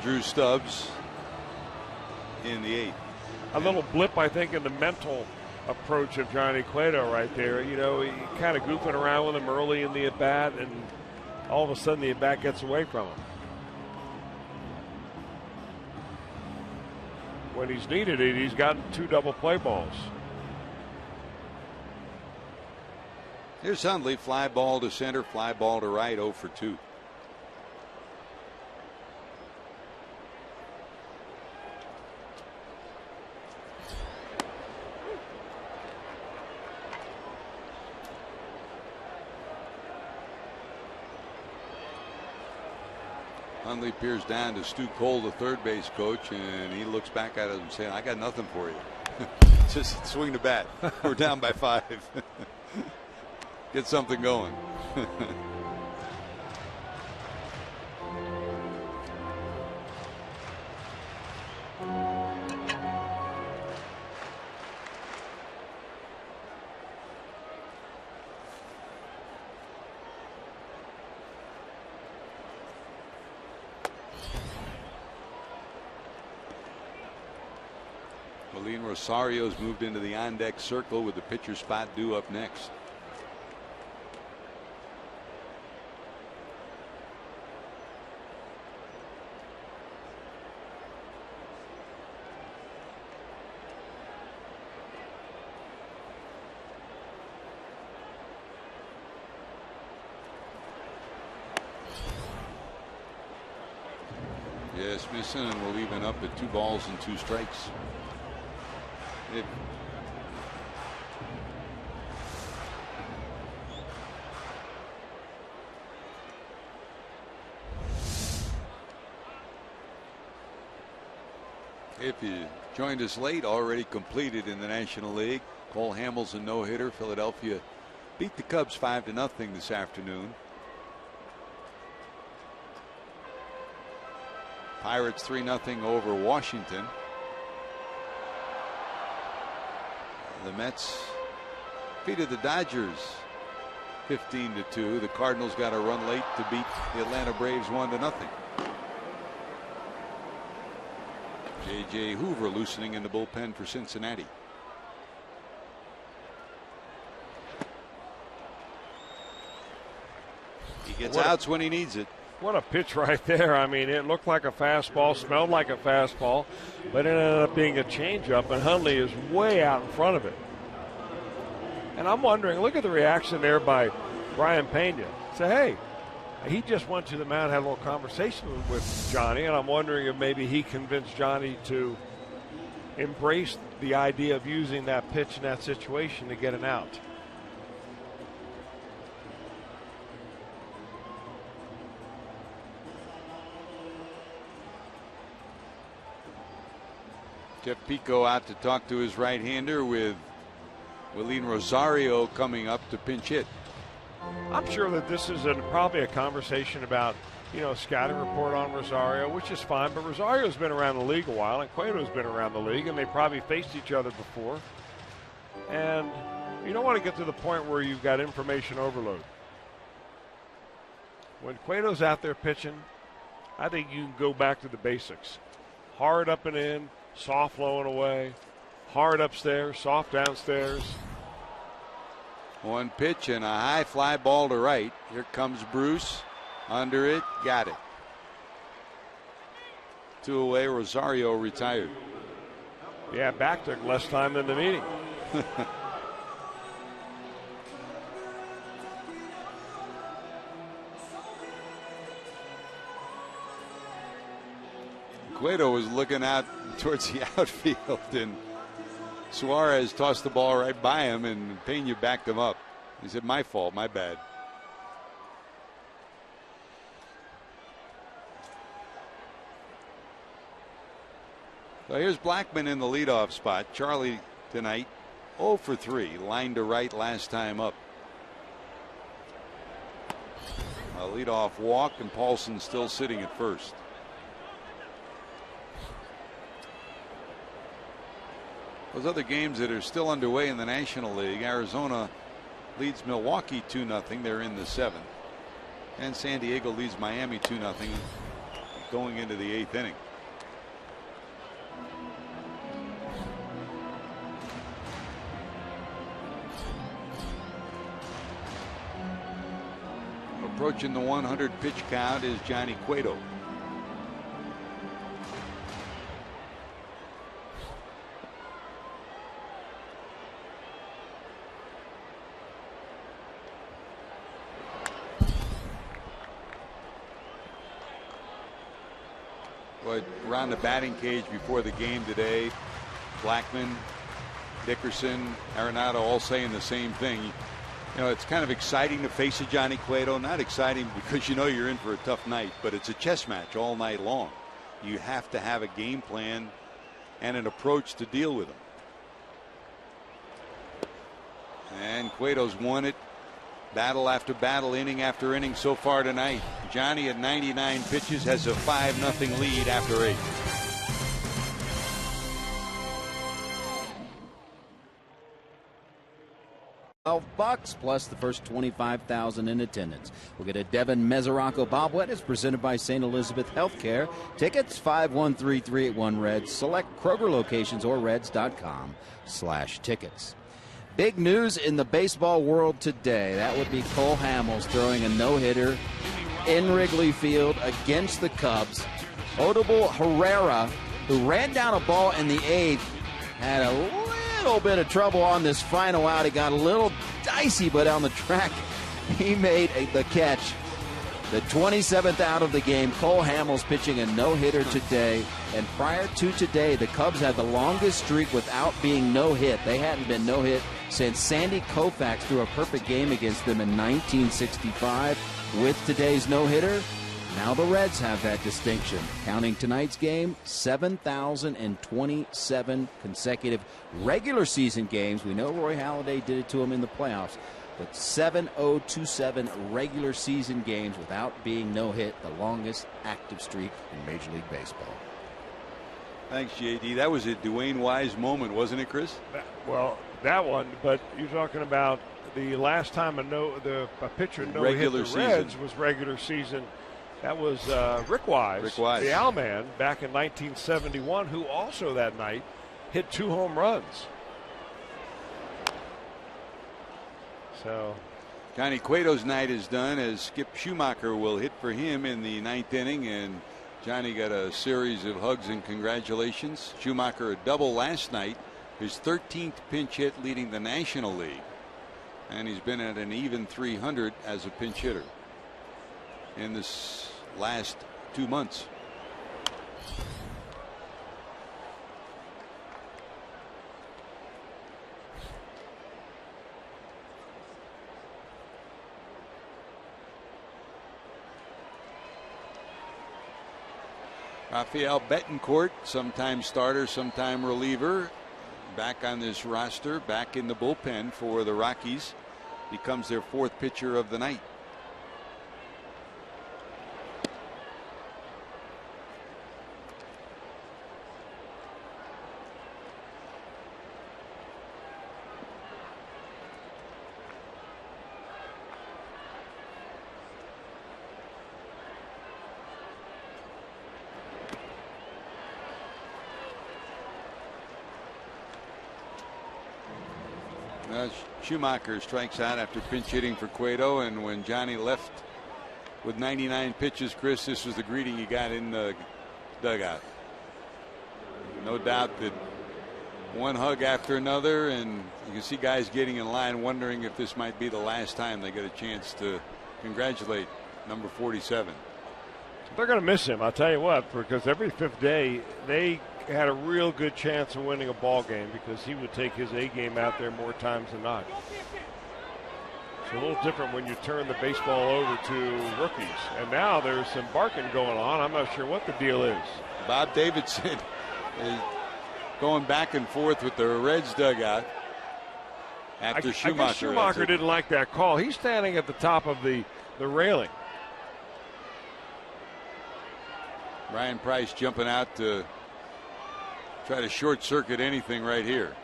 Drew Stubbs in the 8th. A little blip, I think, in the mental approach of Johnny Cueto right there. You know, he kind of goofing around with him early in the at-bat, and all of a sudden the at-bat gets away from him. When he's needed it, he's gotten 2 double play balls. Here's Hundley, fly ball to center, fly ball to right, 0 for 2. Hundley peers down to Stu Cole, the third base coach, and he looks back at him saying, "I got nothing for you." Just swing the bat. We're down by 5. Get something going. Rosario's moved into the on-deck circle with the pitcher spot due up next. Yes, missing, and we'll even up at 2 balls and 2 strikes. If you joined us late, already completed in the National League. Cole Hamels a no-hitter. Philadelphia beat the Cubs 5-0 this afternoon. Pirates 3-0 over Washington. The Mets defeated the Dodgers 15-2. The Cardinals got a run late to beat the Atlanta Braves 1-0. J.J. Hoover loosening in the bullpen for Cincinnati. He gets outs when he needs it. What a pitch right there. I mean, it looked like a fastball, smelled like a fastball, but it ended up being a changeup, and Hundley is way out in front of it. And I'm wondering, look at the reaction there by Brian Pena. Say, hey, he just went to the mound, had a little conversation with Johnny, and I'm wondering if maybe he convinced Johnny to embrace the idea of using that pitch in that situation to get an out. Jeff Pico out to talk to his right-hander, with Willeen Rosario coming up to pinch hit. I'm sure that this is probably a conversation about, scouting report on Rosario, which is fine, but Rosario's been around the league a while, and Cueto's been around the league, and they probably faced each other before. And you don't want to get to the point where you've got information overload. When Cueto's out there pitching, I think you can go back to the basics. Hard up and in, soft low and away, hard upstairs, soft downstairs. One pitch and a high fly ball to right. Here comes Bruce. Under it, got it. 2 away, Rosario retired. Yeah, back took less time than the meeting. Cueto was looking out towards the outfield, and Suarez tossed the ball right by him, and Pena backed him up. He said, my fault, my bad. So here's Blackman in the leadoff spot. Charlie tonight 0 for 3, line to right last time up. A leadoff walk, and Paulson still sitting at first. Those other games that are still underway in the National League, Arizona leads Milwaukee 2-0. They're in the 7th. And San Diego leads Miami 2-0 going into the 8th inning. Approaching the 100 pitch count is Johnny Cueto. But around the batting cage before the game today, Blackman, Dickerson, Arenado all saying the same thing. It's kind of exciting to face a Johnny Cueto. Not exciting because you're in for a tough night, but it's a chess match all night long. You have to have a game plan and an approach to deal with him. And Cueto's won it battle after battle, inning after inning so far tonight. Johnny at 99 pitches has a 5-0 lead after 8. $12 plus the first 25,000 in attendance. We'll get a Devin Mesoraco bobblehead. Is presented by St. Elizabeth Healthcare. Tickets 513-381-REDS. Select Kroger locations or reds.com/tickets. Big news in the baseball world today. That would be Cole Hamels throwing a no-hitter in Wrigley Field against the Cubs. Odubel Herrera, who ran down a ball in the 8th, had a little bit of trouble on this final out. He got a little dicey, but on the track, he made the catch. The 27th out of the game. Cole Hamels pitching a no-hitter today. And prior to today, the Cubs had the longest streak without being no-hit. They hadn't been no-hit since Sandy Koufax threw a perfect game against them in 1965. With today's no-hitter, now the Reds have that distinction. Counting tonight's game, 7,027 consecutive regular season games. We know Roy Halladay did it to him in the playoffs. but 7-0-2-7 regular season games without being no-hit, the longest active streak in Major League Baseball. Thanks, JD. That was a Dwayne Wise moment, wasn't it, Chris? Well, that one, but you're talking about the last time a pitcher no-hit the Reds was regular season. That was Rick Wise, the Owlman, back in 1971, who also that night hit 2 home runs. So Johnny Cueto's night is done as Skip Schumacher will hit for him in the 9th inning, and Johnny got a series of hugs and congratulations. Schumacher a double last night, his 13th pinch hit leading the National League, and he's been at an even 300 as a pinch hitter in this last 2 months. Rafael Betancourt, sometime starter, sometime reliever, back on this roster, back in the bullpen for the Rockies, becomes their 4th pitcher of the night. Schumacher strikes out after pinch hitting for Cueto, and when Johnny left with 99 pitches, Chris, this was the greeting he got in the dugout. No doubt that one hug after another, and you can see guys getting in line wondering if this might be the last time they get a chance to congratulate number 47. They're going to miss him, I'll tell you what, because every 5th day they had a real good chance of winning a ball game because he would take his A game out there more times than not. It's a little different when you turn the baseball over to rookies. And now there's some barking going on. I'm not sure what the deal is. Bob Davidson is going back and forth with the Reds dugout after Schumacher. I guess Schumacher didn't like that call. He's standing at the top of the railing. Ryan Price jumping out to try to short circuit anything right here.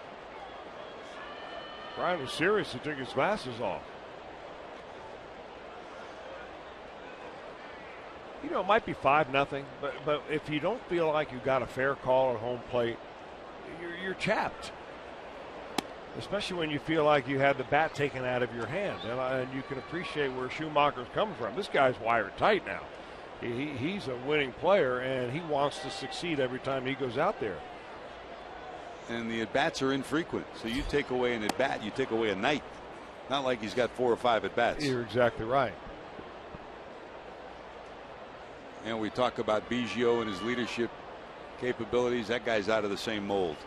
Brian was serious. He took his glasses off. You know, it might be 5-0, but if you don't feel like you got a fair call at home plate, you're chapped. Especially when you feel like you had the bat taken out of your hand, and you can appreciate where Schumacher's coming from. This guy's wired tight now. He's a winning player, and he wants to succeed every time he goes out there. And the at-bats are infrequent. So you take away an at-bat, you take away a night. Not like he's got 4 or 5 at-bats. You're exactly right. And we talk about Biggio and his leadership capabilities. That guy's out of the same mold.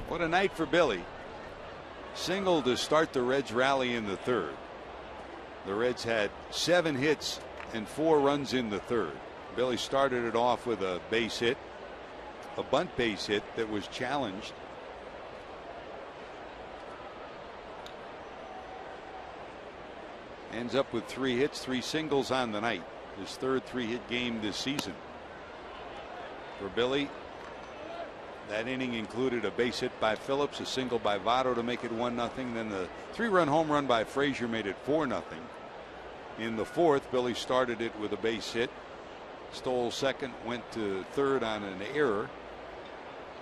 What a night for Billy. Single to start the Reds rally in the 3rd. The Reds had 7 hits and 4 runs in the 3rd. Billy started it off with a base hit, a bunt base hit that was challenged. Ends up with 3 hits, 3 singles on the night. His 3rd 3-hit game this season. For Billy, that inning included a base hit by Phillips, a single by Votto to make it 1-0. Then the 3-run home run by Frazier made it 4-0. In the 4th, Billy started it with a base hit, stole second, went to 3rd on an error,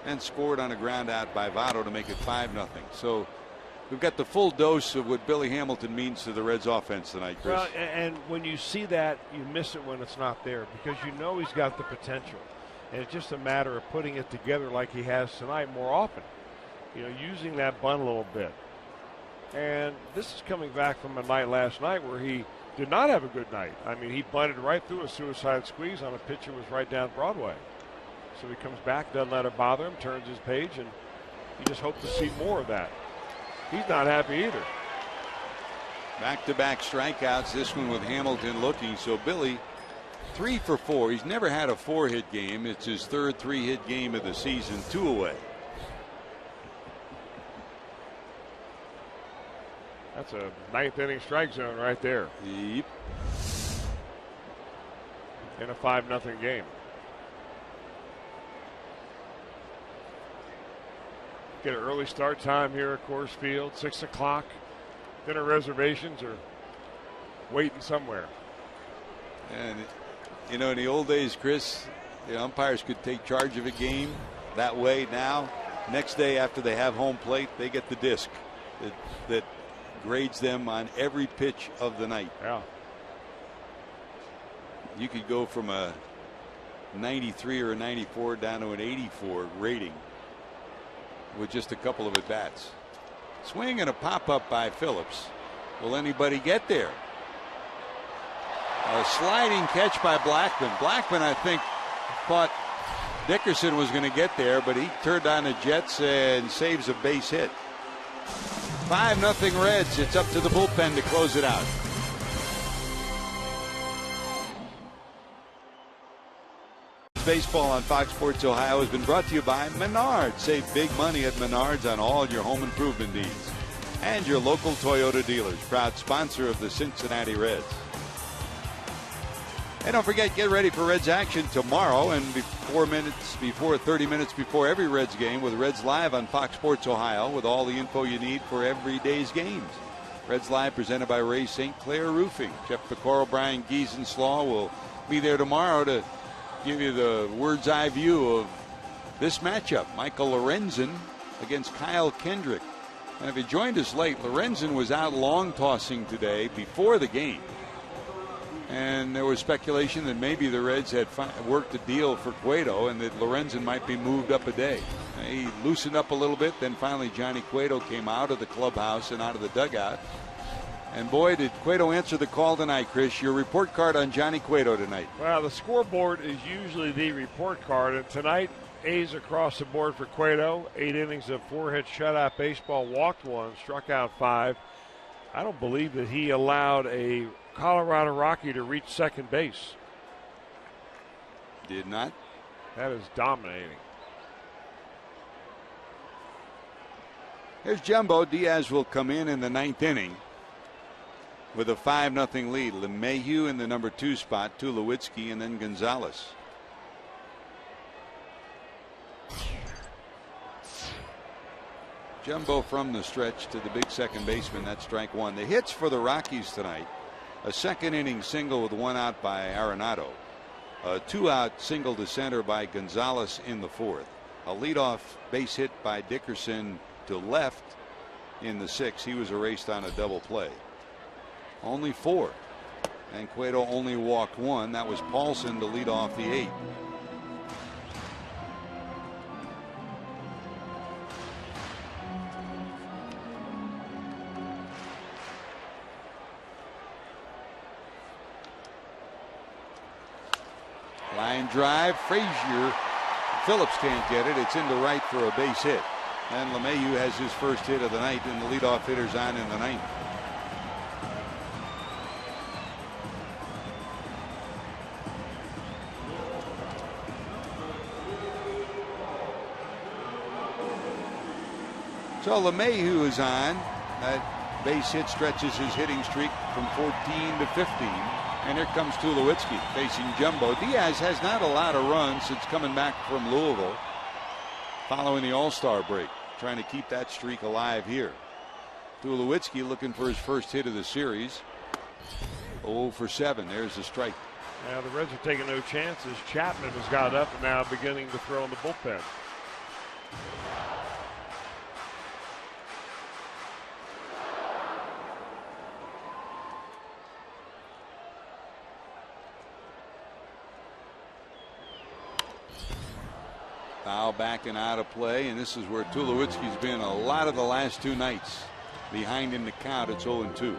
and scored on a ground out by Votto to make it 5-0. So we've got the full dose of what Billy Hamilton means to the Reds offense tonight, Chris. Well, and when you see that, you miss it when it's not there because you know he's got the potential. And it's just a matter of putting it together like he has tonight more often. You know, using that bunt a little bit. And this is coming back from a night last night where he did not have a good night. I mean, he bunted right through a suicide squeeze on a pitch that was right down Broadway. So he comes back, doesn't let it bother him, turns his page, and you just hope to see more of that. He's not happy either. Back-to-back strikeouts, this one with Hamilton looking. So Billy 3 for 4. He's never had a 4-hit game. It's his third 3-hit game of the season, 2 away. That's a ninth inning strike zone right there. Yep. In a 5-0 game. Get an early start time here at Coors Field, 6 o'clock. Dinner reservations are waiting somewhere. And, you know, in the old days, Chris, the umpires could take charge of a game that way. Now, next day after they have home plate, they get the disc that grades them on every pitch of the night. Yeah. You could go from a 93 or a 94 down to an 84 rating with just a couple of at bats. Swing and a pop up by Phillips. Will anybody get there? A sliding catch by Blackman. Blackman, I think, thought Dickerson was going to get there, but he turned on the Jets and saves a base hit. 5-0 Reds. It's up to the bullpen to close it out. Baseball on Fox Sports Ohio has been brought to you by Menards. Save big money at Menards on all your home improvement needs. And your local Toyota dealers, proud sponsor of the Cincinnati Reds. And don't forget, get ready for Reds action tomorrow and 30 minutes before every Reds game with Reds Live on Fox Sports Ohio with all the info you need for every day's games. Reds Live presented by Ray St. Clair Roofing. Jeff Pecoro, Brian Giesenslaw will be there tomorrow to give you the bird's eye view of this matchup. Michael Lorenzen against Kyle Kendrick. And if you joined us late, Lorenzen was out long tossing today before the game. And there was speculation that maybe the Reds had worked a deal for Cueto and that Lorenzen might be moved up a day. He loosened up a little bit. Then finally Johnny Cueto came out of the clubhouse and out of the dugout. And boy, did Cueto answer the call tonight, Chris. Your report card on Johnny Cueto tonight. Well, the scoreboard is usually the report card. And tonight, A's across the board for Cueto. 8 innings of 4-hit shutout baseball, walked 1, struck out 5. I don't believe that he allowed a Colorado Rocky to reach second base. Did not. That is dominating. Here's Jumbo. Diaz will come in the 9th inning with a 5-0 lead. LeMahieu in the number 2 spot, Tulowitzki, and then Gonzalez. Jumbo from the stretch to the big second baseman. That's strike 1. The hits for the Rockies tonight: a 2nd inning single with 1 out by Arenado, a 2-out single to center by Gonzalez in the 4th, a leadoff base hit by Dickerson to left in the 6th. He was erased on a double play. Only 4. And Cueto only walked 1. That was Paulson to lead off the 8th. Line drive. Frazier. Phillips can't get it. It's into right for a base hit. And LeMahieu has his first hit of the night, and the leadoff hitter's on in the 9th. So LeMahieu is on. That base hit stretches his hitting streak from 14 to 15. And here comes Tulowitzki facing Jumbo. Diaz has not allowed a run since coming back from Louisville following the All-Star break, trying to keep that streak alive here. Tulowitzki looking for his first hit of the series. 0 for 7. There's the strike. Now the Reds are taking no chances. Chapman has got up and now beginning to throw in the bullpen. Foul back and out of play, and this is where Tulowitzki's been a lot of the last 2 nights. Behind in the count, it's 0-2.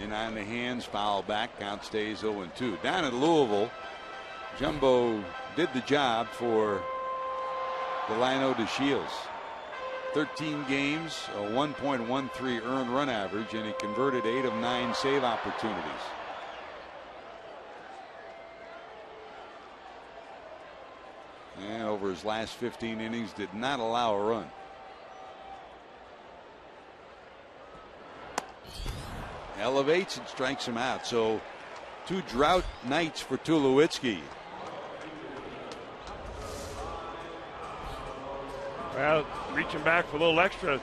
In on the hands, foul back, count stays 0-2. Down at Louisville, Jumbo did the job for Delano DeShields. 13 games, a 1.13 earned run average, and he converted 8 of 9 save opportunities. And over his last 15 innings, did not allow a run. Elevates and strikes him out. So 2 drought nights for Tulowitzki. Well, reaching back for a little extra.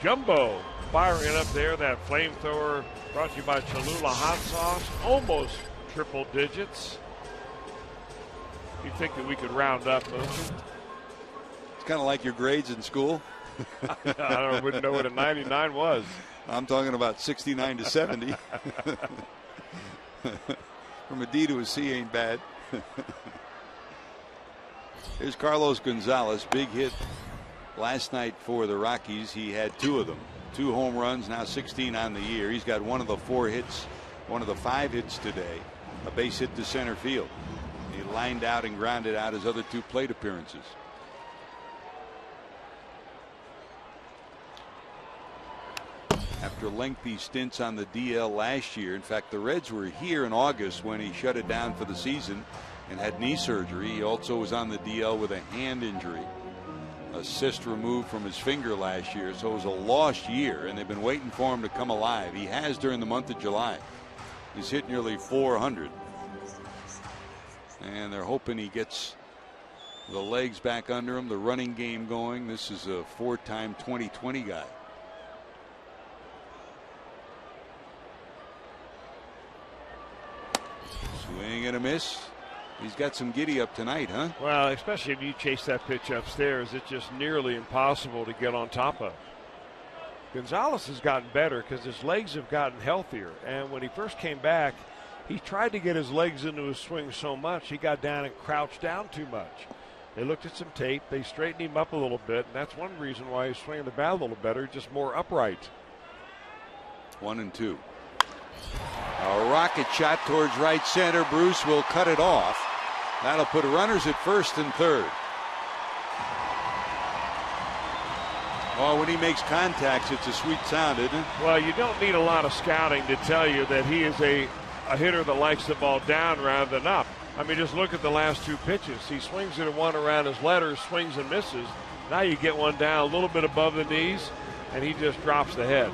Jumbo firing up there. That flamethrower brought to you by Cholula Hot Sauce. Almost triple digits. You think that we could round up, don't you? It's kind of like your grades in school. I wouldn't know what a 99 was. I'm talking about 69 to 70. From a D to a C ain't bad. Here's Carlos Gonzalez. Big hit last night for the Rockies. He had 2 of them. 2 home runs, now 16 on the year. He's got one of the 4 hits, one of the 5 hits today. A base hit to center field. He lined out and grounded out his other 2 plate appearances. After lengthy stints on the DL last year, in fact, the Reds were here in August when he shut it down for the season and had knee surgery. He also was on the DL with a hand injury, a cyst removed from his finger last year. So it was a lost year, and they've been waiting for him to come alive. He has during the month of July. He's hit nearly 400. And they're hoping he gets the legs back under him, the running game going. This is a 4-time 2020 guy. Swing and a miss. He's got some giddy up tonight, huh? Well, especially if you chase that pitch upstairs, it's just nearly impossible to get on top of. Gonzalez has gotten better because his legs have gotten healthier. And when he first came back, he tried to get his legs into his swing so much, he got down and crouched down too much. They looked at some tape. They straightened him up a little bit, and that's one reason why he's swinging the bat a little better, just more upright. 1-2. A rocket shot towards right center. Bruce will cut it off. That'll put runners at first and third. Oh, when he makes contacts, it's a sweet sound, isn't it? Well, you don't need a lot of scouting to tell you that he is a hitter that likes the ball down rather than up. I mean, just look at the last 2 pitches. He swings it at one around his letters, swings and misses. Now you get one down a little bit above the knees, and he just drops the head.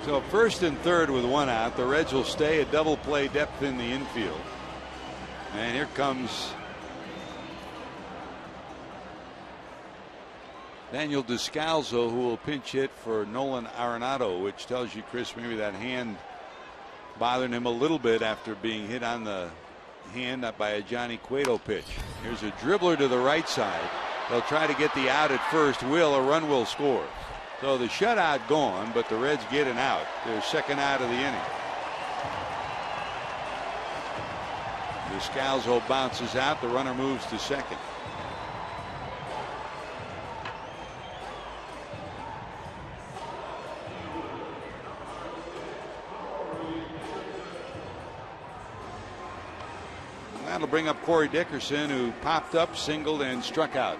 So first and third with 1 out. The Reds will stay at double play depth in the infield. And here comes Daniel Descalzo, who will pinch hit for Nolan Arenado, which tells you, Chris, maybe that hand bothering him a little bit after being hit on the hand by a Johnny Cueto pitch. Here's a dribbler to the right side. They'll try to get the out at first. A run will score. So the shutout gone, but the Reds get an out. Their second out of the inning. Descalzo bounces out. The runner moves to second. And that'll bring up Corey Dickerson, who popped up, singled, and struck out.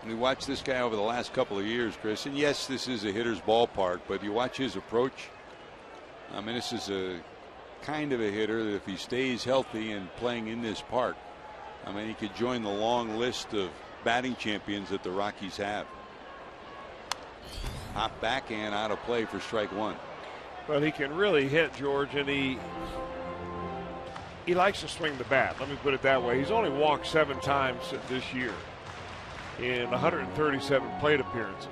We watched this guy over the last couple of years, Chris, and yes, this is a hitter's ballpark, but you watch his approach. I mean, this is a kind of a hitter that if he stays healthy and playing in this park, I mean, he could join the long list of batting champions that the Rockies have. Hop backhand out of play for strike 1. Well, he can really hit, George, and he likes to swing the bat. Let me put it that way. He's only walked 7 times this year in 137 plate appearances.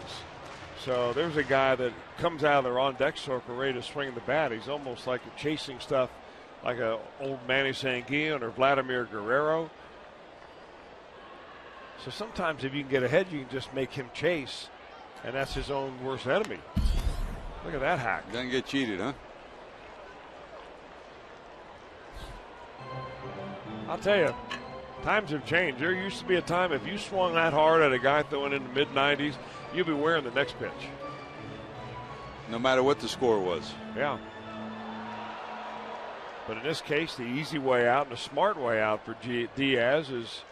So there's a guy that comes out of their on-deck circle ready to swing the bat. He's almost like chasing stuff like a old Manny Sanguillen or Vladimir Guerrero. So sometimes if you can get ahead, you can just make him chase, and that's his own worst enemy. Look at that hack. Doesn't get cheated, huh? I'll tell you, times have changed. There used to be a time if you swung that hard at a guy throwing in the mid-90s, you'd be wearing the next pitch. No matter what the score was. Yeah. But in this case, the easy way out and the smart way out for Diaz is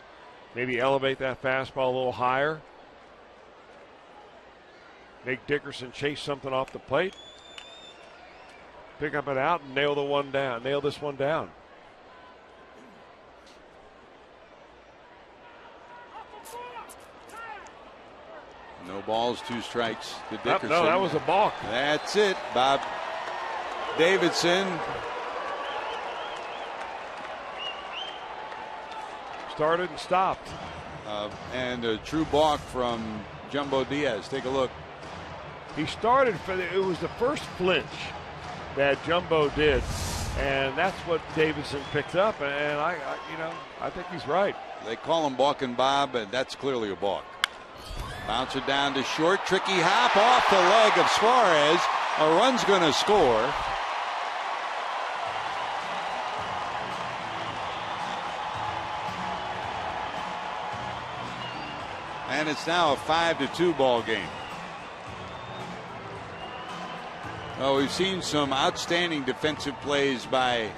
maybe elevate that fastball a little higher. Make Dickerson chase something off the plate. Pick up an out and nail this one down. No balls, 2 strikes to Dickerson. No, that was a balk. That's it, Bob Davidson. Started and stopped. And a true balk from Jumbo Diaz. Take a look. He started it was the first flinch that Jumbo did, and that's what Davidson picked up. And I think he's right. They call him balking Bob, and that's clearly a balk. Bounce it down to short. Tricky hop off the leg of Suarez. A run's going to score. And it's now a 5-2 ball game. Well, we've seen some outstanding defensive plays by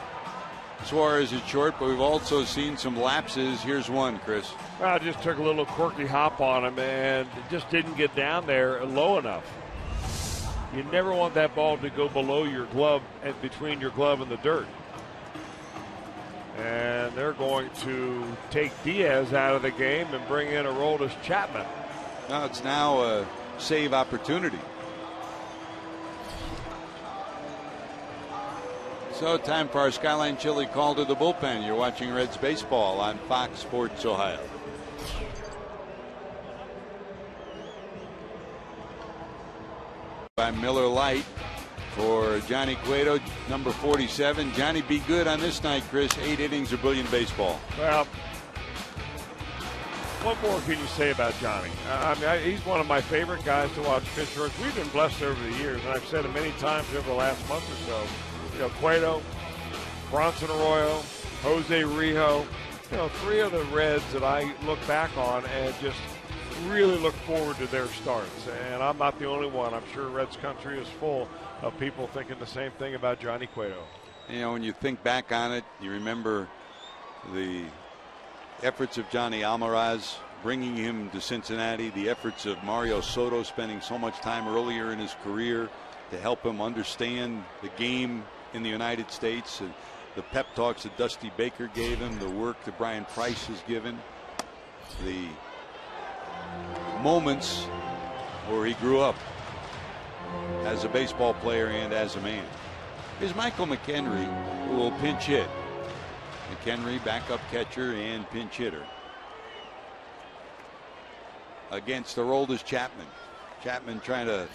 Suarez at short, but we've also seen some lapses. Here's one, Chris. Well, just took a little quirky hop on him and just didn't get down there low enough. You never want that ball to go below your glove and between your glove and the dirt. And they're going to take Diaz out of the game and bring in Aroldis Chapman. Now it's now a save opportunity. So time for our Skyline Chili call to the bullpen. You're watching Reds baseball on Fox Sports Ohio. By Miller Lite for Johnny Cueto, number 47. Johnny, be good on this night, Chris. 8 innings of brilliant baseball. Well, what more can you say about Johnny? He's one of my favorite guys to watch pitch. We've been blessed over the years, and I've said it many times over the last month or so. Cueto, Bronson Arroyo, Jose Rijo, 3 of the Reds that I look back on and just really look forward to their starts. And I'm not the only one. I'm sure Reds country is full of people thinking the same thing about Johnny Cueto. When you think back on it, you remember the efforts of Johnny Almaraz bringing him to Cincinnati, the efforts of Mario Soto spending so much time earlier in his career to help him understand the game in the United States, and the pep talks that Dusty Baker gave him, the work that Brian Price has given, the moments where he grew up as a baseball player and as a man. Here's Michael McHenry, who will pinch hit. McHenry, backup catcher and pinch hitter against Aroldis Chapman. Chapman trying to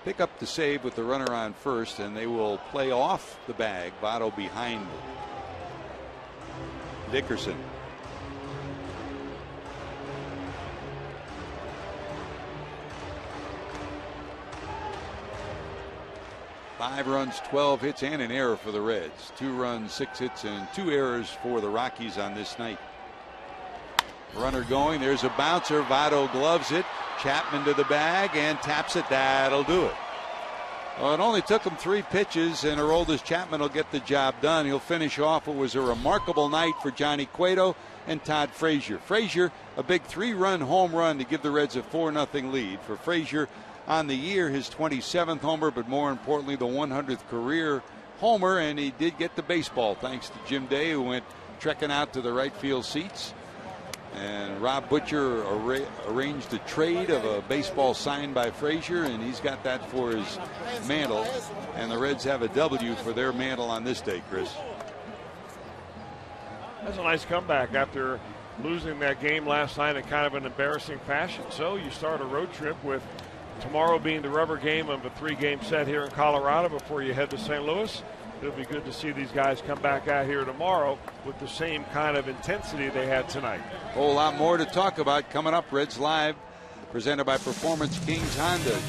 pick up the save with the runner on first, and they will play off the bag. Votto behind Dickerson. Five runs, 12 hits, and an error for the Reds. 2 runs, 6 hits, and 2 errors for the Rockies on this night. Runner going. There's a bouncer. Votto gloves it. Chapman to the bag and taps it. That'll do it. Well, it only took him 3 pitches, and Aroldis Chapman will get the job done. He'll finish off what was a remarkable night for Johnny Cueto and Todd Frazier. Frazier, a big 3-run home run to give the Reds a 4-0 lead. For Frazier, on the year, his 27th homer, but more importantly, the 100th career homer, and he did get the baseball thanks to Jim Day, who went trekking out to the right field seats. And Rob Butcher arranged a trade of a baseball signed by Frazier, and he's got that for his mantle. And the Reds have a W for their mantle on this day, Chris. That's a nice comeback after losing that game last night in kind of an embarrassing fashion. So you start a road trip with tomorrow being the rubber game of a 3-game set here in Colorado before you head to St. Louis. It'll be good to see these guys come back out here tomorrow with the same kind of intensity they had tonight. A whole lot more to talk about coming up. Reds Live, presented by Performance Kings Honda.